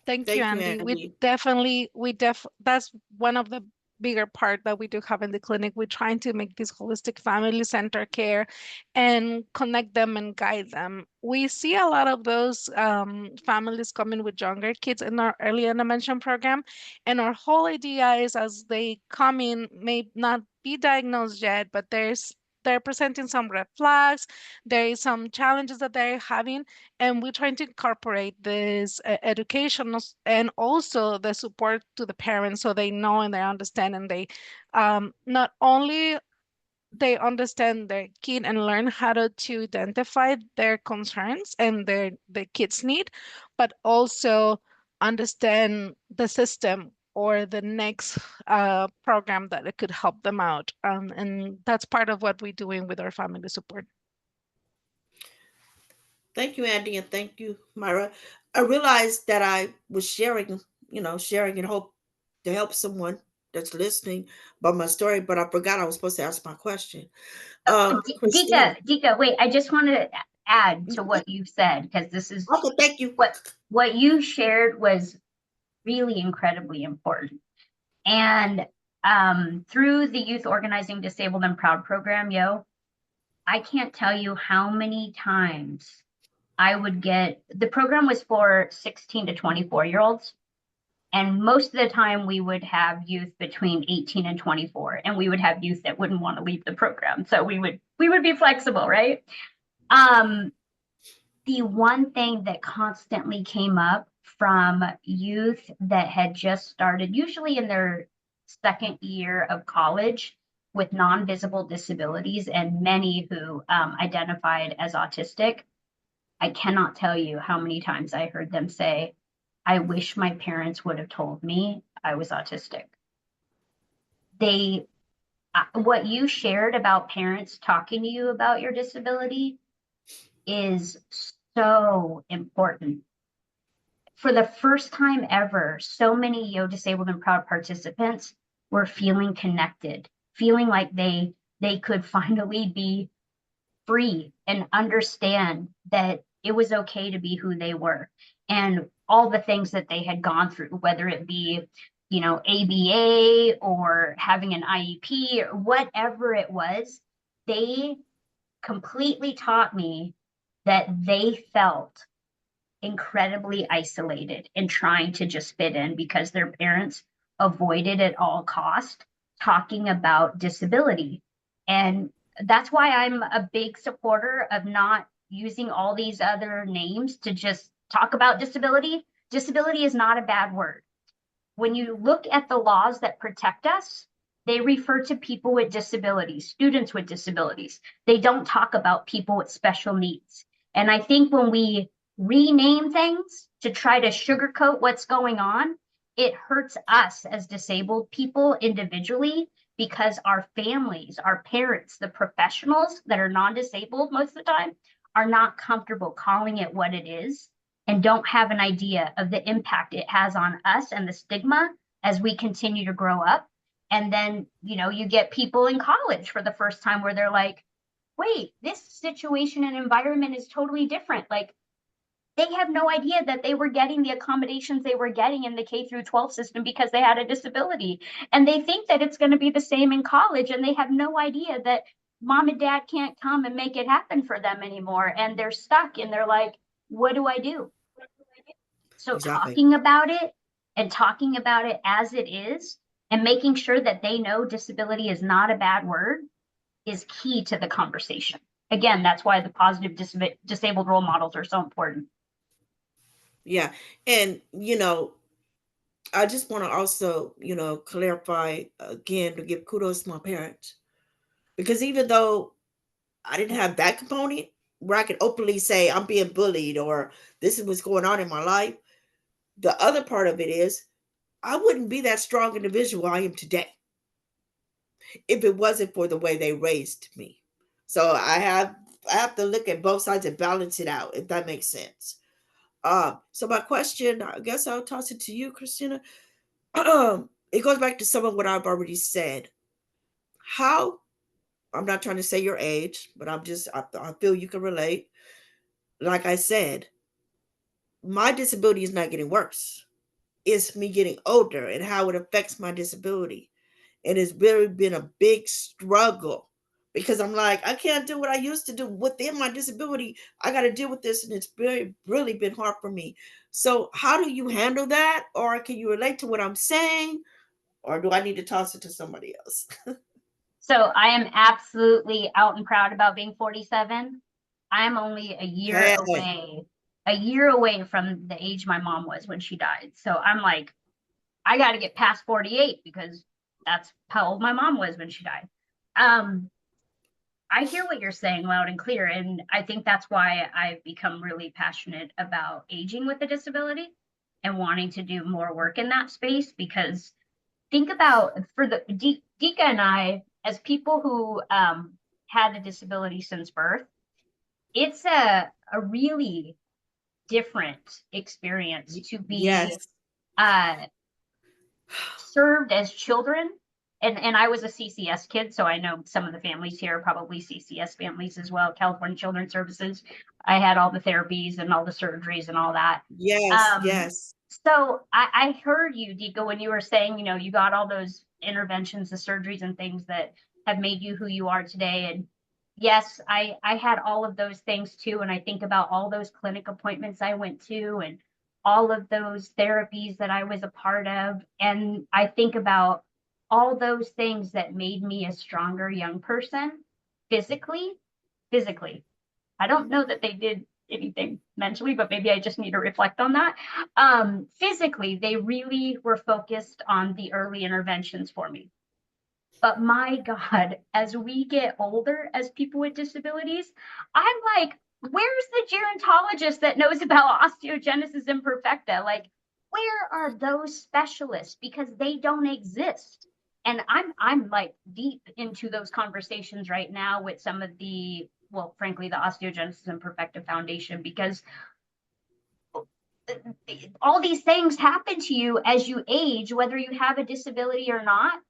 Thank you, Thank you, Andy. Andy. That's one of the bigger part that we do have in the clinic. We're trying to make this holistic family center care and connect them and guide them. We see a lot of those families coming with younger kids in our early intervention program. And our whole idea is as they come in, may not be diagnosed yet, but they're presenting some red flags. There is some challenges that they're having, and we're trying to incorporate this education and also the support to the parents so they know and they understand, and they not only they understand their kid and learn how to identify their concerns and the kids need, but also understand the system or the next program that it could help them out. And that's part of what we're doing with our family support. Thank you, Andy, and thank you, Myra. I realized that I was sharing, sharing and hope to help someone that's listening about my story, but I forgot I was supposed to ask my question. Christina. Deeka, wait, I just wanted to add to what you said, because this is Okay, thank you. What you shared was really incredibly important. And through the Youth Organizing Disabled and Proud program, I can't tell you how many times I would get, the program was for 16 to 24-year-olds. And most of the time we would have youth between 18 and 24, and we would have youth that wouldn't want to leave the program. So we would be flexible, right? The one thing that constantly came up from youth that had just started, usually in their second year of college, with non-visible disabilities, and many who identified as autistic, I cannot tell you how many times I heard them say, I wish my parents would have told me I was autistic. What you shared about parents talking to you about your disability is so important. For the first time ever, so many Yo Disabled and Proud participants were feeling connected, feeling like they could finally be free and understand that it was okay to be who they were, and all the things that they had gone through, whether it be, ABA or having an IEP or whatever it was, they completely taught me that they felt incredibly isolated in trying to just fit in because their parents avoided at all cost talking about disability. And that's why I'm a big supporter of not using all these other names to just talk about disability. Disability is not a bad word. When you look at the laws that protect us, they refer to people with disabilities, students with disabilities. They don't talk about people with special needs. And I think when we rename things to try to sugarcoat what's going on, it hurts us as disabled people individually, because our families, our parents, the professionals that are non-disabled most of the time are not comfortable calling it what it is, and don't have an idea of the impact it has on us and the stigma as we continue to grow up. And then, you get people in college for the first time where they're like, wait, this situation and environment is totally different. Like, they have no idea that they were getting the accommodations they were getting in the K-12 system because they had a disability. And they think that it's going to be the same in college, and they have no idea that mom and dad can't come and make it happen for them anymore. And they're stuck, and they're like, what do I do? So Exactly. talking about it as it is, and making sure that they know disability is not a bad word, is key to the conversation. Again, that's why the positive disabled role models are so important. Yeah. And, I just want to also, clarify again to give kudos to my parents. Because even though I didn't have that component where I could openly say I'm being bullied or this is what's going on in my life, the other part of it is I wouldn't be that strong individual I am today if it wasn't for the way they raised me. So I have to look at both sides and balance it out, if that makes sense. So my question, I guess I'll toss it to you, Christina. It goes back to some of what I've already said. How, I'm not trying to say your age, but I feel you can relate. Like I said, my disability is not getting worse. It's me getting older and how it affects my disability. And it's really been a big struggle because I'm like, I can't do what I used to do within my disability. I got to deal with this. And it's really been hard for me. So how do you handle that? Or can you relate to what I'm saying? Or do I need to toss it to somebody else? So I am absolutely out and proud about being 47. I'm only a year away from the age my mom was when she died. So I'm like, I got to get past 48 because that's how old my mom was when she died. I hear what you're saying loud and clear. And I think that's why I've become really passionate about aging with a disability and wanting to do more work in that space. Because think about, for the Deeka and I, as people who had a disability since birth, it's a really different experience to be served as children. And I was a CCS kid, so I know some of the families here are probably CCS families as well, California Children's Services. I had all the therapies and all the surgeries and all that. Yes. So I heard you, Deeka, when you were saying, you got all those interventions, the surgeries and things that have made you who you are today. And yes, I had all of those things too. And I think about all those clinic appointments I went to and all of those therapies that I was a part of. And I think about all those things that made me a stronger young person physically. I don't know that they did anything mentally, but maybe I just need to reflect on that. Physically, they really were focused on the early interventions for me. But my God, as we get older as people with disabilities, I'm like, where's the gerontologist that knows about osteogenesis imperfecta? Like, where are those specialists? Because they don't exist. And I'm like deep into those conversations right now with some of the, well, frankly, the Osteogenesis Imperfecta Foundation, because all these things happen to you as you age, whether you have a disability or not.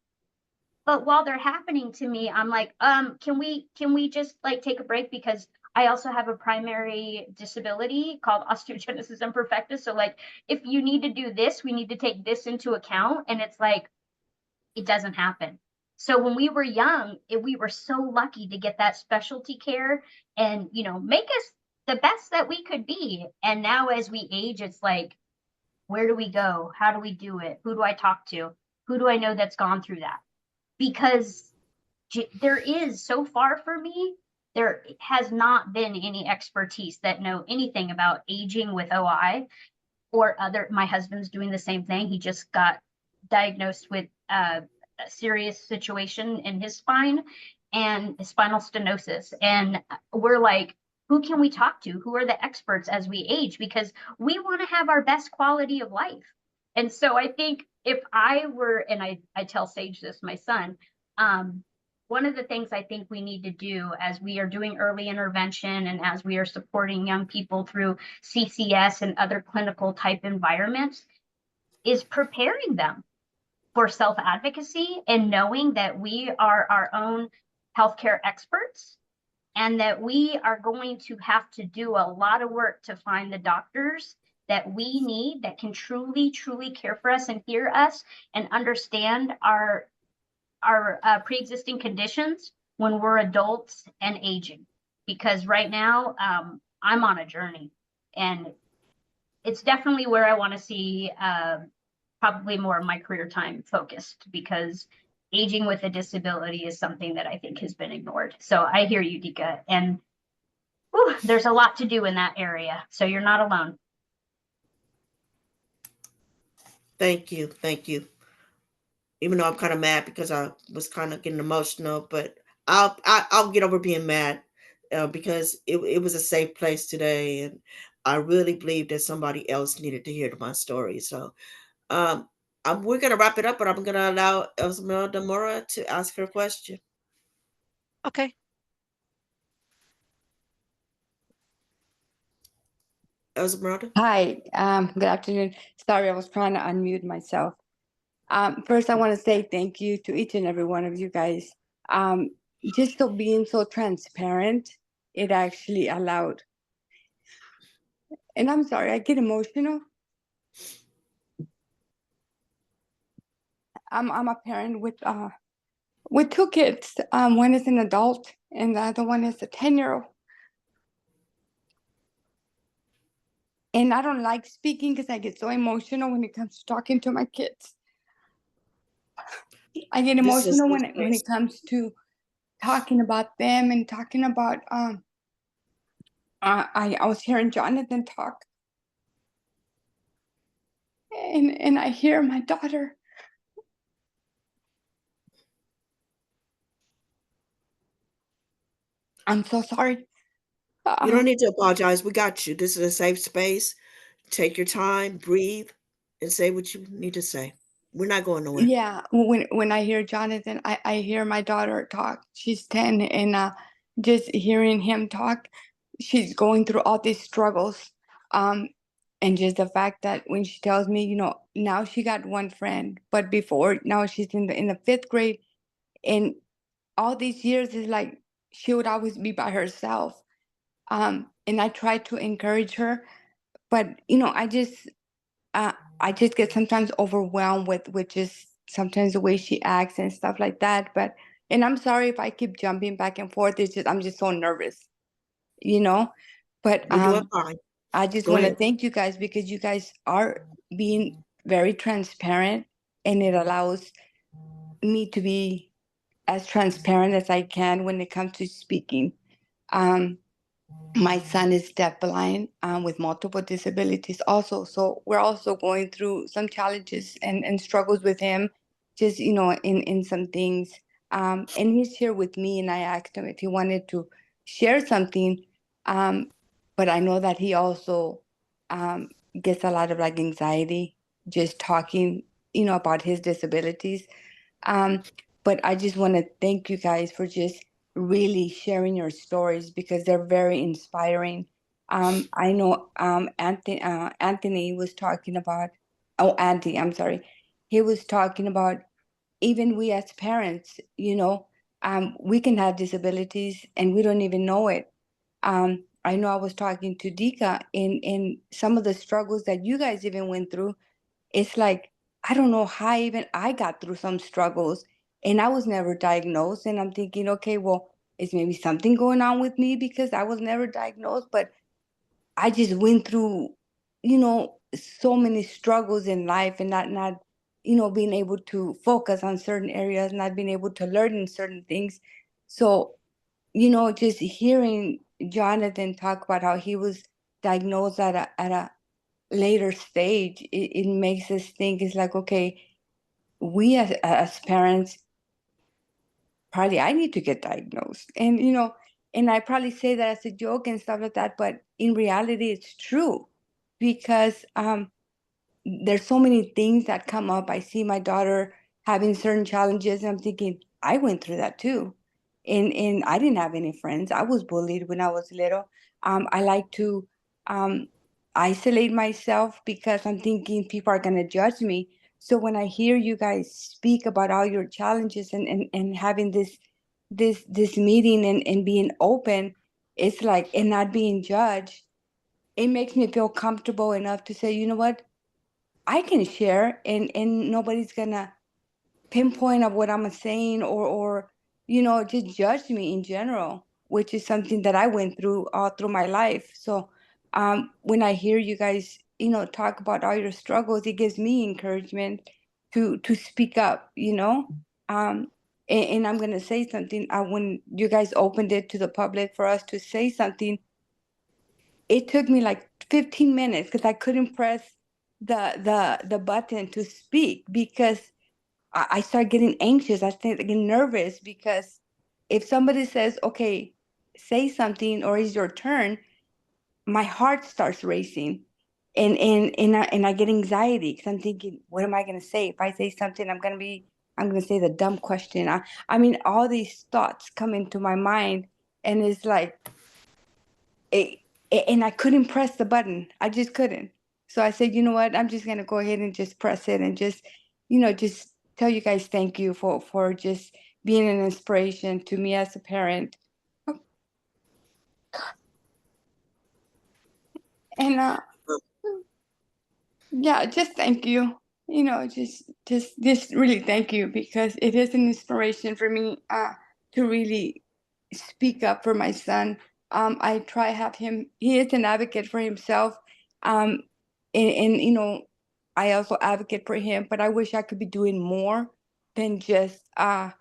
But while they're happening to me, I'm like, can we just like take a break? Because I also have a primary disability called osteogenesis imperfecta. So like, if you need to do this, we need to take this into account. And it's like, it doesn't happen. So when we were young, we were so lucky to get that specialty care and, make us the best that we could be. And now as we age, it's like, where do we go? How do we do it? Who do I talk to? Who do I know that's gone through that? Because there is, so far for me, there has not been any expertise that know anything about aging with OI or my husband's doing the same thing. He just got diagnosed with a serious situation in his spine and spinal stenosis. And we're like, who can we talk to? Who are the experts as we age? Because we want to have our best quality of life. And so I think if I were, and I tell Sage this, my son, one of the things I think we need to do as we are doing early intervention and as we are supporting young people through CCS and other clinical type environments is preparing them for self-advocacy and knowing that we are our own healthcare experts and that we are going to have to do a lot of work to find the doctors that we need that can truly, truly care for us and hear us and understand our pre-existing conditions when we're adults and aging. Because right now, I'm on a journey and it's definitely where I want to see probably more of my career time focused, because aging with a disability is something that I think has been ignored. So I hear you, Deeka, and there's a lot to do in that area. So you're not alone. Thank you. Even though I'm kind of mad because I was kind of getting emotional, but I'll get over being mad because it was a safe place today, and I really believe that somebody else needed to hear my story. So we're gonna wrap it up, but I'm gonna allow Esmeralda Mora to ask her question. Okay. Esmeralda. Hi, good afternoon. Sorry, I was trying to unmute myself. First, I want to say thank you to each and every one of you guys. Just being so transparent, it actually allowed. And I'm sorry, I get emotional. I'm a parent with with 2 kids. One is an adult and the other one is a 10-year-old. And I don't like speaking because I get so emotional when it comes to talking to my kids. I get This is emotional a when safe it space. comes to talking about them and talking about I was hearing Jonathan talk, and I hear my daughter. I'm so sorry. You don't need to apologize. We got you. This is a safe space. Take your time, breathe, and say what you need to say. We're not going nowhere. Yeah, when I hear Jonathan, I hear my daughter talk. She's 10, and just hearing him talk, she's going through all these struggles. And just the fact that when she tells me, now she got one friend, but before now she's in the 5th grade, and all these years is like she would always be by herself. And I try to encourage her, but I just get sometimes overwhelmed with just sometimes the way she acts and stuff like that. And I'm sorry if I keep jumping back and forth. It's just I'm just so nervous, you know. But You're doing fine. I just Go want to ahead. thank you guys because you guys are being very transparent, and it allows me to be as transparent as I can when it comes to speaking. My son is deafblind with multiple disabilities also. So we're also going through some challenges and struggles with him, just, in some things. And he's here with me, and I asked him if he wanted to share something. But I know that he also um, gets a lot of like anxiety just talking, about his disabilities. Um, but I just want to thank you guys for just really sharing your stories because they're very inspiring. I know Anthony was talking about, oh, Andy, I'm sorry. He was talking about even we as parents, we can have disabilities and we don't even know it. I know I was talking to Dika in some of the struggles that you guys even went through. It's like I don't know how even I got through some struggles and I was never diagnosed. And I'm thinking, okay, well, is maybe something going on with me because I was never diagnosed, but I just went through, so many struggles in life and not being able to focus on certain areas, not being able to learn in certain things. So, just hearing Jonathan talk about how he was diagnosed at a later stage, it makes us think it's like, okay, we as parents, probably I need to get diagnosed. And I probably say that as a joke and stuff like that, but in reality, it's true because there's so many things that come up. I see my daughter having certain challenges, and I'm thinking, I went through that too. And I didn't have any friends. I was bullied when I was little. I like to um, isolate myself because I'm thinking people are gonna judge me. So when I hear you guys speak about all your challenges and having this meeting and being open, it's like and not being judged, it makes me feel comfortable enough to say, you know what? I can share and nobody's gonna pinpoint of what I'm saying or just judge me in general, which is something that I went through all through my life. So when I hear you guys, talk about all your struggles, it gives me encouragement to speak up. And I'm gonna say something. When you guys opened it to the public for us to say something, it took me like 15 minutes because I couldn't press the button to speak because I start getting anxious. I start getting nervous because if somebody says, okay, say something or it's your turn, my heart starts racing and I get anxiety because I'm thinking, what am I going to say? If I say something, I'm going to say the dumb question. I mean, all these thoughts come into my mind and it's like, it, and I couldn't press the button. I just couldn't. So I said, you know what? I'm just gonna go ahead and just press it and just tell you guys thank you for just being an inspiration to me as a parent. And yeah, just thank you. just really thank you, because it is an inspiration for me to really speak up for my son. I try have him. He is an advocate for himself, and I also advocate for him. But I wish I could be doing more than just I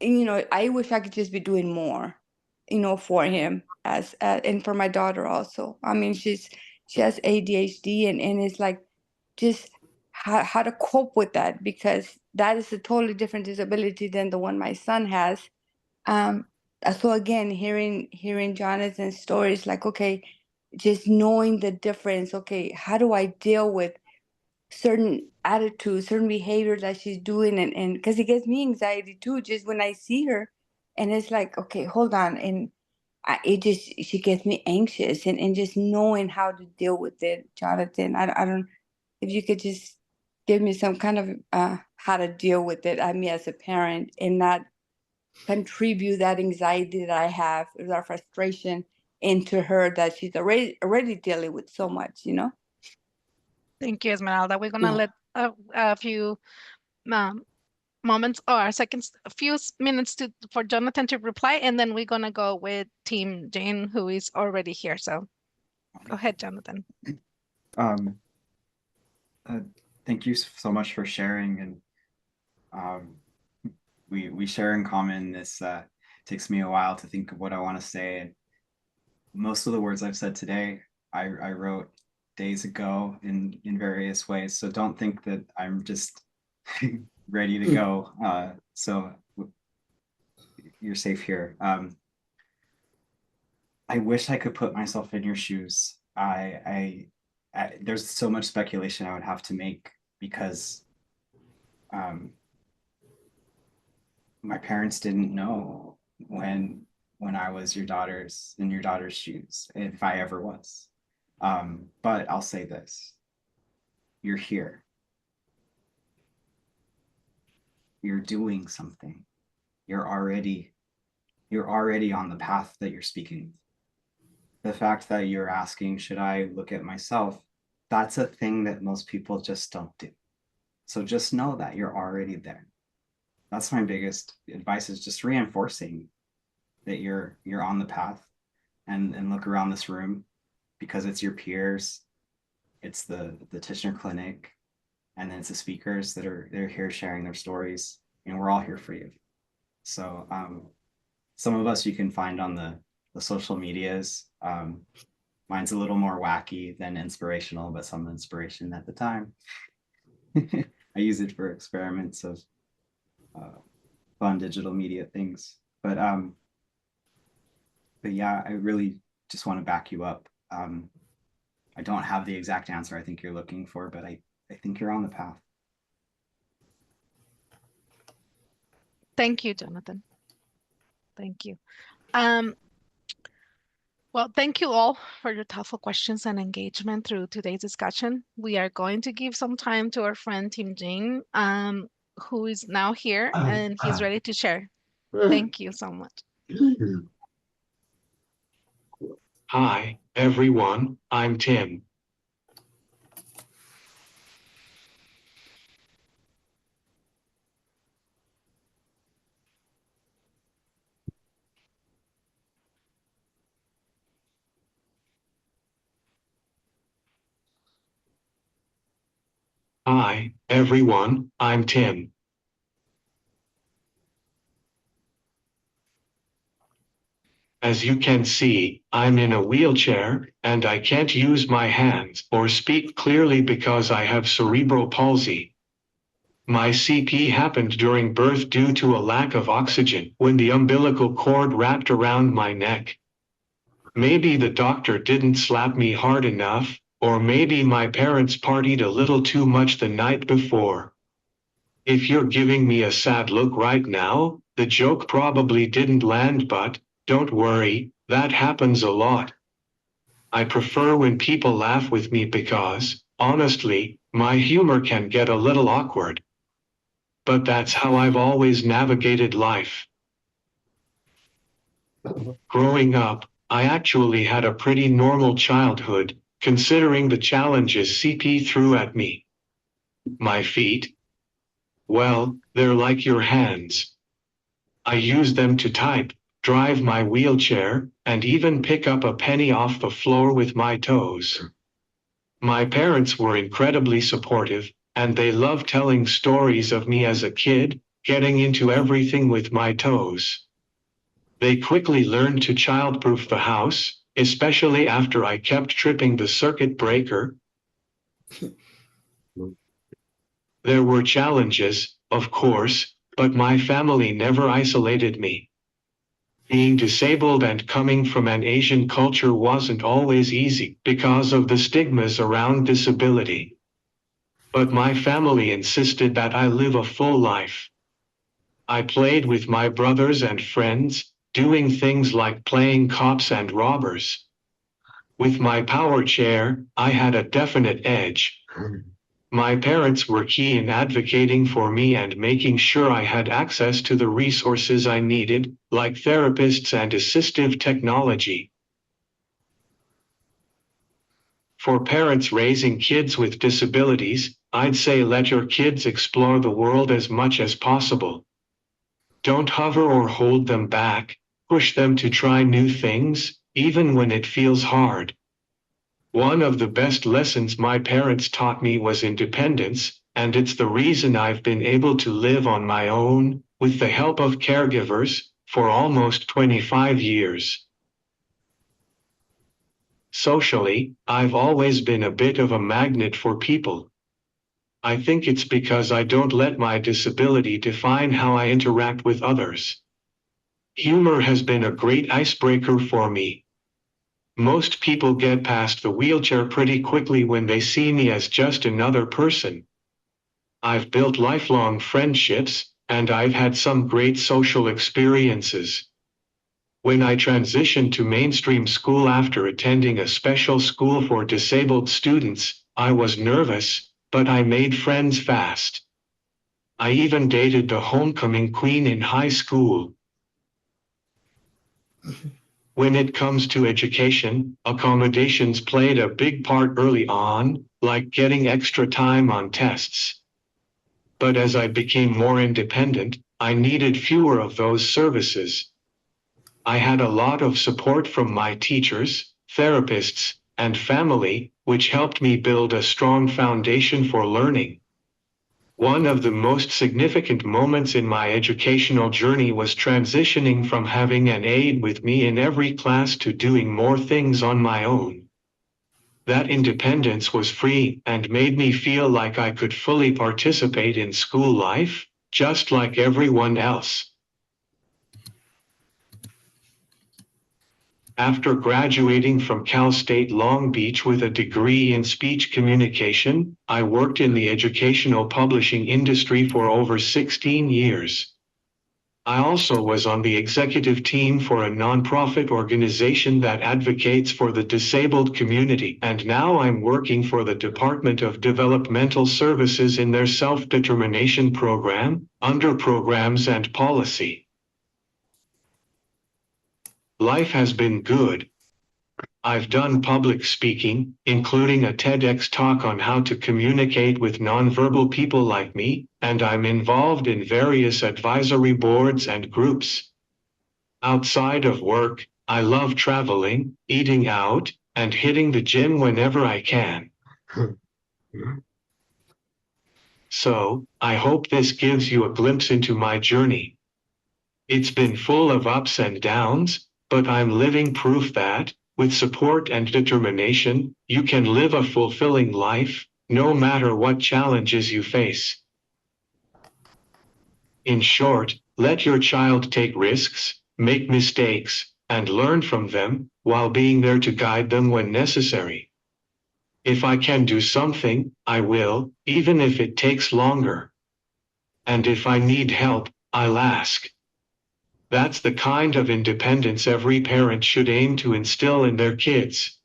wish I could just be doing more, for him and for my daughter also. I mean, she has ADHD, and it's like just how to cope with that, because that is a totally different disability than the one my son has. So again, hearing Jonathan's stories, like, okay, just knowing the difference. Okay, how do I deal with certain attitudes, certain behaviors that she's doing, and because it gives me anxiety too, just when I see her, and it's like, okay, hold on, and she gets me anxious, and just knowing how to deal with it, Jonathan. I don't, if you could just give me some kind of how to deal with it, I mean, as a parent, and not contribute that anxiety that I have, or that frustration into her that she's already dealing with so much. Thank you, Esmeralda. We're gonna Yeah. let a few moments or seconds, a few minutes for Jonathan to reply, and then we're gonna go with Team Jane, who is already here. So go ahead, Jonathan. Um, thank you so much for sharing, and we share in common. This takes me a while to think of what I want to say, and most of the words I've said today, I wrote days ago in various ways. So don't think that I'm just ready to go. So you're safe here. I wish I could put myself in your shoes. There's so much speculation I would have to make, because my parents didn't know when I was in your daughter's shoes, if I ever was. But I'll say this: you're here. You're doing something. You're already on the path that you're speaking. The fact that you're asking, should I look at myself? That's a thing that most people just don't do. So just know that you're already there. That's my biggest advice, is just reinforcing that you're on the path, and look around this room, because it's your peers, it's the Tishner Clinic, and then it's the speakers they're here sharing their stories, and we're all here for you. So some of us you can find on the social medias. Mine's a little more wacky than inspirational, but some inspiration at the time. I use it for experiments of fun digital media things. But yeah, I really just want to back you up. I don't have the exact answer I think you're looking for, but I think you're on the path. Thank you, Jonathan. Thank you. Well, thank you all for your thoughtful questions and engagement through today's discussion. We are going to give some time to our friend Tim Jane, who is now here, and he's ready to share. Thank you so much. Hi, everyone, I'm Tim. Hi, everyone, I'm Tim. As you can see, I'm in a wheelchair, and I can't use my hands or speak clearly because I have cerebral palsy. My CP happened during birth due to a lack of oxygen when the umbilical cord wrapped around my neck. Maybe the doctor didn't slap me hard enough, or maybe my parents partied a little too much the night before. If you're giving me a sad look right now, the joke probably didn't land, but don't worry, that happens a lot. I prefer when people laugh with me because, honestly, my humor can get a little awkward. But that's how I've always navigated life. Growing up, I actually had a pretty normal childhood, considering the challenges CP threw at me. My feet? Well, they're like your hands. I use them to type, drive my wheelchair, and even pick up a penny off the floor with my toes. My parents were incredibly supportive, and they loved telling stories of me as a kid, getting into everything with my toes. They quickly learned to childproof the house, especially after I kept tripping the circuit breaker. There were challenges, of course, but my family never isolated me. Being disabled and coming from an Asian culture wasn't always easy because of the stigmas around disability. But my family insisted that I live a full life. I played with my brothers and friends, doing things like playing cops and robbers. With my power chair, I had a definite edge. My parents were key in advocating for me and making sure I had access to the resources I needed, like therapists and assistive technology. For parents raising kids with disabilities, I'd say let your kids explore the world as much as possible. Don't hover or hold them back, push them to try new things, even when it feels hard. One of the best lessons my parents taught me was independence, and it's the reason I've been able to live on my own, with the help of caregivers, for almost 25 years. Socially, I've always been a bit of a magnet for people. I think it's because I don't let my disability define how I interact with others. Humor has been a great icebreaker for me. Most people get past the wheelchair pretty quickly when they see me as just another person. I've built lifelong friendships, and I've had some great social experiences. When I transitioned to mainstream school after attending a special school for disabled students, I was nervous, but I made friends fast. I even dated the homecoming queen in high school. When it comes to education, accommodations played a big part early on, like getting extra time on tests. But as I became more independent, I needed fewer of those services. I had a lot of support from my teachers, therapists, and family, which helped me build a strong foundation for learning. One of the most significant moments in my educational journey was transitioning from having an aide with me in every class to doing more things on my own. That independence was free and made me feel like I could fully participate in school life, just like everyone else. After graduating from Cal State Long Beach with a degree in speech communication, I worked in the educational publishing industry for over 16 years. I also was on the executive team for a nonprofit organization that advocates for the disabled community, and now I'm working for the Department of Developmental Services in their self-determination program, under programs and policy. Life has been good. I've done public speaking, including a TEDx talk on how to communicate with nonverbal people like me, and I'm involved in various advisory boards and groups. Outside of work, I love traveling, eating out, and hitting the gym whenever I can. So, I hope this gives you a glimpse into my journey. It's been full of ups and downs, but I'm living proof that, with support and determination, you can live a fulfilling life, no matter what challenges you face. In short, let your child take risks, make mistakes, and learn from them, while being there to guide them when necessary. If I can do something, I will, even if it takes longer. And if I need help, I'll ask. That's the kind of independence every parent should aim to instill in their kids.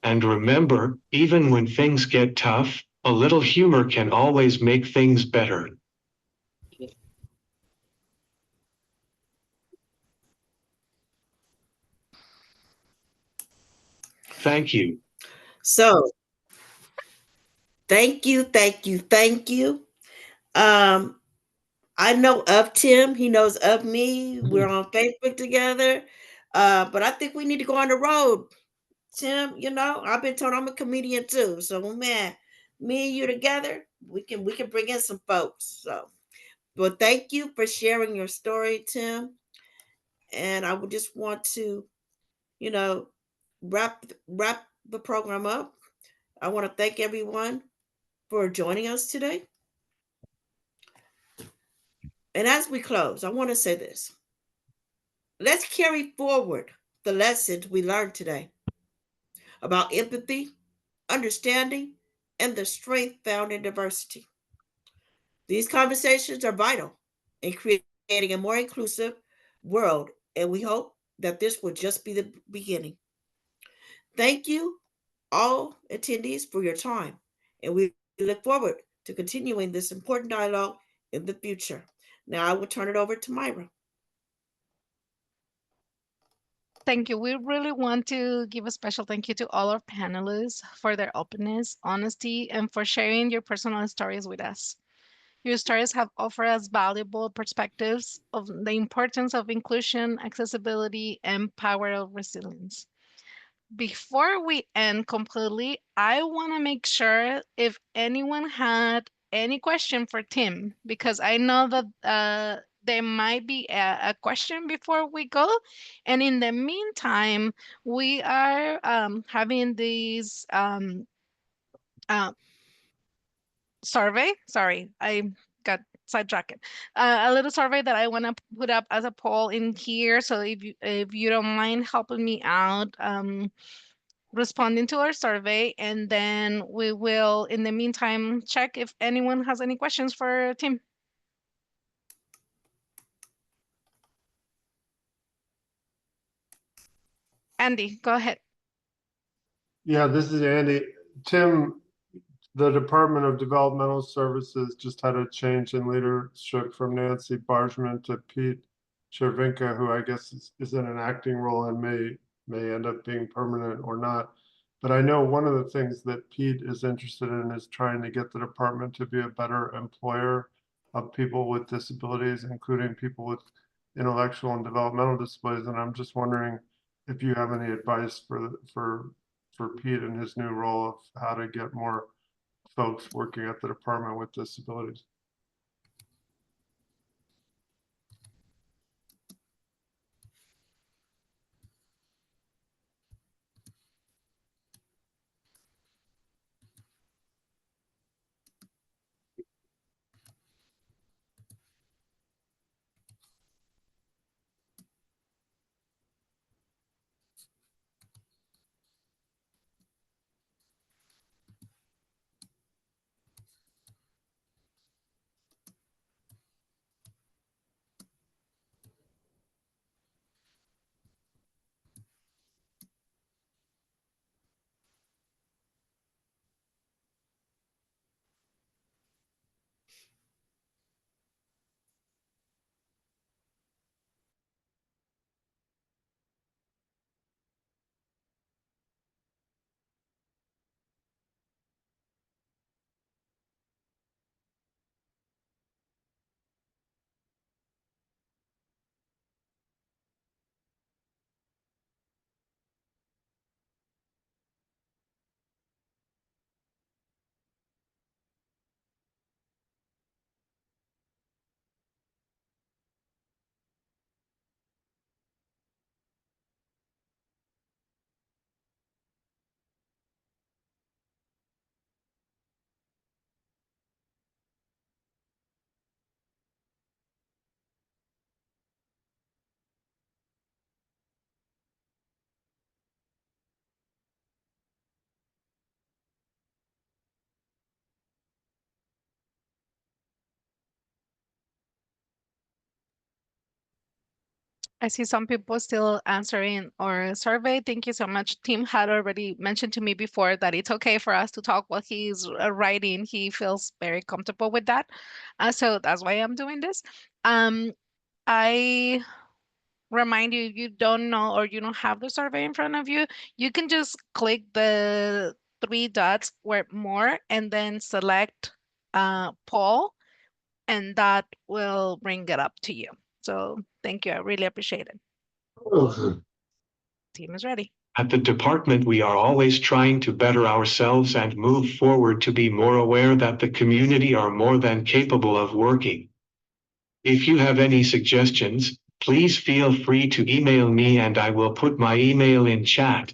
And remember, even when things get tough, a little humor can always make things better. Thank you. So Thank you, thank you, thank you. Um, I know of Tim. He knows of me. We're on Facebook together. But I think we need to go on the road. Tim, I've been told I'm a comedian too. So man, me and you together, we can bring in some folks. So well, thank you for sharing your story, Tim. And I would just want to, you know, wrap the program up. I want to thank everyone for joining us today. And as we close, I want to say this. Let's carry forward the lessons we learned today about empathy, understanding, and the strength found in diversity. These conversations are vital in creating a more inclusive world, and we hope that this will just be the beginning. Thank you, all attendees, for your time, and we look forward to continuing this important dialogue in the future. Now, I will turn it over to Myra. Thank you. We really want to give a special thank you to all our panelists for their openness, honesty, and for sharing your personal stories with us. Your stories have offered us valuable perspectives of the importance of inclusion, accessibility, and power of resilience. Before we end completely, I want to make sure if anyone had any question for Tim, because I know that there might be a question before we go. And in the meantime, we are having these uh, survey. Sorry, I got sidetracked. A little survey that I want to put up as a poll in here. So if you don't mind helping me out, responding to our survey, and then we will, in the meantime, check if anyone has any questions for Tim. Andy, go ahead. Yeah, this is Andy. Tim, the Department of Developmental Services just had a change in leadership from Nancy Bargman to Pete Chervinka, who I guess is in an acting role and may end up being permanent or not. But I know one of the things that Pete is interested in is trying to get the department to be a better employer of people with disabilities, including people with intellectual and developmental disabilities. And I'm just wondering if you have any advice for Pete in his new role of how to get more folks working at the department with disabilities. I see some people still answering our survey. Thank you so much. Tim had already mentioned to me before that it's okay for us to talk while he's writing. He feels very comfortable with that. So that's why I'm doing this. I remind you, if you don't know or you don't have the survey in front of you, you can just click three dots where more and then select poll, and that will bring it up to you. So thank you. I really appreciate it. Team is ready. At the department, we are always trying to better ourselves and move forward to be more aware that the community are more than capable of working. If you have any suggestions, please feel free to email me and I will put my email in chat.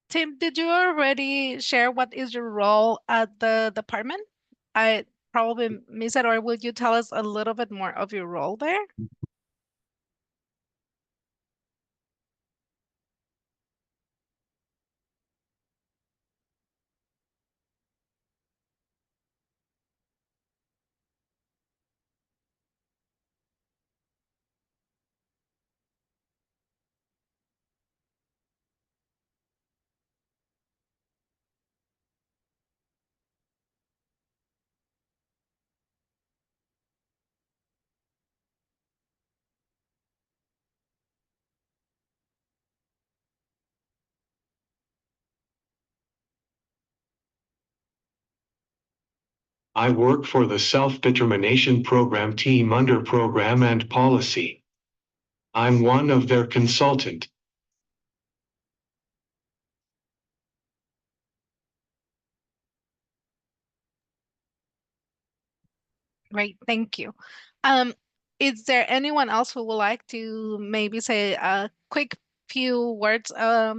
Tim, did you already share what is your role at the department? I probably missed it, or would you tell us a little bit more of your role there? I work for the Self-Determination Program team under Program and Policy. I'm one of their consultant. Great, thank you. Um, is there anyone else who would like to maybe say a quick few words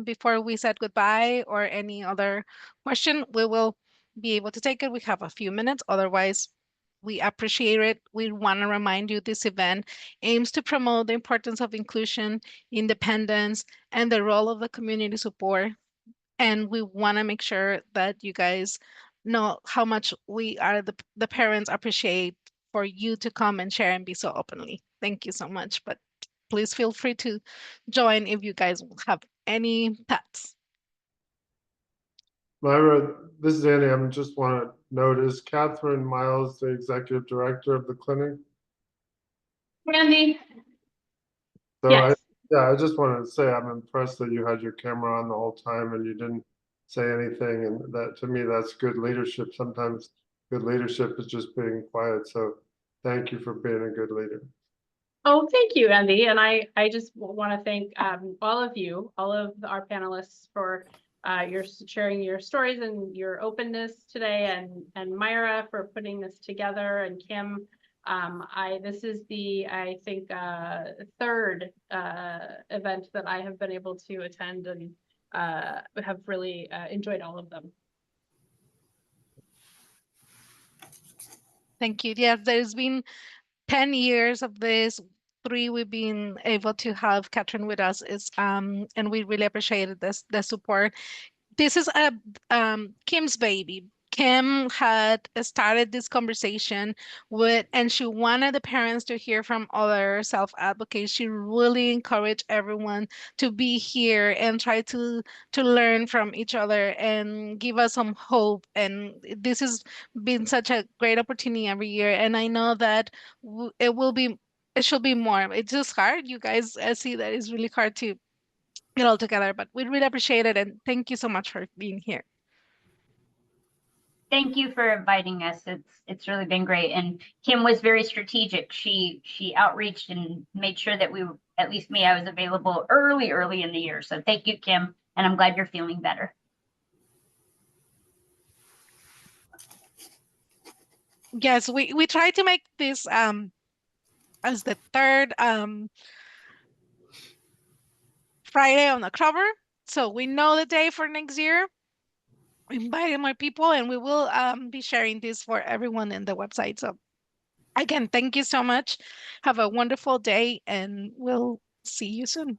before we said goodbye, or any other question? We will be able to take it. We have a few minutes. Otherwise, we appreciate it. We want to remind you this event aims to promote the importance of inclusion, independence, and the role of the community support. And we want to make sure that you guys know how much we are the parents appreciate for you to come and share and be so openly. Thank you so much. But please feel free to join if you guys have any thoughts. Myra, this is Andy. I just want to note, is Catherine Miles the executive director of the clinic? Randy? So Yes. I just wanted to say I'm impressed that you had your camera on the whole time and you didn't say anything. And that, to me, that's good leadership. Sometimes good leadership is just being quiet. So thank you for being a good leader. Oh, thank you, Andy. And I just want to thank all of you, all of our panelists for your sharing your stories and your openness today, and Myra for putting this together, and Kim. This is the, I think, third event that I have been able to attend, and have really enjoyed all of them. Thank you. Yes, there's been 10 years of this. 3 we've been able to have Catherine with us, is and we really appreciated the support. This is a Kim's baby. Kim had started this conversation with, and she wanted the parents to hear from other self-advocates. She really encouraged everyone to be here and try to learn from each other and give us some hope. And this has been such a great opportunity every year. And I know that it will be, it should be more. It's just hard. You guys see that it's really hard to get all together, but we really appreciate it, and thank you so much for being here. Thank you for inviting us. It's really been great. And Kim was very strategic. She outreached and made sure that we, at least me, I was available early in the year. So thank you, Kim. And I'm glad you're feeling better. Yes, we try to make this as the third Friday on October. So we know the day for next year. Inviting more people, and we will be sharing this for everyone in the website. So again, thank you so much. Have a wonderful day, and we'll see you soon.